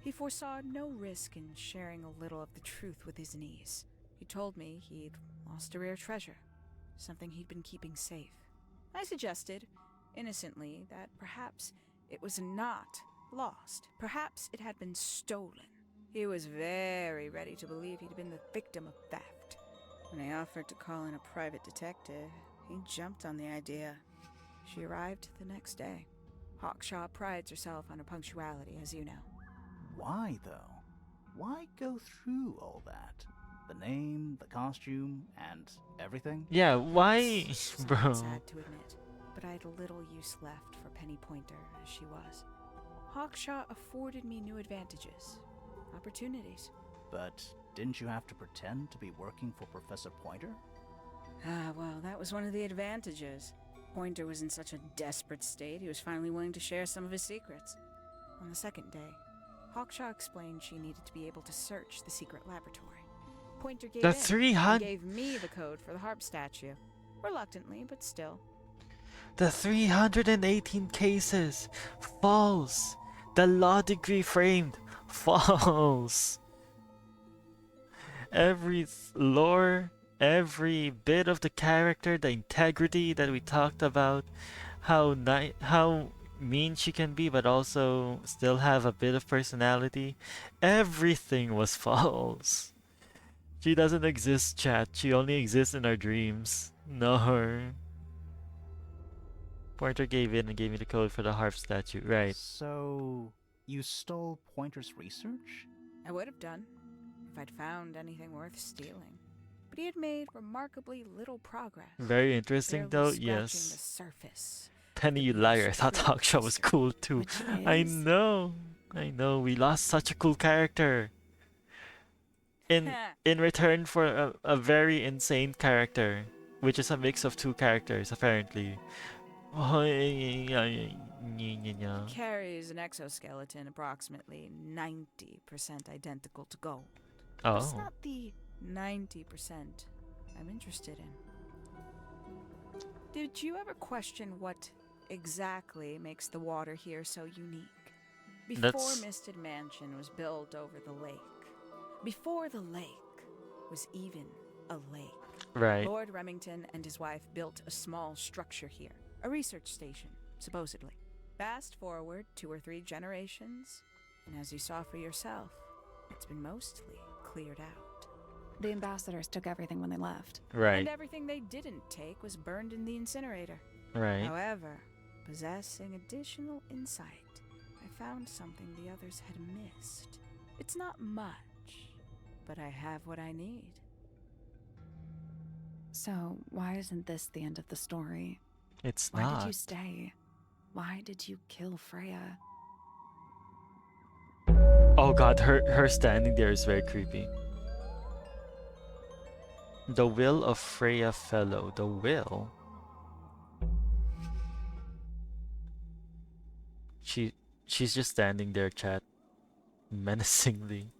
He foresaw no risk in sharing a little of the truth with his niece. He told me he'd lost a rare treasure, something he'd been keeping safe. I suggested, innocently, that perhaps it was not lost. Perhaps it had been stolen. He was very ready to believe he'd been the victim of theft. When I offered to call in a private detective, he jumped on the idea. She arrived the next day. Hawkshaw prides herself on her punctuality, as you know. Why, though? Why go through all that? The name, the costume, and everything? Yeah, why, It's bro? somewhat sad to admit, but I had little use left for Penny Pointer as she was. Hawkshaw afforded me new advantages, opportunities. But didn't you have to pretend to be working for Professor Pointer? Ah, well, that was one of the advantages. Pointer was in such a desperate state, he was finally willing to share some of his secrets. On the second day, Hawkshaw explained she needed to be able to search the secret laboratory. Pointer gave The in 300 and gave me the code for the harp statue. Reluctantly, but still. The 318 cases. False. The law degree framed. False. Every lore, every bit of the character, the integrity that we talked about, how how mean she can be, but also still have a bit of personality. Everything was false. She doesn't exist, chat. She only exists in our dreams. No. Pointer gave in and gave me the code for the harp statue. Right. So, you stole Pointer's research? I would have done, if I'd found anything worth stealing. But he had made remarkably little progress. Very interesting, barely though. scratching Yes. the surface. Penny, you liar. I thought Hawkshaw was cool too. Which I is- know. I know. We lost such a cool character. In return for a very insane character, which is a mix of two characters, apparently. Carries an exoskeleton approximately 90% identical to gold. Oh. It's not the 90% I'm interested in. Did you ever question what exactly makes the water here so unique? Before That's- Misted Mansion was built over the lake, before the lake was even a lake, Right. Lord Remington and his wife built a small structure here, a research station, supposedly. Fast forward 2 or 3 generations, and as you saw for yourself, it's been mostly cleared out. The ambassadors took everything when they left. Right. And everything they didn't take was burned in the incinerator. Right. However, possessing additional insight, I found something the others had missed. It's not much, but I have what I need. So, why isn't this the end of the story? It's Why not. did you stay? Why did you kill Freya? Oh god, her standing there is very creepy. The will of Freya Fellow. The will. She's just standing there, chat. Menacingly.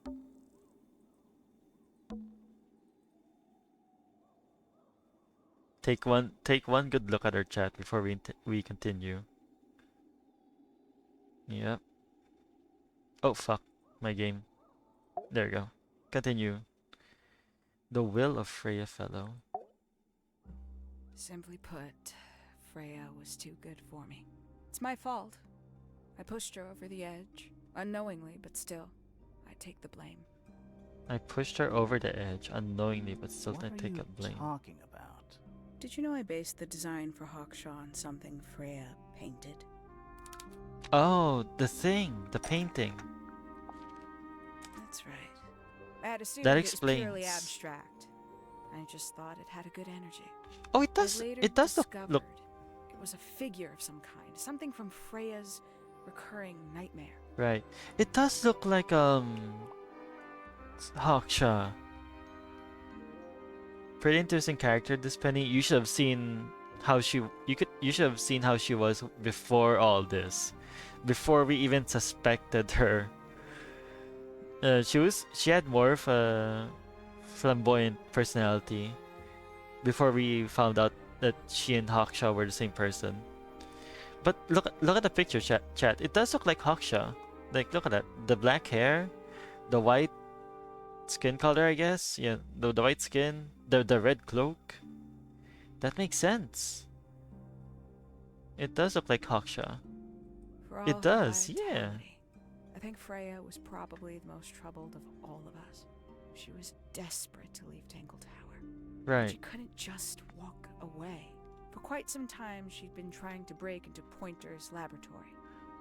Take one good look at her, chat, before we continue. Yep. Oh fuck, my game. There you go. Continue. The will of Freya Fellow. Simply put, Freya was too good for me. It's my fault. I pushed her over the edge, unknowingly, but still. I take the blame. I pushed her over the edge unknowingly, but still What didn't are take you up blame. talking about? Did you know I based the design for Hawkshaw on something Freya painted? Oh, the thing, the painting. That's right. I had assumed That it was purely explains. abstract. I just thought it had a good energy. Oh, it I does. later It does discovered look. it was a figure of some kind, something from Freya's recurring nightmare. Right. It does look like Hawkshaw. Pretty interesting character, this Penny. You should have seen how you should have seen how she was before all this. Before we even suspected her. She had more of a flamboyant personality before we found out that she and Hawkshaw were the same person. But look at the picture, chat. It does look like Hawkshaw. Like, look at that. The black hair, the white skin color, I guess. Yeah, the white skin, the red cloak. That makes sense. It does look like Hawkshaw. For all It her does, yeah. vitality, I think Freya was probably the most troubled of all of us. She was desperate to leave Tangle Tower. But Right. she couldn't just walk away. For quite some time, she'd been trying to break into Pointer's laboratory.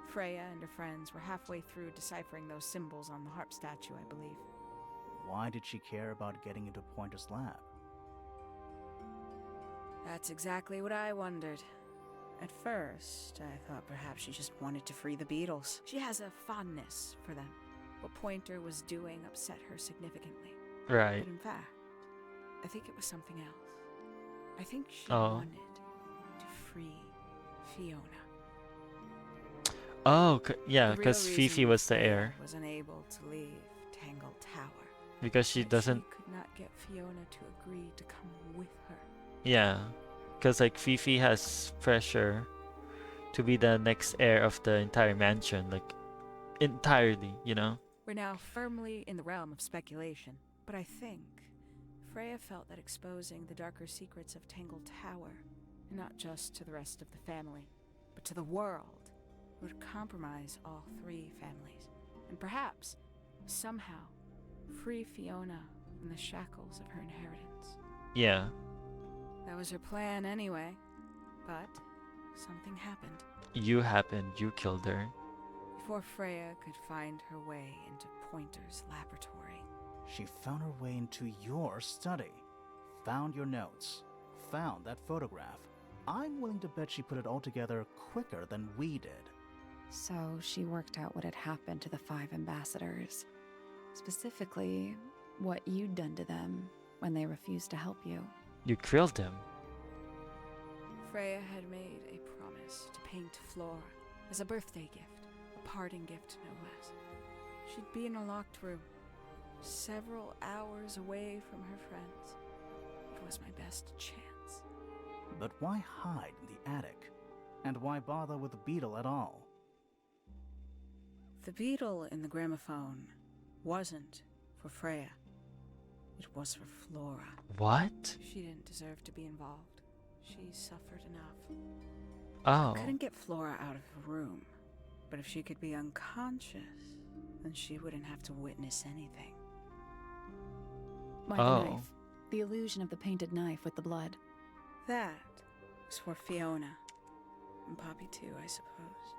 Freya and her friends were halfway through deciphering those symbols on the harp statue, I believe. Why did she care about getting into Pointer's lab? That's exactly what I wondered. At first, I thought perhaps she just wanted to free the Beatles. She has a fondness for them. What Pointer was doing upset her significantly. Right. But in fact, I think it was something else. I think she Oh. wanted to free Fiona. Oh, yeah, The real because reason Fifi was the Freya heir. was unable to leave Tangle Tower. Because she that doesn't. She could not get Fiona to agree to come with her. Yeah. Because, like, Fifi has pressure to be the next heir of the entire mansion. Like, entirely, you know? We're now firmly in the realm of speculation, but I think Freya felt that exposing the darker secrets of Tangle Tower, not just to the rest of the family, but to the world, would compromise all three families, and perhaps, somehow, free Fiona from the shackles of her inheritance. Yeah. That was her plan anyway, but something happened. You happened. You killed her. Before Freya could find her way into Pointer's laboratory. She found her way into your study, found your notes, found that photograph. I'm willing to bet she put it all together quicker than we did. So she worked out what had happened to the 5 ambassadors. Specifically, what you'd done to them when they refused to help you. You killed him. Freya had made a promise to paint Flora as a birthday gift, a parting gift no less. She'd be in a locked room, several hours away from her friends. It was my best chance. But why hide in the attic? And why bother with the beetle at all? The beetle in the gramophone wasn't for Freya. It was for Flora. What? She didn't deserve to be involved. She suffered enough. Oh. Couldn't get Flora out of her room, but if she could be unconscious, then she wouldn't have to witness anything. Why the Oh. knife? The illusion of the painted knife with the blood. That was for Fiona. And Poppy too, I suppose.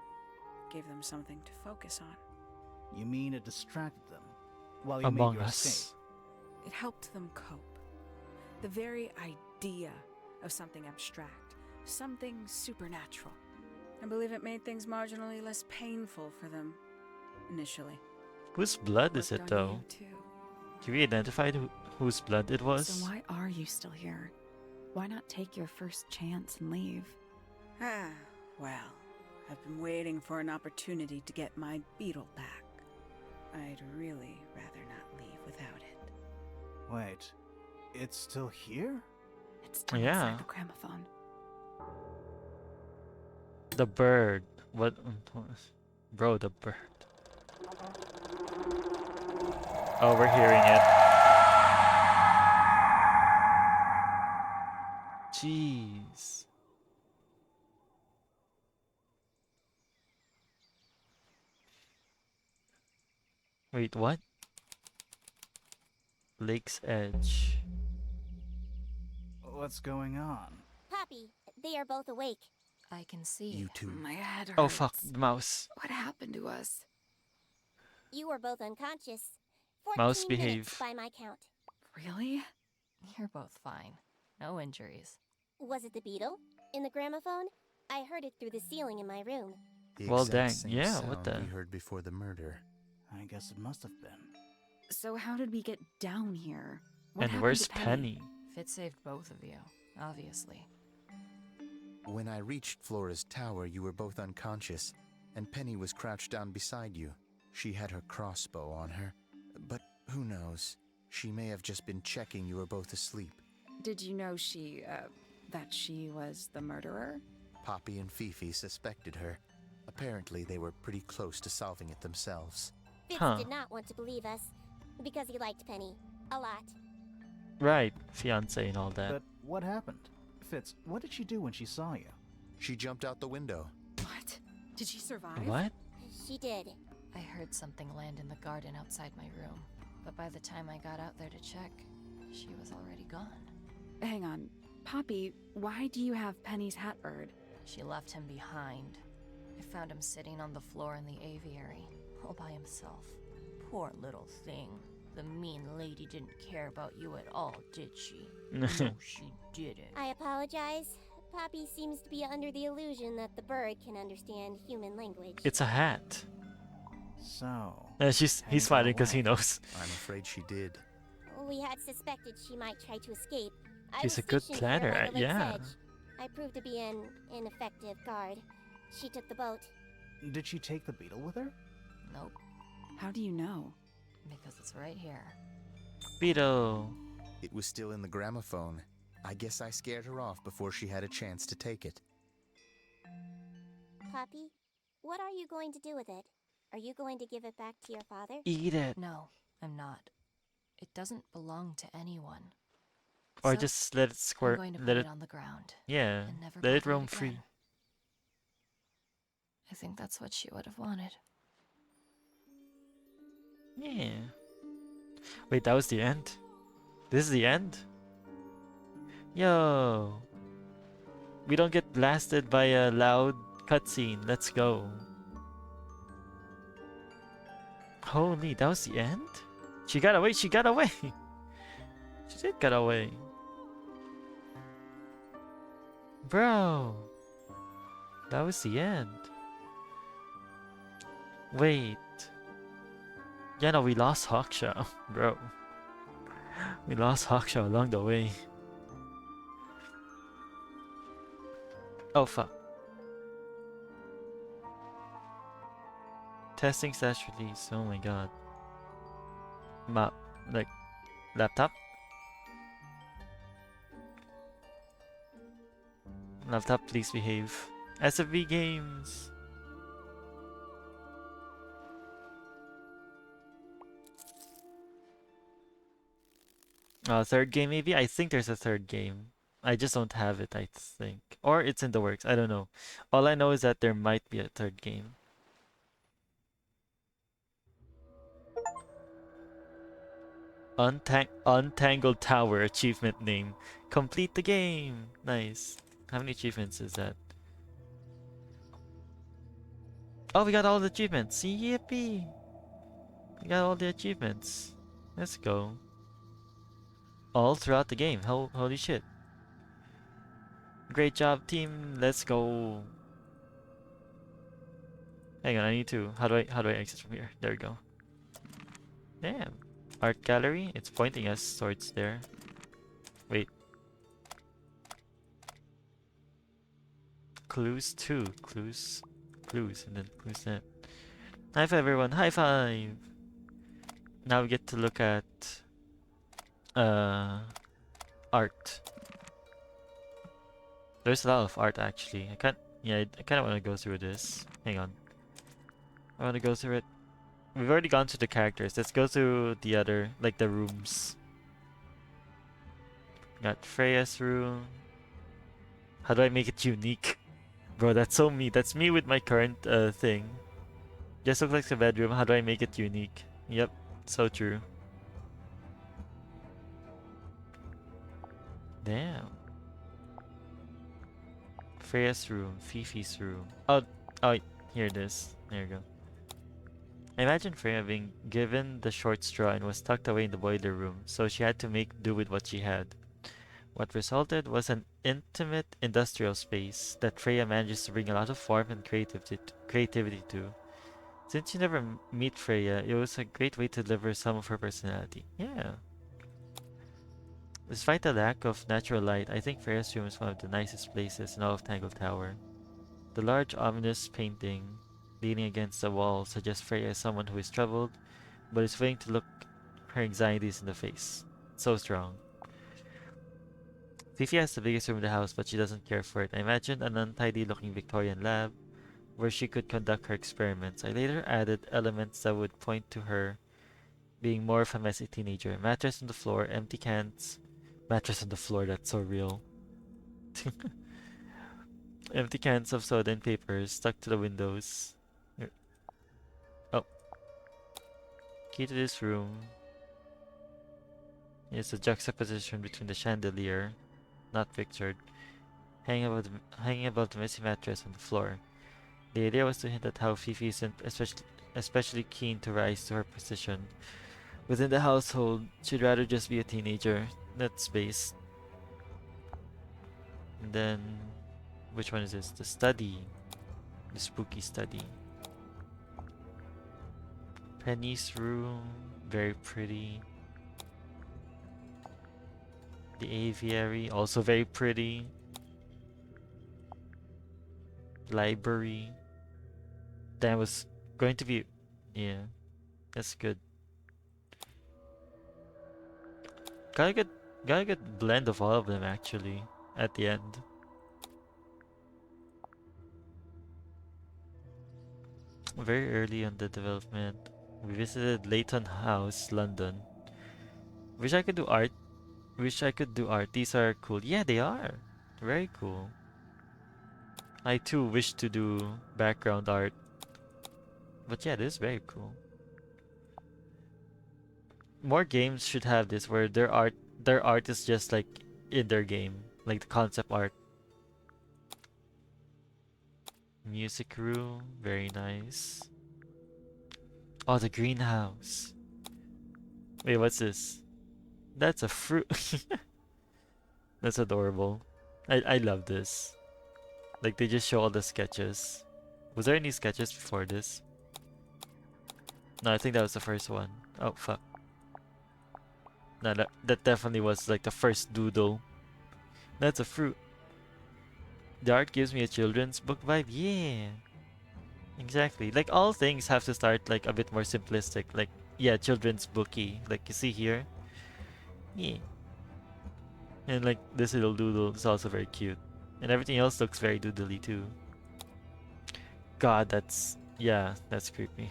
Gave them something to focus on. You mean it distracted them while you Among made your Us. escape? It helped them cope. The very idea of something abstract, something supernatural. I believe it made things marginally less painful for them, initially. Whose blood is Worked it, on though? you, too. Can we identify whose blood it was? So why are you still here? Why not take your first chance and leave? Ah, well, I've been waiting for an opportunity to get my beetle back. I'd really rather not leave without it. Wait, it's still here? It's still Yeah. inside the gramophone. The bird. What? Bro, the bird. Oh, we're hearing it. Jeez. Wait, what? Lake's Edge. What's going on? Poppy, they are both awake. I can see. You two. My head hurts. Oh fuck, the mouse. What happened to us? You were both unconscious. 14 Mouse minutes behave. by my count. Really? You're both fine. No injuries. Was it the beetle? In the gramophone? I heard it through the ceiling in my room. The Well, exact dang, same yeah, what sound the- we heard before the murder. I guess it must have been. So how did we get down here? What And happened where's to Penny? Fit saved both of you, obviously. When I reached Flora's tower, you were both unconscious, and Penny was crouched down beside you. She had her crossbow on her, but who knows? She may have just been checking you were both asleep. Did you know that she was the murderer? Poppy and Fifi suspected her. Apparently, they were pretty close to solving it themselves. Fitz Huh. did not want to believe us because he liked Penny a lot. Right, fiance and all that. But what happened? Fitz, what did she do when she saw you? She jumped out the window. What? Did she survive? What? She did. I heard something land in the garden outside my room, but by the time I got out there to check, she was already gone. Hang on. Poppy, why do you have Penny's hat bird? She left him behind. I found him sitting on the floor in the aviary, all by himself. Poor little thing. The mean lady didn't care about you at all, did she? No, she didn't. I apologize. Poppy seems to be under the illusion that the bird can understand human language. It's a hat. So, He's Penny got smiling because he away. knows. I'm afraid she did. We had suspected she might try to escape. I She's was a good stationed here planner, by the lake's yeah. edge. I proved to be an ineffective guard. She took the boat. did she take the beetle with her? Nope, How do you know? because it's right here. Beetle. It was still in the gramophone. I guess I scared her off before she had a chance to take it. Poppy, what are you going to do with it? Are you going to give it back to your father? Eat it. No, I'm not. It doesn't belong to anyone. Or So, just let it I'm squirt. going to Let put it. it on the ground. Yeah. and never Let it bother roam again. free. I think that's what she would have wanted. Yeah. Wait, that was the end? This is the end? Yo. We don't get blasted by a loud cutscene. Let's go. Holy, that was the end? She got away, she got away! She did get away. Bro. That was the end. Wait. Yeah, no, we lost Hawkshaw, bro. We lost Hawkshaw along the way. Oh, fuck. Testing slash release. Oh my god. Map. Like, laptop? Laptop, please behave. SFB Games. Third game maybe? I think there's a third game. I just don't have it, I think. Or it's in the works. I don't know. All I know is that there might be a third game. Untangled Tower achievement name. Complete the game. Nice. How many achievements is that? Oh, we got all the achievements. Yippee! We got all the achievements. Let's go. All throughout the game. Holy shit. Great job, team. Let's go. Hang on, I need to. How do I exit from here? There we go. Damn. Art gallery. It's pointing us towards there. Wait. Clues 2. Clues, and then clues net. High five, everyone. High five. Now we get to look at art. There's a lot of art actually. I kind of want to go through this. Hang on. I want to go through it. We've already gone through the characters. Let's go through the other, like the rooms. Got Freya's room. How do I make it unique? Bro, that's so me. That's me with my current thing. Just looks like a bedroom. How do I make it unique? Yep, so true. Damn. Freya's room, Fifi's room. Oh, here it is. There you go. I imagine Freya being given the short straw and was tucked away in the boiler room, so she had to make do with what she had. What resulted was an intimate industrial space that Freya manages to bring a lot of warmth and creativity to. Since you never meet Freya, it was a great way to deliver some of her personality. Yeah. Despite the lack of natural light, I think Freya's room is one of the nicest places in all of Tangle Tower. The large, ominous painting leaning against the wall suggests Freya is someone who is troubled, but is willing to look her anxieties in the face. So strong. Fifi has the biggest room in the house, but she doesn't care for it. I imagine an untidy-looking Victorian lab where she could conduct her experiments. I later added elements that would point to her being more of a messy teenager. Mattress on the floor, empty cans. Mattress on the floor, that's so real. Empty cans of soda and papers stuck to the windows. Oh. Key to this room is a juxtaposition between the chandelier, not pictured, hanging above the messy mattress on the floor. The idea was to hint at how Fifi isn't especially keen to rise to her position. Within the household, she'd rather just be a teenager. That's space. And then, which one is this? The study. The spooky study. Penny's room, very pretty. The aviary, also very pretty. Library. That was going to be, yeah, that's good. Got a good blend of all of them actually at the end. Very early on the development, we visited Leighton House, London. Wish I could do art. These are cool. Yeah, they are. Very cool. I too wish to do background art. But yeah, this is very cool. More games should have this where their art is just like in their game. Like the concept art. Music room, very nice. Oh, the greenhouse. Wait, what's this? That's a fruit. That's adorable. I love this. Like they just show all the sketches. Was there any sketches before this? No, I think that was the first one. Oh fuck. No, that definitely was like the first doodle. That's a fruit. The art gives me a children's book vibe. Yeah. Exactly. Like all things have to start like a bit more simplistic. Like yeah, children's booky. Like you see here. Yeah. And like this little doodle is also very cute. And everything else looks very doodly too. God, that's creepy.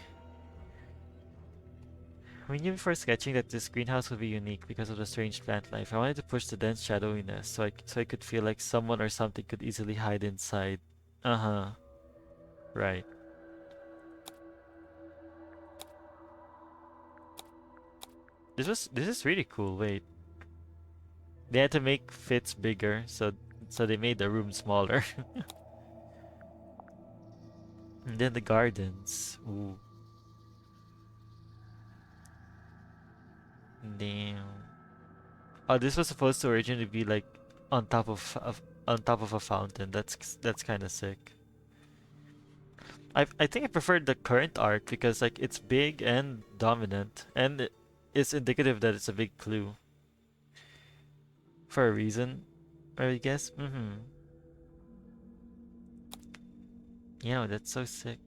We knew before sketching that this greenhouse would be unique because of the strange plant life. I wanted to push the dense shadowiness so I could feel like someone or something could easily hide inside. Uh-huh. Right. This is really cool. Wait. They had to make Fitz bigger, so they made the room smaller. And then the gardens. Ooh. Damn. Oh, this was supposed to originally be like on top of a fountain. That's kind of sick. I think I preferred the current art because like it's big and dominant, and it's indicative that it's a big clue. For a reason, I guess. Yeah, that's so sick.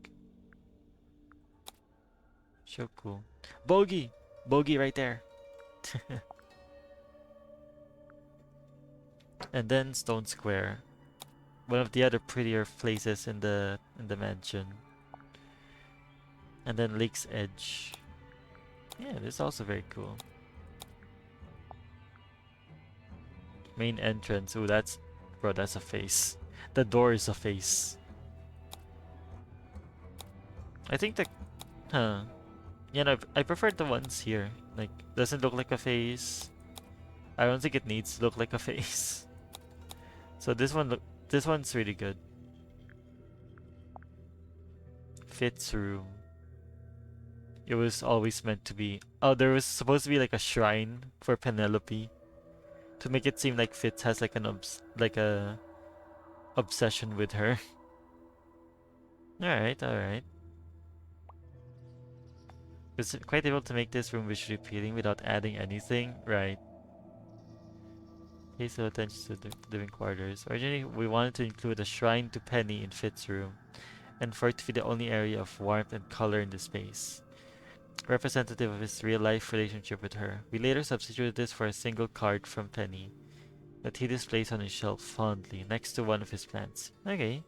So cool. Bogey right there. And then Stone Square, one of the other prettier places in the mansion. And then Lake's Edge. Yeah, this is also very cool. Main entrance. Ooh, that's a face. The door is a face. I think yeah, no, I prefer the ones here. Like, doesn't look like a face. I don't think it needs to look like a face. So this one's really good. Fitz room. It was always meant to be. Oh, there was supposed to be like a shrine for Penelope to make it seem like Fitz has like a obsession with her. Alright, alright. Was quite able to make this room visually appealing without adding anything. Right. Pays no attention to the living quarters. Originally, we wanted to include a shrine to Penny in Fitz's room, and for it to be the only area of warmth and color in the space, representative of his real-life relationship with her. We later substituted this for a single card from Penny that he displays on his shelf fondly next to one of his plants. Okay.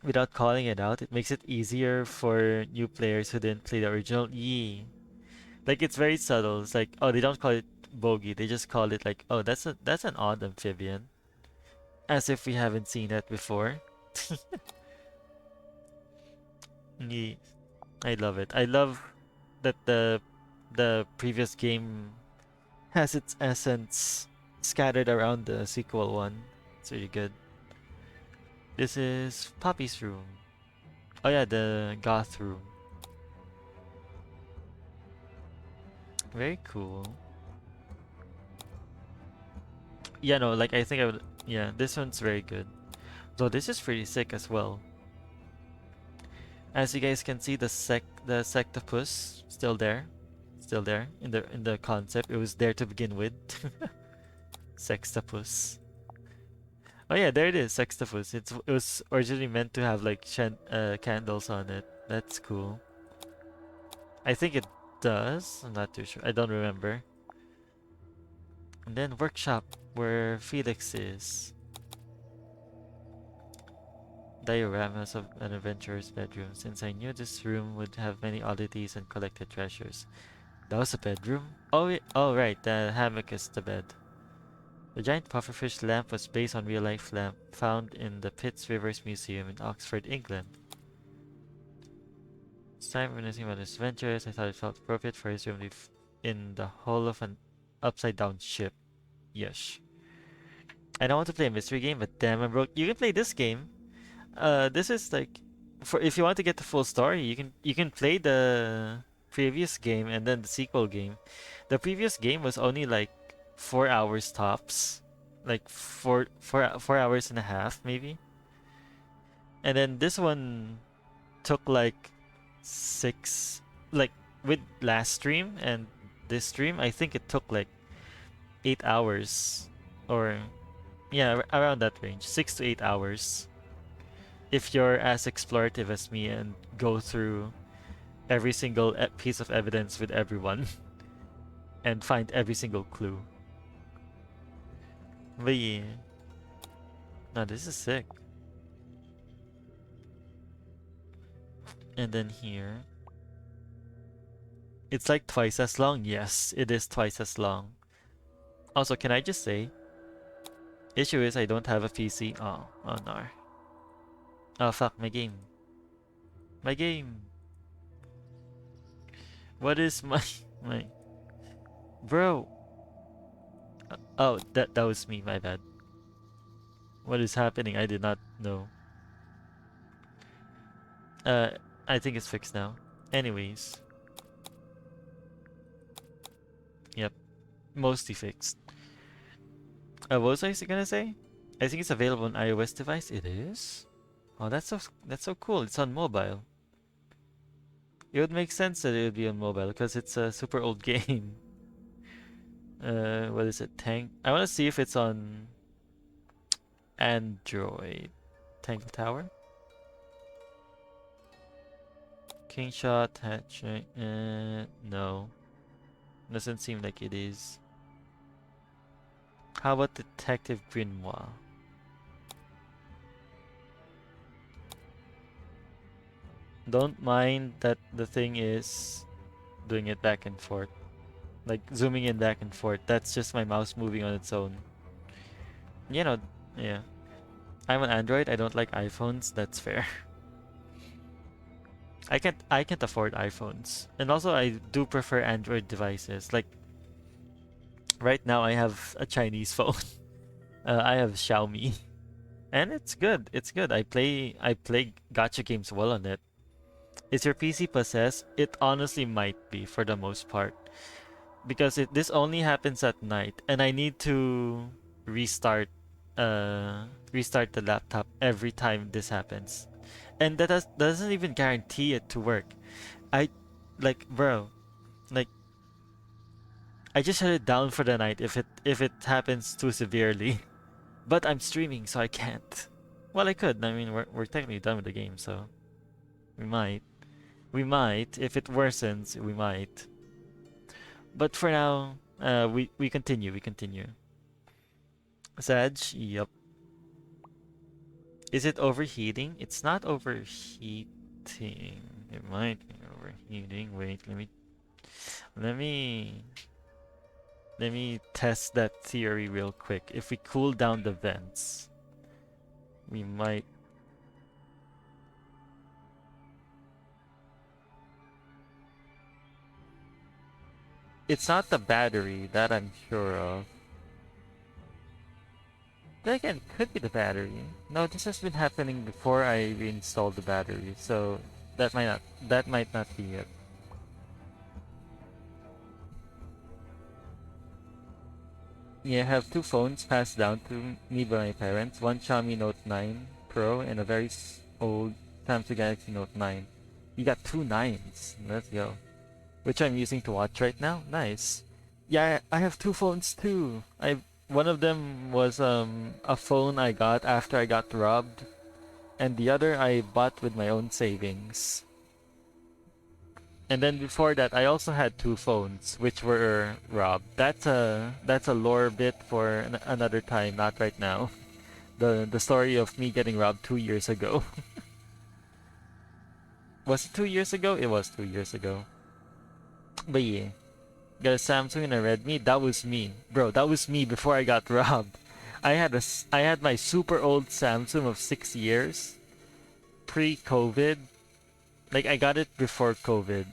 Without calling it out, it makes it easier for new players who didn't play the original. Yee. Like, it's very subtle. It's like, oh, they don't call it bogey. They just call it like, oh, that's an odd amphibian. As if we haven't seen that before. Yeah. I love it. I love that the previous game has its essence scattered around the sequel one. It's really good. This is Poppy's room. Oh yeah, the goth room. Very cool. Yeah, no, like I think I would. Yeah, this one's very good. Though this is pretty sick as well. As you guys can see, the sectopus still there in the concept. It was there to begin with. Sextopus. Oh yeah, there it is, Sextopus. It was originally meant to have like candles on it. That's cool. I think it does. I'm not too sure. I don't remember. And then workshop, where Felix is. Dioramas of an adventurer's bedroom. Since I knew this room would have many oddities and collected treasures. That was a bedroom? Oh, oh right, the hammock is the bed. The giant pufferfish lamp was based on real-life lamp found in the Pitts Rivers Museum in Oxford, England. This time reminiscing about his adventures, I thought it felt appropriate for his room to be in the hull of an upside-down ship. Yes. I don't want to play a mystery game, but damn, I'm broke. You can play this game. This is like, for if you want to get the full story, you can play the previous game and then the sequel game. The previous game was only like 4 hours tops, like four hours and a half maybe. And then this one took like 6, like with last stream and this stream, I think it took like 8 hours, or yeah, around that range, 6 to 8 hours. If you're as explorative as me and go through every single piece of evidence with everyone and find every single clue. But yeah. No, this is sick. And then here. It's like twice as long. Yes, it is twice as long. Also, can I just say, issue is I don't have a PC. Oh no. Oh fuck, my game. My game. What is my bro? Oh, that was me, my bad. What is happening? I did not know. I think it's fixed now. Anyways. Yep. Mostly fixed. What was I gonna say? I think it's available on iOS device. It is? Oh, that's so cool. It's on mobile. It would make sense that it would be on mobile because it's a super old game. What is it? Tank. I want to see if it's on Android. Tank Tower. King Shot Hatching. No. Doesn't seem like it is. How about Detective Grimoire? Don't mind that the thing is doing it back and forth. Like zooming in back and forth. That's just my mouse moving on its own. You know, yeah. I'm on Android, I don't like iPhones, that's fair. I can't afford iPhones. And also I do prefer Android devices. Like Right now, I have a Chinese phone. I have Xiaomi, and it's good. It's good. I play gacha games well on it. Is your PC possessed? It honestly might be for the most part because this only happens at night, and I need to restart restart the laptop every time this happens, and doesn't even guarantee it to work. I like, bro, like I just shut it down for the night if it happens too severely. But I'm streaming, so I can't. Well, I could. I mean, we're technically done with the game, so we might. We might. If it worsens, we might. But for now, we continue. We continue. Sag, yep. Is it overheating? It's not overheating. It might be overheating. Wait, let me let me test that theory real quick. If we cool down the vents, we might. It's not the battery, that I'm sure of. Then again, it could be the battery. No, this has been happening before I reinstalled the battery, so that might not be it. Yeah, I have two phones passed down to me by my parents. One Xiaomi Note 9 Pro and a very old Samsung Galaxy Note 9. You got two nines. Let's go. Which I'm using to watch right now. Nice. Yeah, I have two phones too. One of them was a phone I got after I got robbed, and the other I bought with my own savings. And then before that, I also had two phones which were robbed. That's a lore bit for another time, not right now. The story of me getting robbed 2 years ago. Was it 2 years ago? It was 2 years ago. But yeah, got a Samsung and a Redmi. That was me, bro. That was me before I got robbed. I had my super old Samsung of 6 years, pre-COVID. Like I got it before COVID.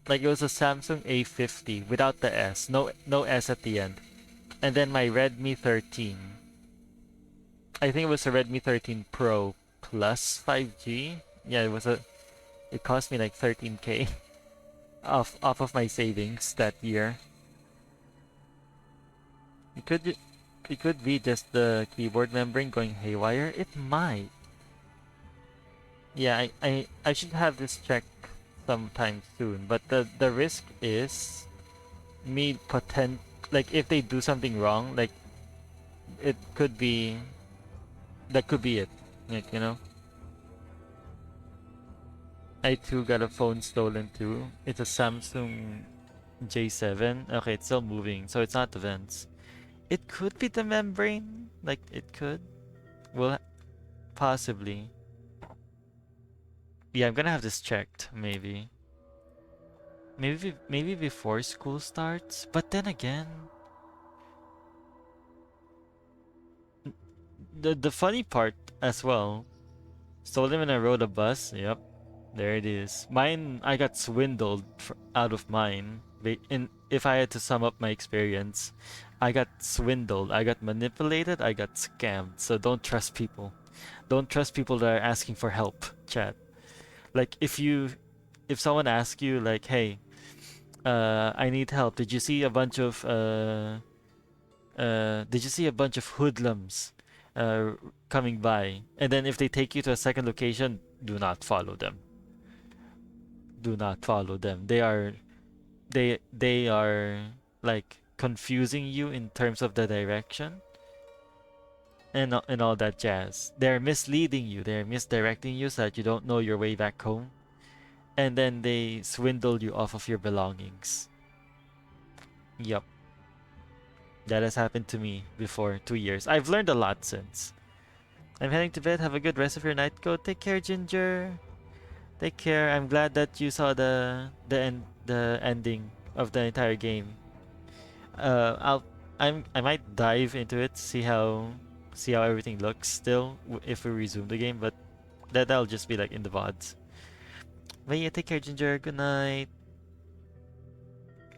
Like it was a Samsung A50 without the S, no S at the end. And then my Redmi 13. I think it was a Redmi 13 Pro plus 5G. Yeah, it cost me like 13K off of my savings that year. It could be just the keyboard membrane going haywire. It might. Yeah, I should have this checked sometime soon. But the risk is me like if they do something wrong, like it could be that could be it. Like, you know. I too got a phone stolen too. It's a Samsung J7. Okay, it's still moving, so it's not the vents. It could be the membrane. Like it could. Well, possibly. Yeah, I'm gonna have this checked. Maybe before school starts. But then again, the funny part as well. Stolen when I rode a bus. Yep. There it is. Mine, I got swindled out of mine. If I had to sum up my experience, I got swindled. I got manipulated. I got scammed. So don't trust people. Don't trust people that are asking for help, chat. Like if someone asks you like, hey, I need help. Did you see a bunch of hoodlums coming by? And then if they take you to a second location, do not follow them. Do not follow them. They are like confusing you in terms of the direction and all that jazz. They're misleading you. They're misdirecting you so that you don't know your way back home. And then they swindle you off of your belongings. Yup. That has happened to me before 2 years. I've learned a lot since. I'm heading to bed. Have a good rest of your night. Go. Take care, Ginger. Take care. I'm glad that you saw the ending of the entire game. I might dive into it, see how everything looks still if we resume the game, but that'll just be like in the VODs. But yeah, take care, Ginger. Good night.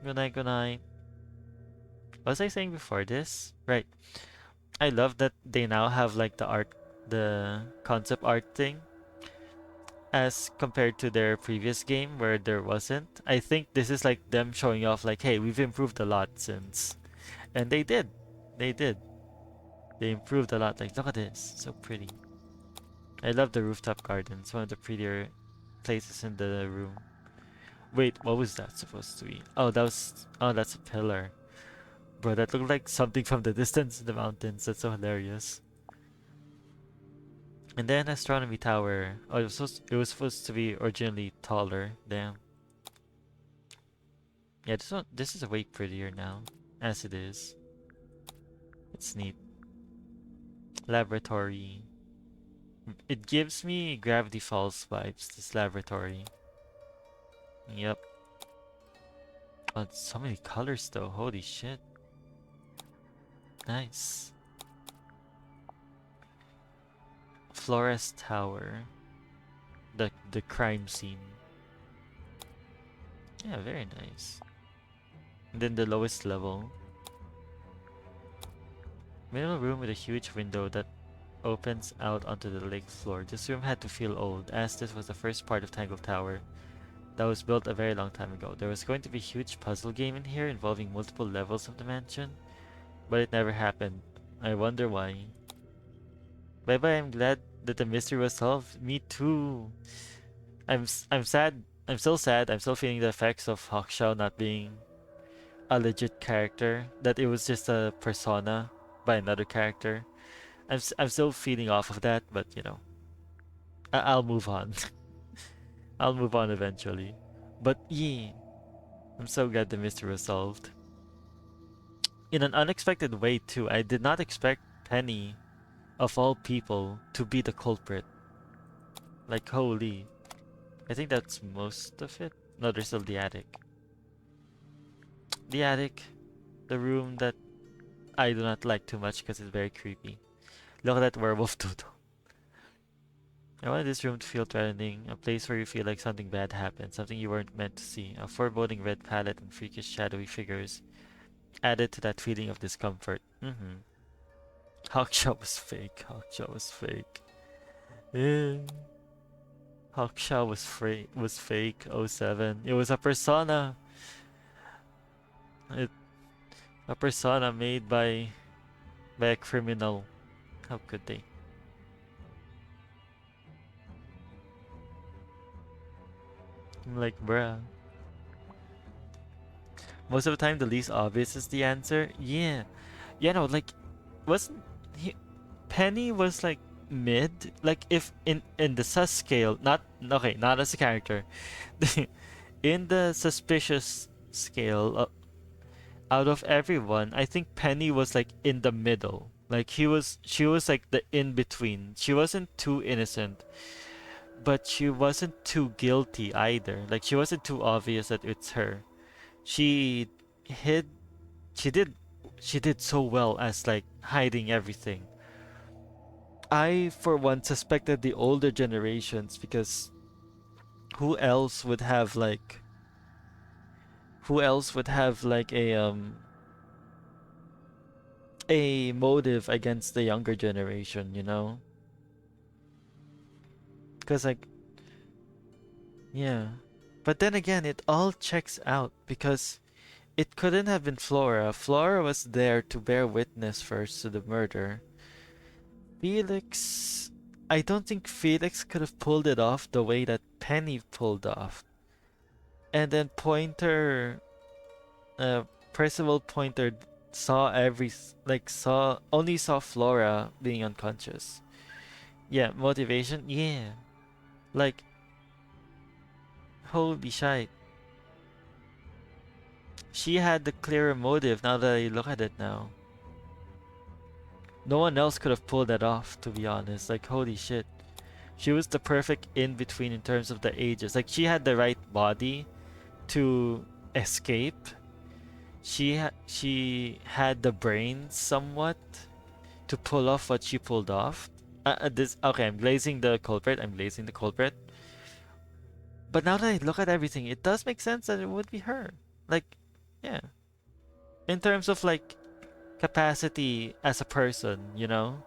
Good night. Good night. What was I saying before this? Right. I love that they now have like the concept art thing as compared to their previous game where there wasn't. I think this is like them showing off like, hey, we've improved a lot since. And they did. They did. They improved a lot. Like, look at this. So pretty. I love the rooftop garden. It's one of the prettier places in the room. Wait, what was that supposed to be? Oh, that's a pillar. Bro, that looked like something from the distance in the mountains. That's so hilarious. And then astronomy tower. Oh, it was supposed to be originally taller. Damn. Yeah, this is way prettier now, as it is. It's neat. Laboratory. It gives me Gravity Falls vibes, this laboratory. Yep. Oh, so many colors though, holy shit. Nice. Flores Tower. The crime scene. Yeah, very nice. And then the lowest level. Middle room with a huge window that opens out onto the lake floor. This room had to feel old, as this was the first part of Tangle Tower that was built a very long time ago. There was going to be a huge puzzle game in here involving multiple levels of the mansion, but it never happened. I wonder why. Bye bye, I'm glad that the mystery was solved. Me too. I'm sad. I'm still sad. I'm still feeling the effects of Hawkshaw not being a legit character. That it was just a persona by another character. I'm still feeding off of that, but you know, I'll move on. I'll move on eventually. But yeah, I'm so glad the mystery was solved. In an unexpected way too. I did not expect Penny, of all people, to be the culprit. Like holy. I think that's most of it. No, there's still the attic. The attic, the room that I do not like too much because it's very creepy. Look at that werewolf doodle. I wanted this room to feel threatening, a place where you feel like something bad happened, something you weren't meant to see. A foreboding red palette and freakish shadowy figures added to that feeling of discomfort. Hawkshaw was fake. Hawkshaw was fake. Hawkshaw was fake. '07. It was a persona. A persona made by a criminal. How could they? I'm like, bruh. Most of the time, the least obvious is the answer. Yeah. Yeah, no, like, wasn't he... Penny was, like, mid? Like, if in the sus scale, not as a character. In the suspicious scale, out of everyone, I think Penny was, like, in the middle. Like, she was, like, the in-between. She wasn't too innocent, but she wasn't too guilty either. Like, she wasn't too obvious that it's her. She did so well as, like, hiding everything. I, for one, suspected the older generations because who else would have, like, a motive against the younger generation, you know? Because, like, yeah. But then again, it all checks out because it couldn't have been Flora. Flora was there to bear witness first to the murder. Felix... I don't think Felix could have pulled it off the way that Penny pulled off. And then Pointer... Percival Pointer only saw Flora being unconscious. Yeah, motivation? Yeah. Like, holy shit. She had the clearer motive now that I look at it now. No one else could have pulled that off, to be honest. Like, holy shit. She was the perfect in-between in terms of the ages. Like, she had the right body to escape. She had the brains somewhat to pull off what she pulled off. Okay, I'm glazing the culprit. But now that I look at everything, it does make sense that it would be her. Like, yeah. in terms of like capacity as a person, you know.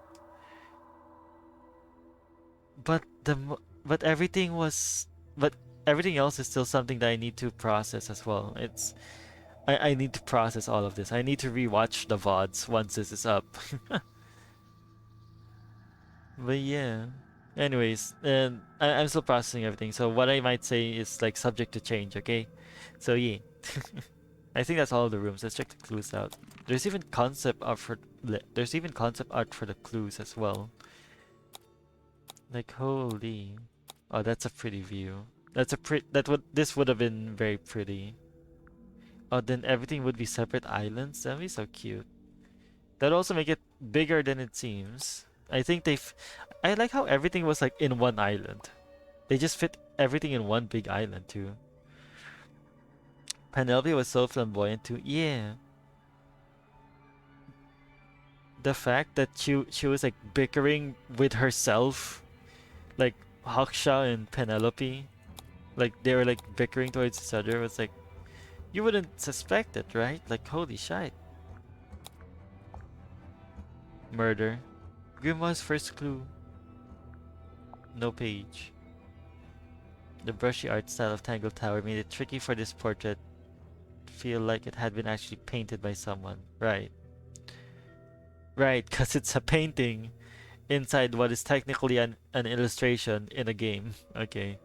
But but everything was, but everything else is still something that I need to process as well. I need to process all of this. I need to rewatch the VODs once this is up. But yeah. Anyways, and I'm still processing everything. So what I might say is like subject to change, okay? So yeah. I think that's all of the rooms. Let's check the clues out. There's even concept art for the clues as well. Like holy. Oh, that's a pretty view. This would have been very pretty. Oh, then everything would be separate islands. That'd be so cute. That'd also make it bigger than it seems. I like how everything was like in one island. They just fit everything in one big island too. Penelope was so flamboyant too. Yeah. The fact that she was like bickering with herself, like Hawkshaw and Penelope, like they were like bickering towards each other, was like, you wouldn't suspect it, right? Like holy shit. Murder. Grimoire's first clue. No page. The brushy art style of Tangle Tower made it tricky for this portrait to feel like it had been actually painted by someone. Right. Right, because it's a painting inside what is technically an illustration in a game. Okay.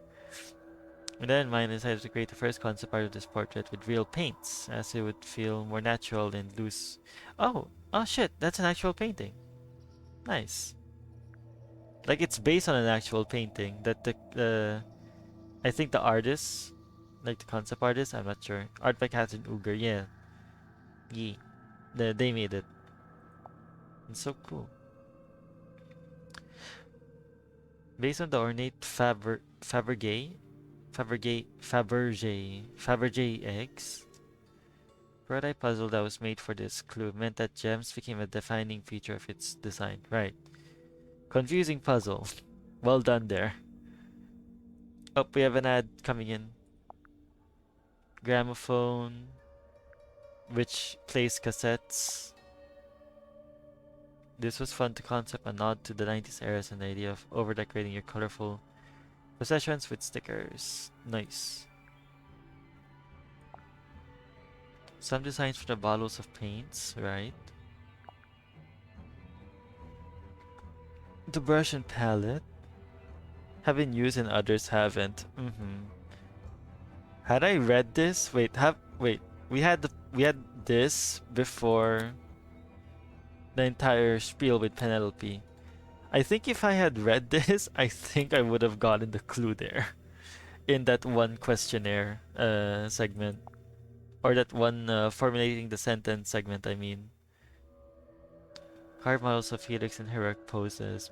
With that in mind, I decided to create the first concept art of this portrait with real paints, as it would feel more natural and loose. Oh shit, that's an actual painting. Nice. Like it's based on an actual painting that I think the artist, like the concept artist, I'm not sure. Art by Catherine Uger, yeah. Yeah. They made it. It's so cool. Based on the ornate Fabergé eggs. Broad-eye puzzle that was made for this clue meant that gems became a defining feature of its design. Right. Confusing puzzle. Well done there. Oh, we have an ad coming in. Gramophone, which plays cassettes. This was fun to concept, a nod to the 90s era and the idea of over-decorating your colorful possessions with stickers. Nice. Some designs for the bottles of paints, right? The brush and palette have been used and others haven't. Had I read this? We had this before the entire spiel with Penelope. I think if I had read this, I think I would have gotten the clue there in that one questionnaire segment, or that one formulating the sentence segment, I mean. Carved models of Felix in heroic poses.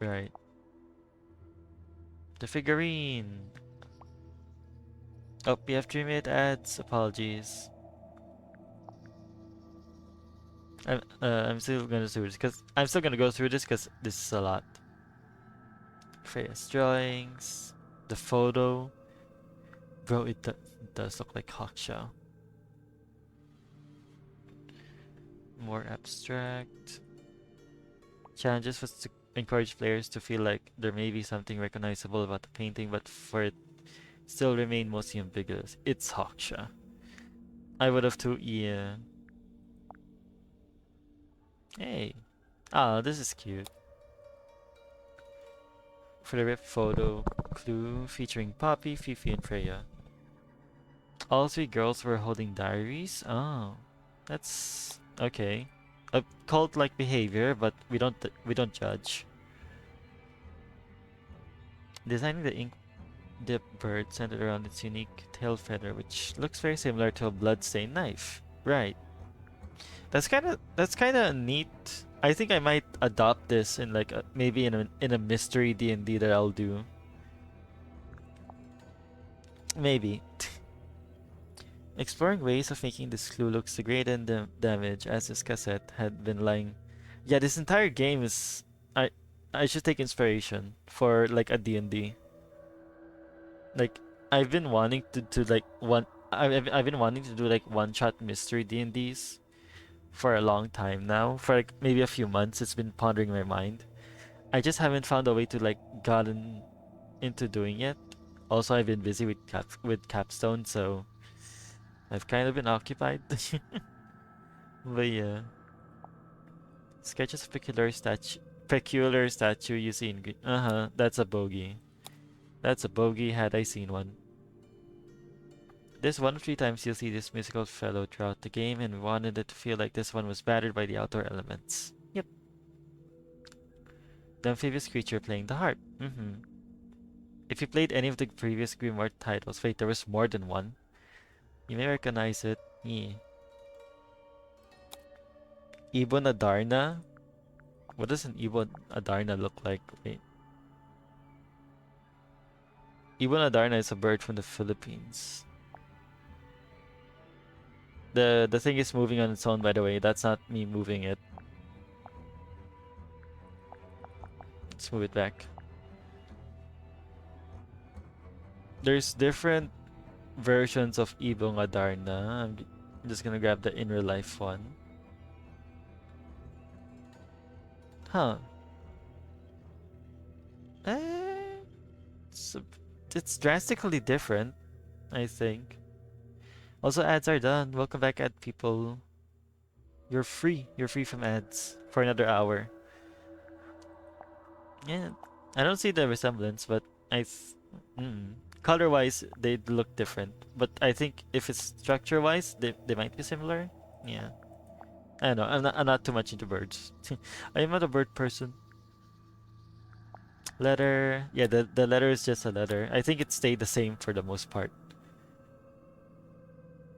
Right. The figurine. Oh, we have 3-minute ads. Apologies. I'm still gonna do this because I'm still gonna go through this because this is a lot. Freya's drawings, the photo. Bro, it does look like Hawkshaw. More abstract. Challenges was to encourage players to feel like there may be something recognizable about the painting, but for it still remain mostly ambiguous. It's Hawkshaw. I would have too, yeah. Hey. Ah, this is cute. For the rip photo clue featuring Poppy, Fifi, and Freya. All 3 girls were holding diaries. Oh, that's okay. A cult-like behavior, but we don't judge. Designing the ink dip bird centered around its unique tail feather, which looks very similar to a blood-stained knife. Right. That's kind of neat. I think I might adopt this in like maybe in a mystery D&D that I'll do. Maybe. Exploring ways of making this clue looks to greaten damage as this cassette had been lying. Yeah, this entire game is I should take inspiration for like a D&D. Like I've been wanting to like I've been wanting to do like one-shot mystery D&Ds for a long time now. For like maybe a few months, it's been pondering in my mind. I just haven't found a way to like gotten into doing it. Also, I've been busy with capstone, so I've kind of been occupied. But yeah, sketches of peculiar statue you see in green. That's a bogey. That's a bogey. Had I seen one. This 1 of 3 times you'll see this musical fellow throughout the game, and we wanted it to feel like this one was battered by the outdoor elements. Yep. The amphibious creature playing the harp. If you played any of the previous Grimoire titles, wait, there was more than one. You may recognize it. Yeah. Ibon Adarna? What does an Ibon Adarna look like? Wait. Ibon Adarna is a bird from the Philippines. The thing is moving on its own, by the way. That's not me moving it. Let's move it back. There's different versions of Ibon Adarna. I'm just gonna grab the in real life one. Huh. It's drastically different, I think. Also, ads are done. Welcome back, ad people. You're free. You're free from ads for another hour. Yeah, I don't see the resemblance, but color-wise, they look different. But I think if it's structure-wise, they might be similar. Yeah. I don't know. I'm not too much into birds. I am not a bird person. Letter. Yeah, the letter is just a letter. I think it stayed the same for the most part.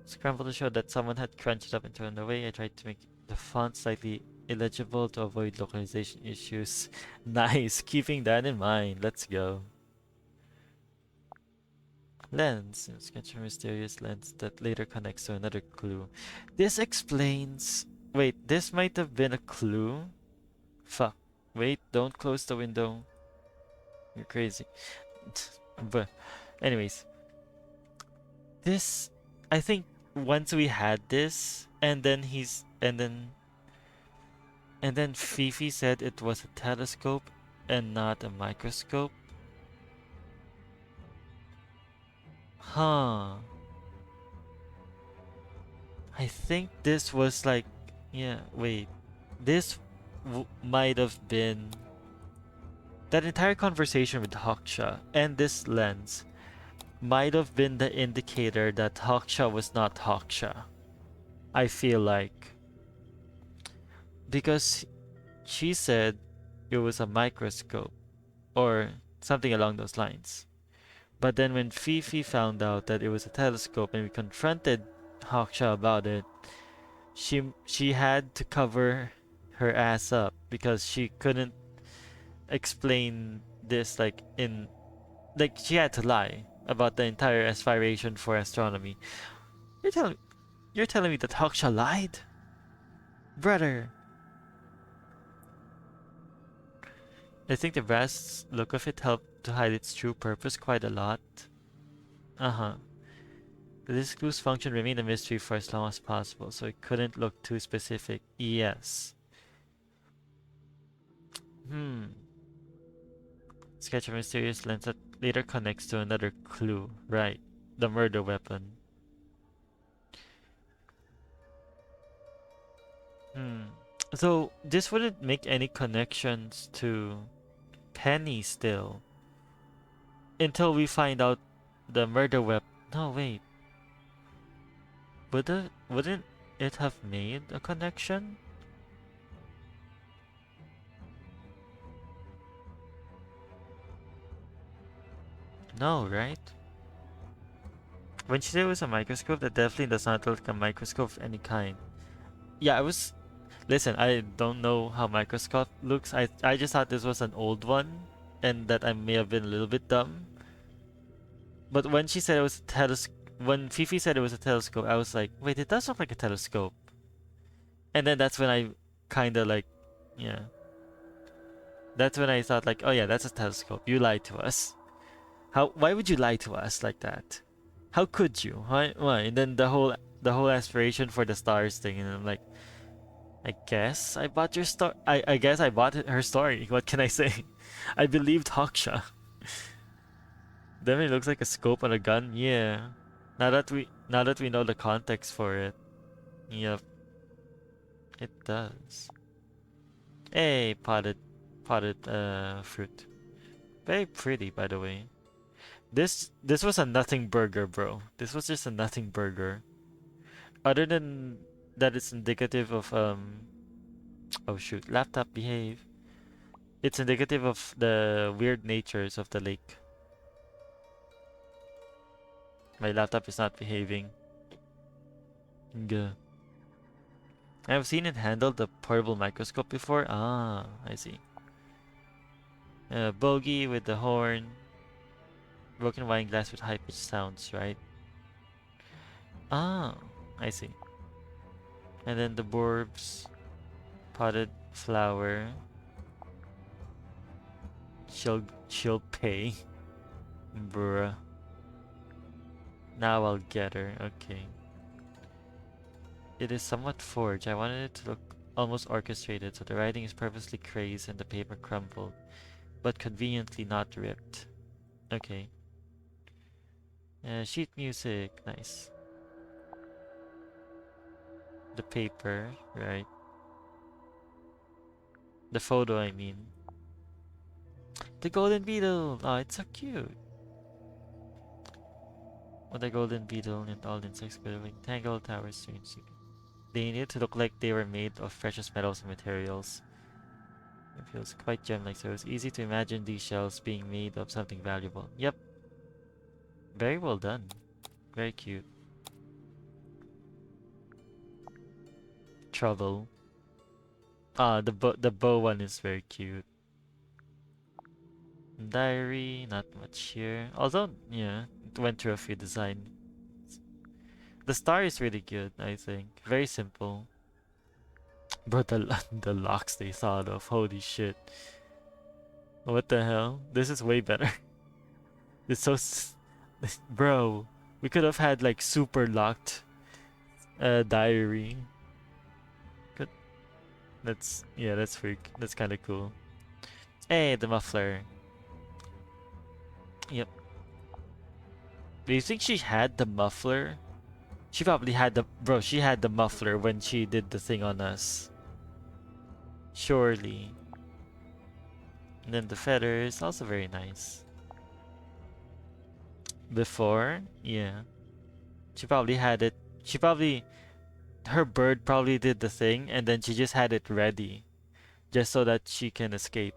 Scramble to show that someone had crunched it up and thrown it away. I tried to make the font slightly illegible to avoid localization issues. Nice, keeping that in mind. Let's go. Lens. Sketch a mysterious lens that later connects to another clue. This explains... Wait, this might have been a clue? Fuck. Wait, don't close the window. You're crazy. But anyways. This... I think once we had this, and then Fifi said it was a telescope and not a microscope. Huh. I think this was like, yeah, wait. This might have been that entire conversation with Hawkshaw and this lens might have been the indicator that Hawkshaw was not Hawkshaw. I feel like. Because she said it was a microscope or something along those lines. But then when Fifi found out that it was a telescope and we confronted Hawkshaw about it, she had to cover her ass up because she couldn't explain this like she had to lie about the entire aspiration for astronomy. You're telling me that Hawkshaw lied? Brother. I think the brass look of it helped to hide its true purpose quite a lot. This clue's function remained a mystery for as long as possible, so it couldn't look too specific. Yes. Sketch of a mysterious lens that later connects to another clue. Right. The murder weapon. So this wouldn't make any connections to Penny still. Until we find out the murder weapon. No, wait. Wouldn't it have made a connection? No, right? When she said it was a microscope, that definitely does not look like a microscope of any kind. Yeah, listen, I don't know how microscope looks. I just thought this was an old one, and that I may have been a little bit dumb. But when she said it was a telescope, when Fifi said it was a telescope, I was like, wait, it does look like a telescope. And then that's when I kinda like, yeah. That's when I thought like, oh yeah, that's a telescope. You lied to us. Why would you lie to us like that? How could you? Why? And then the whole aspiration for the stars thing, and I'm like, I guess I bought your story. I guess I bought her story. What can I say? I believed Haksha. Definitely looks like a scope on a gun. Yeah. Now that we know the context for it. Yep. It does. Hey, potted fruit. Very pretty, by the way. This was a nothing burger, bro. This was just a nothing burger. Other than that, it's indicative of oh shoot, laptop behave. It's indicative of the weird natures of the lake. My laptop is not behaving. Gah. I've seen it handle the portable microscope before. Ah, I see. Bogey with the horn. Broken wine glass with high-pitched sounds, right? Ah, I see. And then the Borbs. Potted flower. She'll pay. Bruh. Now I'll get her. Okay. It is somewhat forged. I wanted it to look almost orchestrated, so the writing is purposely crazed and the paper crumpled, but conveniently not ripped. Okay. Sheet music. Nice. The paper, right. The photo, I mean. The golden beetle! Oh, it's so cute. With the golden beetle and all insects billowing, tangled towers strange secret. They need to look like they were made of precious metals and materials. It feels quite gem-like, so it's easy to imagine these shells being made of something valuable. Yep. Very well done. Very cute. Trouble. Ah, the bow one is very cute. Diary, not much here. Although, yeah, it went through a few designs. The star is really good, I think. Very simple. Bro, the locks they thought of. Holy shit. What the hell? This is way better. It's so... Bro, we could have had like super locked diary. Good. That's freak. That's kind of cool. Hey, the muffler. Yep. Do you think she had the muffler? She probably had the... Bro, she had the muffler when she did the thing on us. Surely. And then the feathers, also very nice. Before? Yeah. She probably had it... She probably... Her bird probably did the thing and then she just had it ready. Just so that she can escape.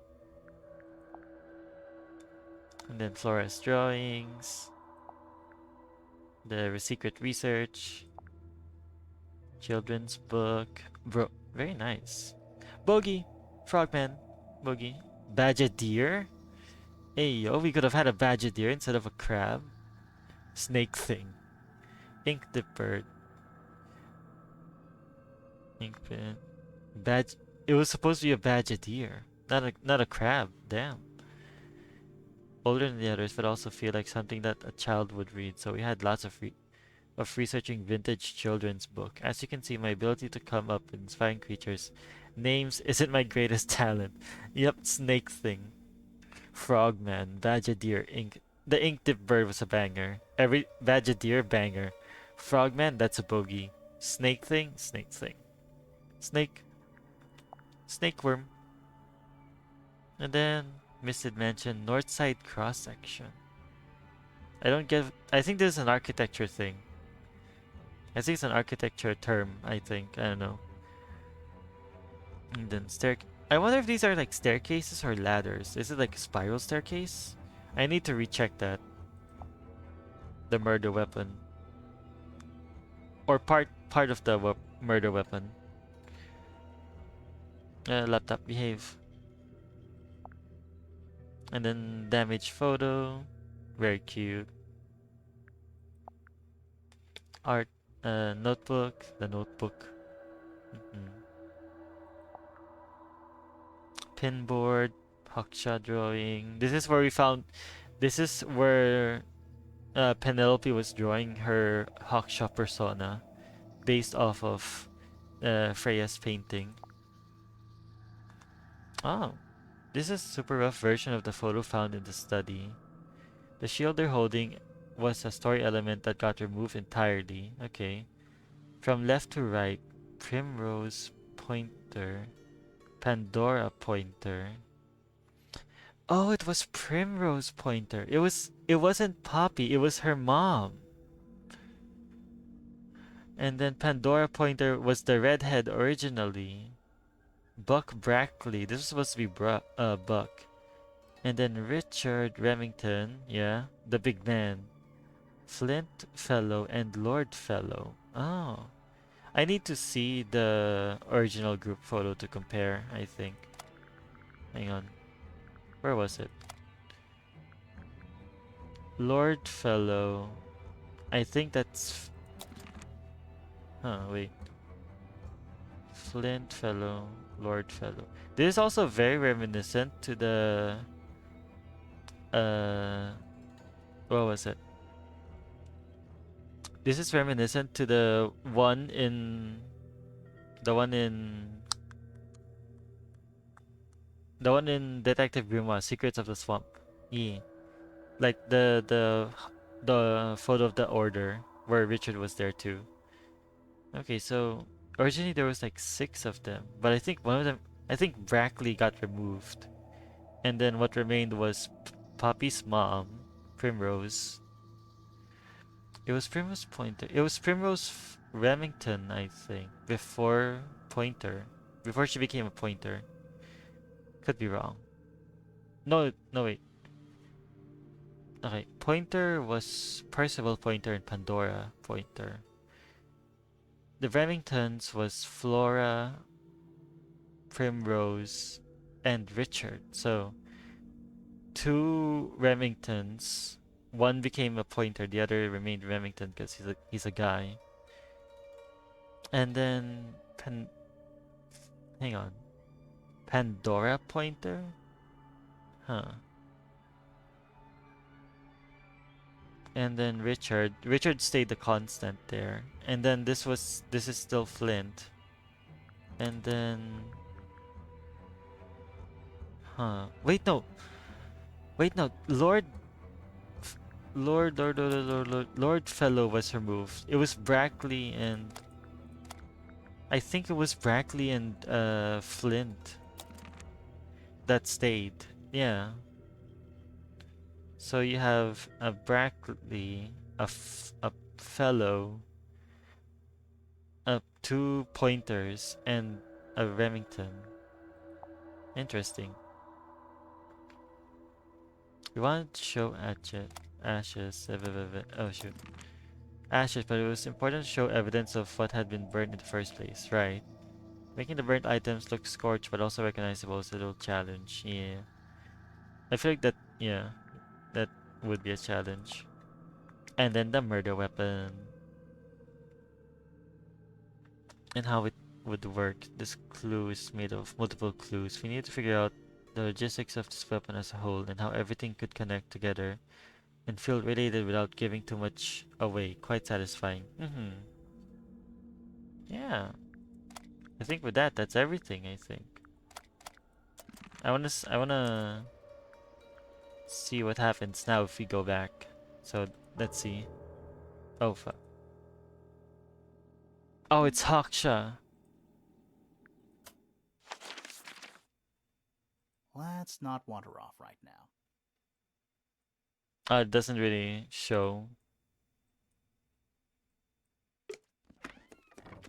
And then Flora's drawings. The secret research. Children's book. Bro, very nice. Bogey! Frogman. Bogey. Badger deer? Hey yo, we could have had a badger deer instead of a crab. Snake thing. Ink dip bird. Ink pen. It was supposed to be a badger deer. Not a crab. Damn. Older than the others, but also feel like something that a child would read. So we had lots of researching vintage children's book. As you can see, my ability to come up with inspiring creatures, names isn't my greatest talent. Yep, snake thing, frogman, badger deer, ink. The ink dip bird was a banger. Every badger deer banger. Frogman, that's a bogey. Snake thing, snake thing. Snake worm. And then Misted Mansion, North Side cross section. I think this is an architecture thing. I think it's an architecture term, I think. I don't know. And then I wonder if these are like staircases or ladders. Is it like a spiral staircase? I need to recheck that. The murder weapon. Or part of the murder weapon. Laptop behave. And then damaged photo. Very cute. Art. Notebook. The notebook. Pinboard. Haksha drawing. This is where Penelope was drawing her Hawkshaw persona based off of Freya's painting. Oh, this is a super rough version of the photo found in the study. The shield they're holding was a story element that got removed entirely. Okay. From left to right, Primrose Pointer, Pandora Pointer. Oh, it was Primrose Pointer. It wasn't Poppy, it was her mom. And then Pandora Pointer was the redhead originally. Buck Brackley. This was supposed to be Buck. And then Richard Remington, yeah, the big man. Flint Fellow and Lord Fellow. Oh. I need to see the original group photo to compare, I think. Hang on. Where was it? Lord Fellow. I think that's... Huh, wait. Flint Fellow, Lord Fellow. This is also very reminiscent to the... what was it? This is reminiscent to the one in... The one in Detective Grimoire, Secrets of the Swamp. Yeah. Like the photo of the Order, where Richard was there too. Okay, so originally there was like 6 of them, but I think one of them, I think Brackley got removed, and then what remained was Poppy's mom, Primrose. It was Primrose Pointer. It was Primrose Remington, I think, before Pointer, before she became a Pointer. Could be wrong. No, wait. Okay, Pointer was Percival Pointer and Pandora Pointer. The Remingtons was Flora, Primrose, and Richard. So, 2 Remingtons. One became a Pointer, the other remained Remington because he's a guy. And then hang on. Pandora Pointer? Huh. And then Richard stayed the constant there. And then this is still Flint. And then Wait no. Lord Fellow was removed. It was Brackley and I think it was Brackley and Flint that stayed. Yeah. So you have a Brackley, a Fellow, 2 Pointers, and a Remington. Interesting. We wanted to show ashes. Oh shoot. Ashes, but it was important to show evidence of what had been burned in the first place, right? Making the burnt items look scorched but also recognizable is a little challenge. Yeah. I feel like that, yeah, that would be a challenge. And then the murder weapon. And how it would work. This clue is made of multiple clues. We need to figure out the logistics of this weapon as a whole and how everything could connect together and feel related without giving too much away. Quite satisfying. Yeah. I think with that, that's everything, I think. I wanna see what happens now if we go back. So, let's see. Oh, fuck. Oh, it's Hawkshaw. Let's not wander off right now. It doesn't really show.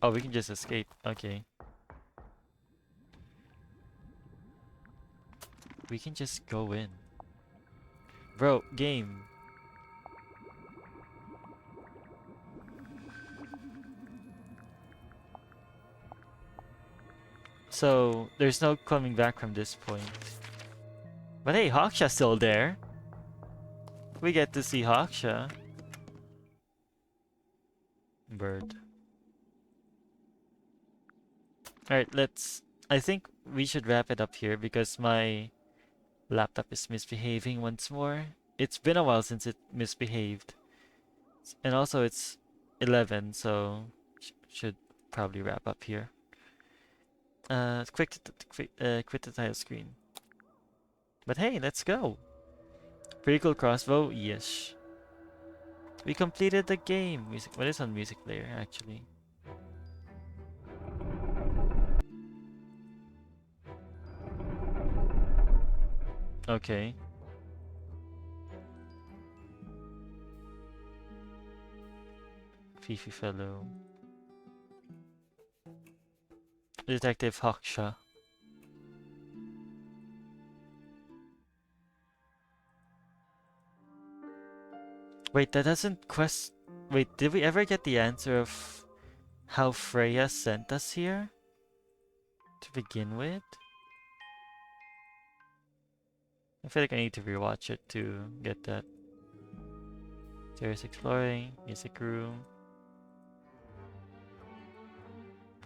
Oh, we can just escape. Okay. We can just go in. Bro, game. So, there's no coming back from this point. But hey, Hawkshaw's still there. We get to see Hawkshaw. Bird. Alright, I think we should wrap it up here because my laptop is misbehaving once more. It's been a while since it misbehaved. And also it's 11, so should probably wrap up here. Quit the title screen. But hey, let's go. Pretty cool crossbow, yes. We completed the game. What is on music player actually? Okay. Fifi Fellow. Detective Hawkshaw. Wait, that doesn't quest. Wait, did we ever get the answer of how Freya sent us here? To begin with? I feel like I need to rewatch it to get that. Terrace exploring, music room.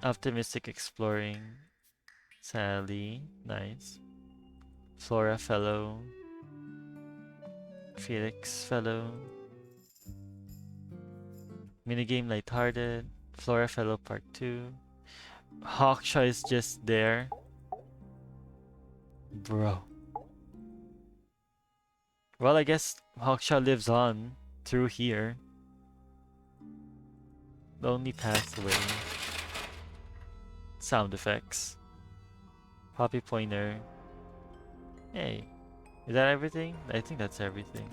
Optimistic exploring. Sally, nice. Flora Fellow. Felix Fellow. Minigame lighthearted. Flora Fellow Part 2. Hawkshaw is just there. Bro. Well, I guess Hawkshaw lives on through here. Lonely Pathway. Sound effects. Poppy Pointer. Hey. Is that everything? I think that's everything.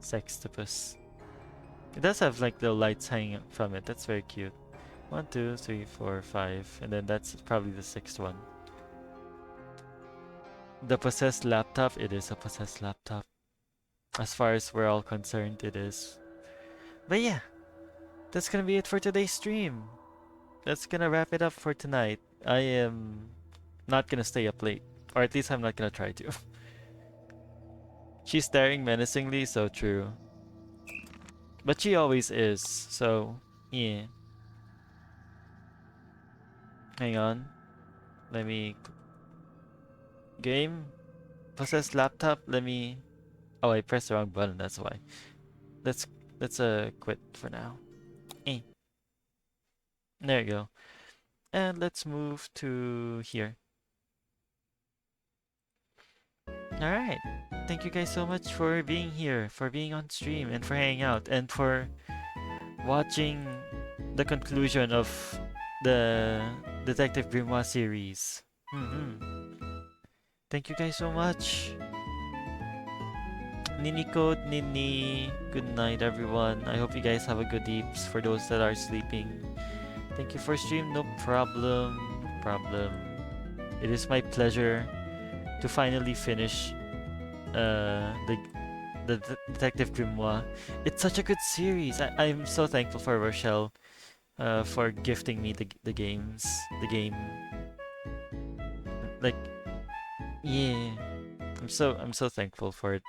Sextopus. It does have like the lights hanging from it. That's very cute. 1, 2, 3, 4, 5. And then that's probably the 6th one. The possessed laptop. It is a possessed laptop. As far as we're all concerned, it is. But yeah. That's gonna be it for today's stream. That's gonna wrap it up for tonight. I am not gonna stay up late. Or at least I'm not gonna try to. She's staring menacingly, so true. But she always is, so yeah. Hang on. Let me... Game? Possessed laptop? Let me... Oh, I pressed the wrong button, that's why. Let's quit for now. There you go. And let's move to here. Alright. Thank you guys so much for being here, for being on stream, and for hanging out, and for watching the conclusion of the Detective Grimoire series. Thank you guys so much. Nini Code, Nini. Good night, everyone. I hope you guys have a good eeps for those that are sleeping. Thank you for stream. No problem. No problem. It is my pleasure to finally finish the Detective Grimoire. It's such a good series. I'm so thankful for Rochelle for gifting me the game. Like, yeah, I'm so thankful for it.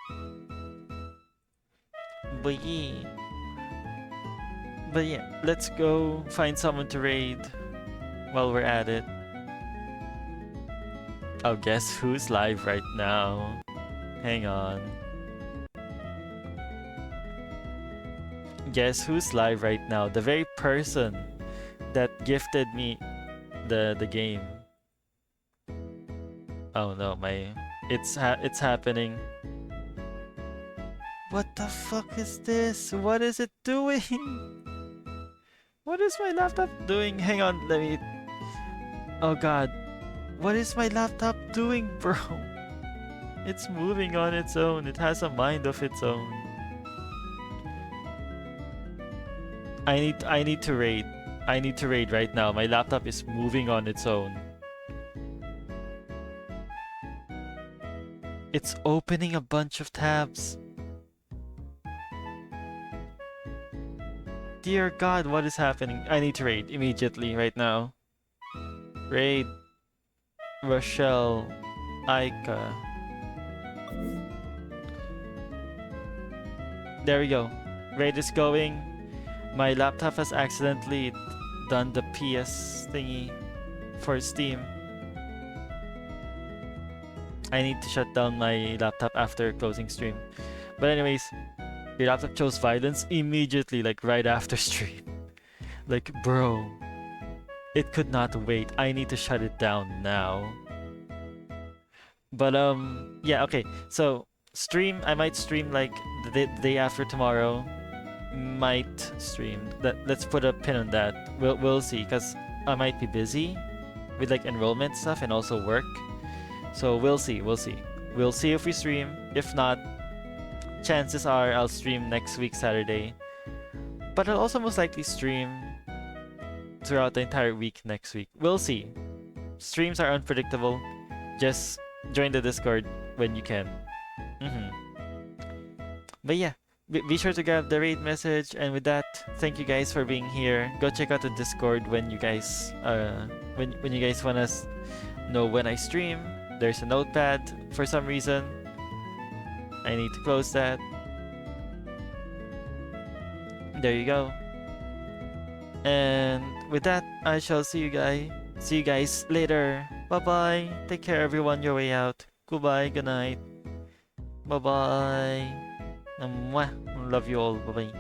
But yeah, let's go find someone to raid while we're at it. Oh, guess who's live right now? Hang on. Guess who's live right now? The very person that gifted me the game. Oh no, it's happening. What the fuck is this? What is it doing? What is my laptop doing? Hang on, let me... Oh god. What is my laptop doing, bro? It's moving on its own. It has a mind of its own. I need to raid. I need to raid right now. My laptop is moving on its own. It's opening a bunch of tabs. Dear God, what is happening? I need to raid immediately right now. Raid. Rochelle. Aika. There we go. Raid is going. My laptop has accidentally done the PS thingy for Steam. I need to shut down my laptop after closing stream. But anyways, Your laptop chose violence immediately, like right after stream. Like, bro, it could not wait. I need to shut it down now. But yeah, okay. So stream, I might stream like the day after tomorrow. Might stream. Let's put a pin on that. We'll see, cause I might be busy with like enrollment stuff and also work. So we'll see. We'll see if we stream. If not, chances are I'll stream next week Saturday. But I'll also most likely stream throughout the entire week next week. We'll see. Streams are unpredictable. Just join the Discord when you can. But yeah, be sure to grab the raid message. And with that, thank you guys for being here. Go check out the Discord when you guys when you guys wanna know when I stream. There's a notepad. For some reason, I need to close that. There you go. And with that, I shall see you guys later. Bye bye. Take care, everyone. Your way out. Goodbye. Good night. Bye bye. Mwah. Love you all. Bye bye.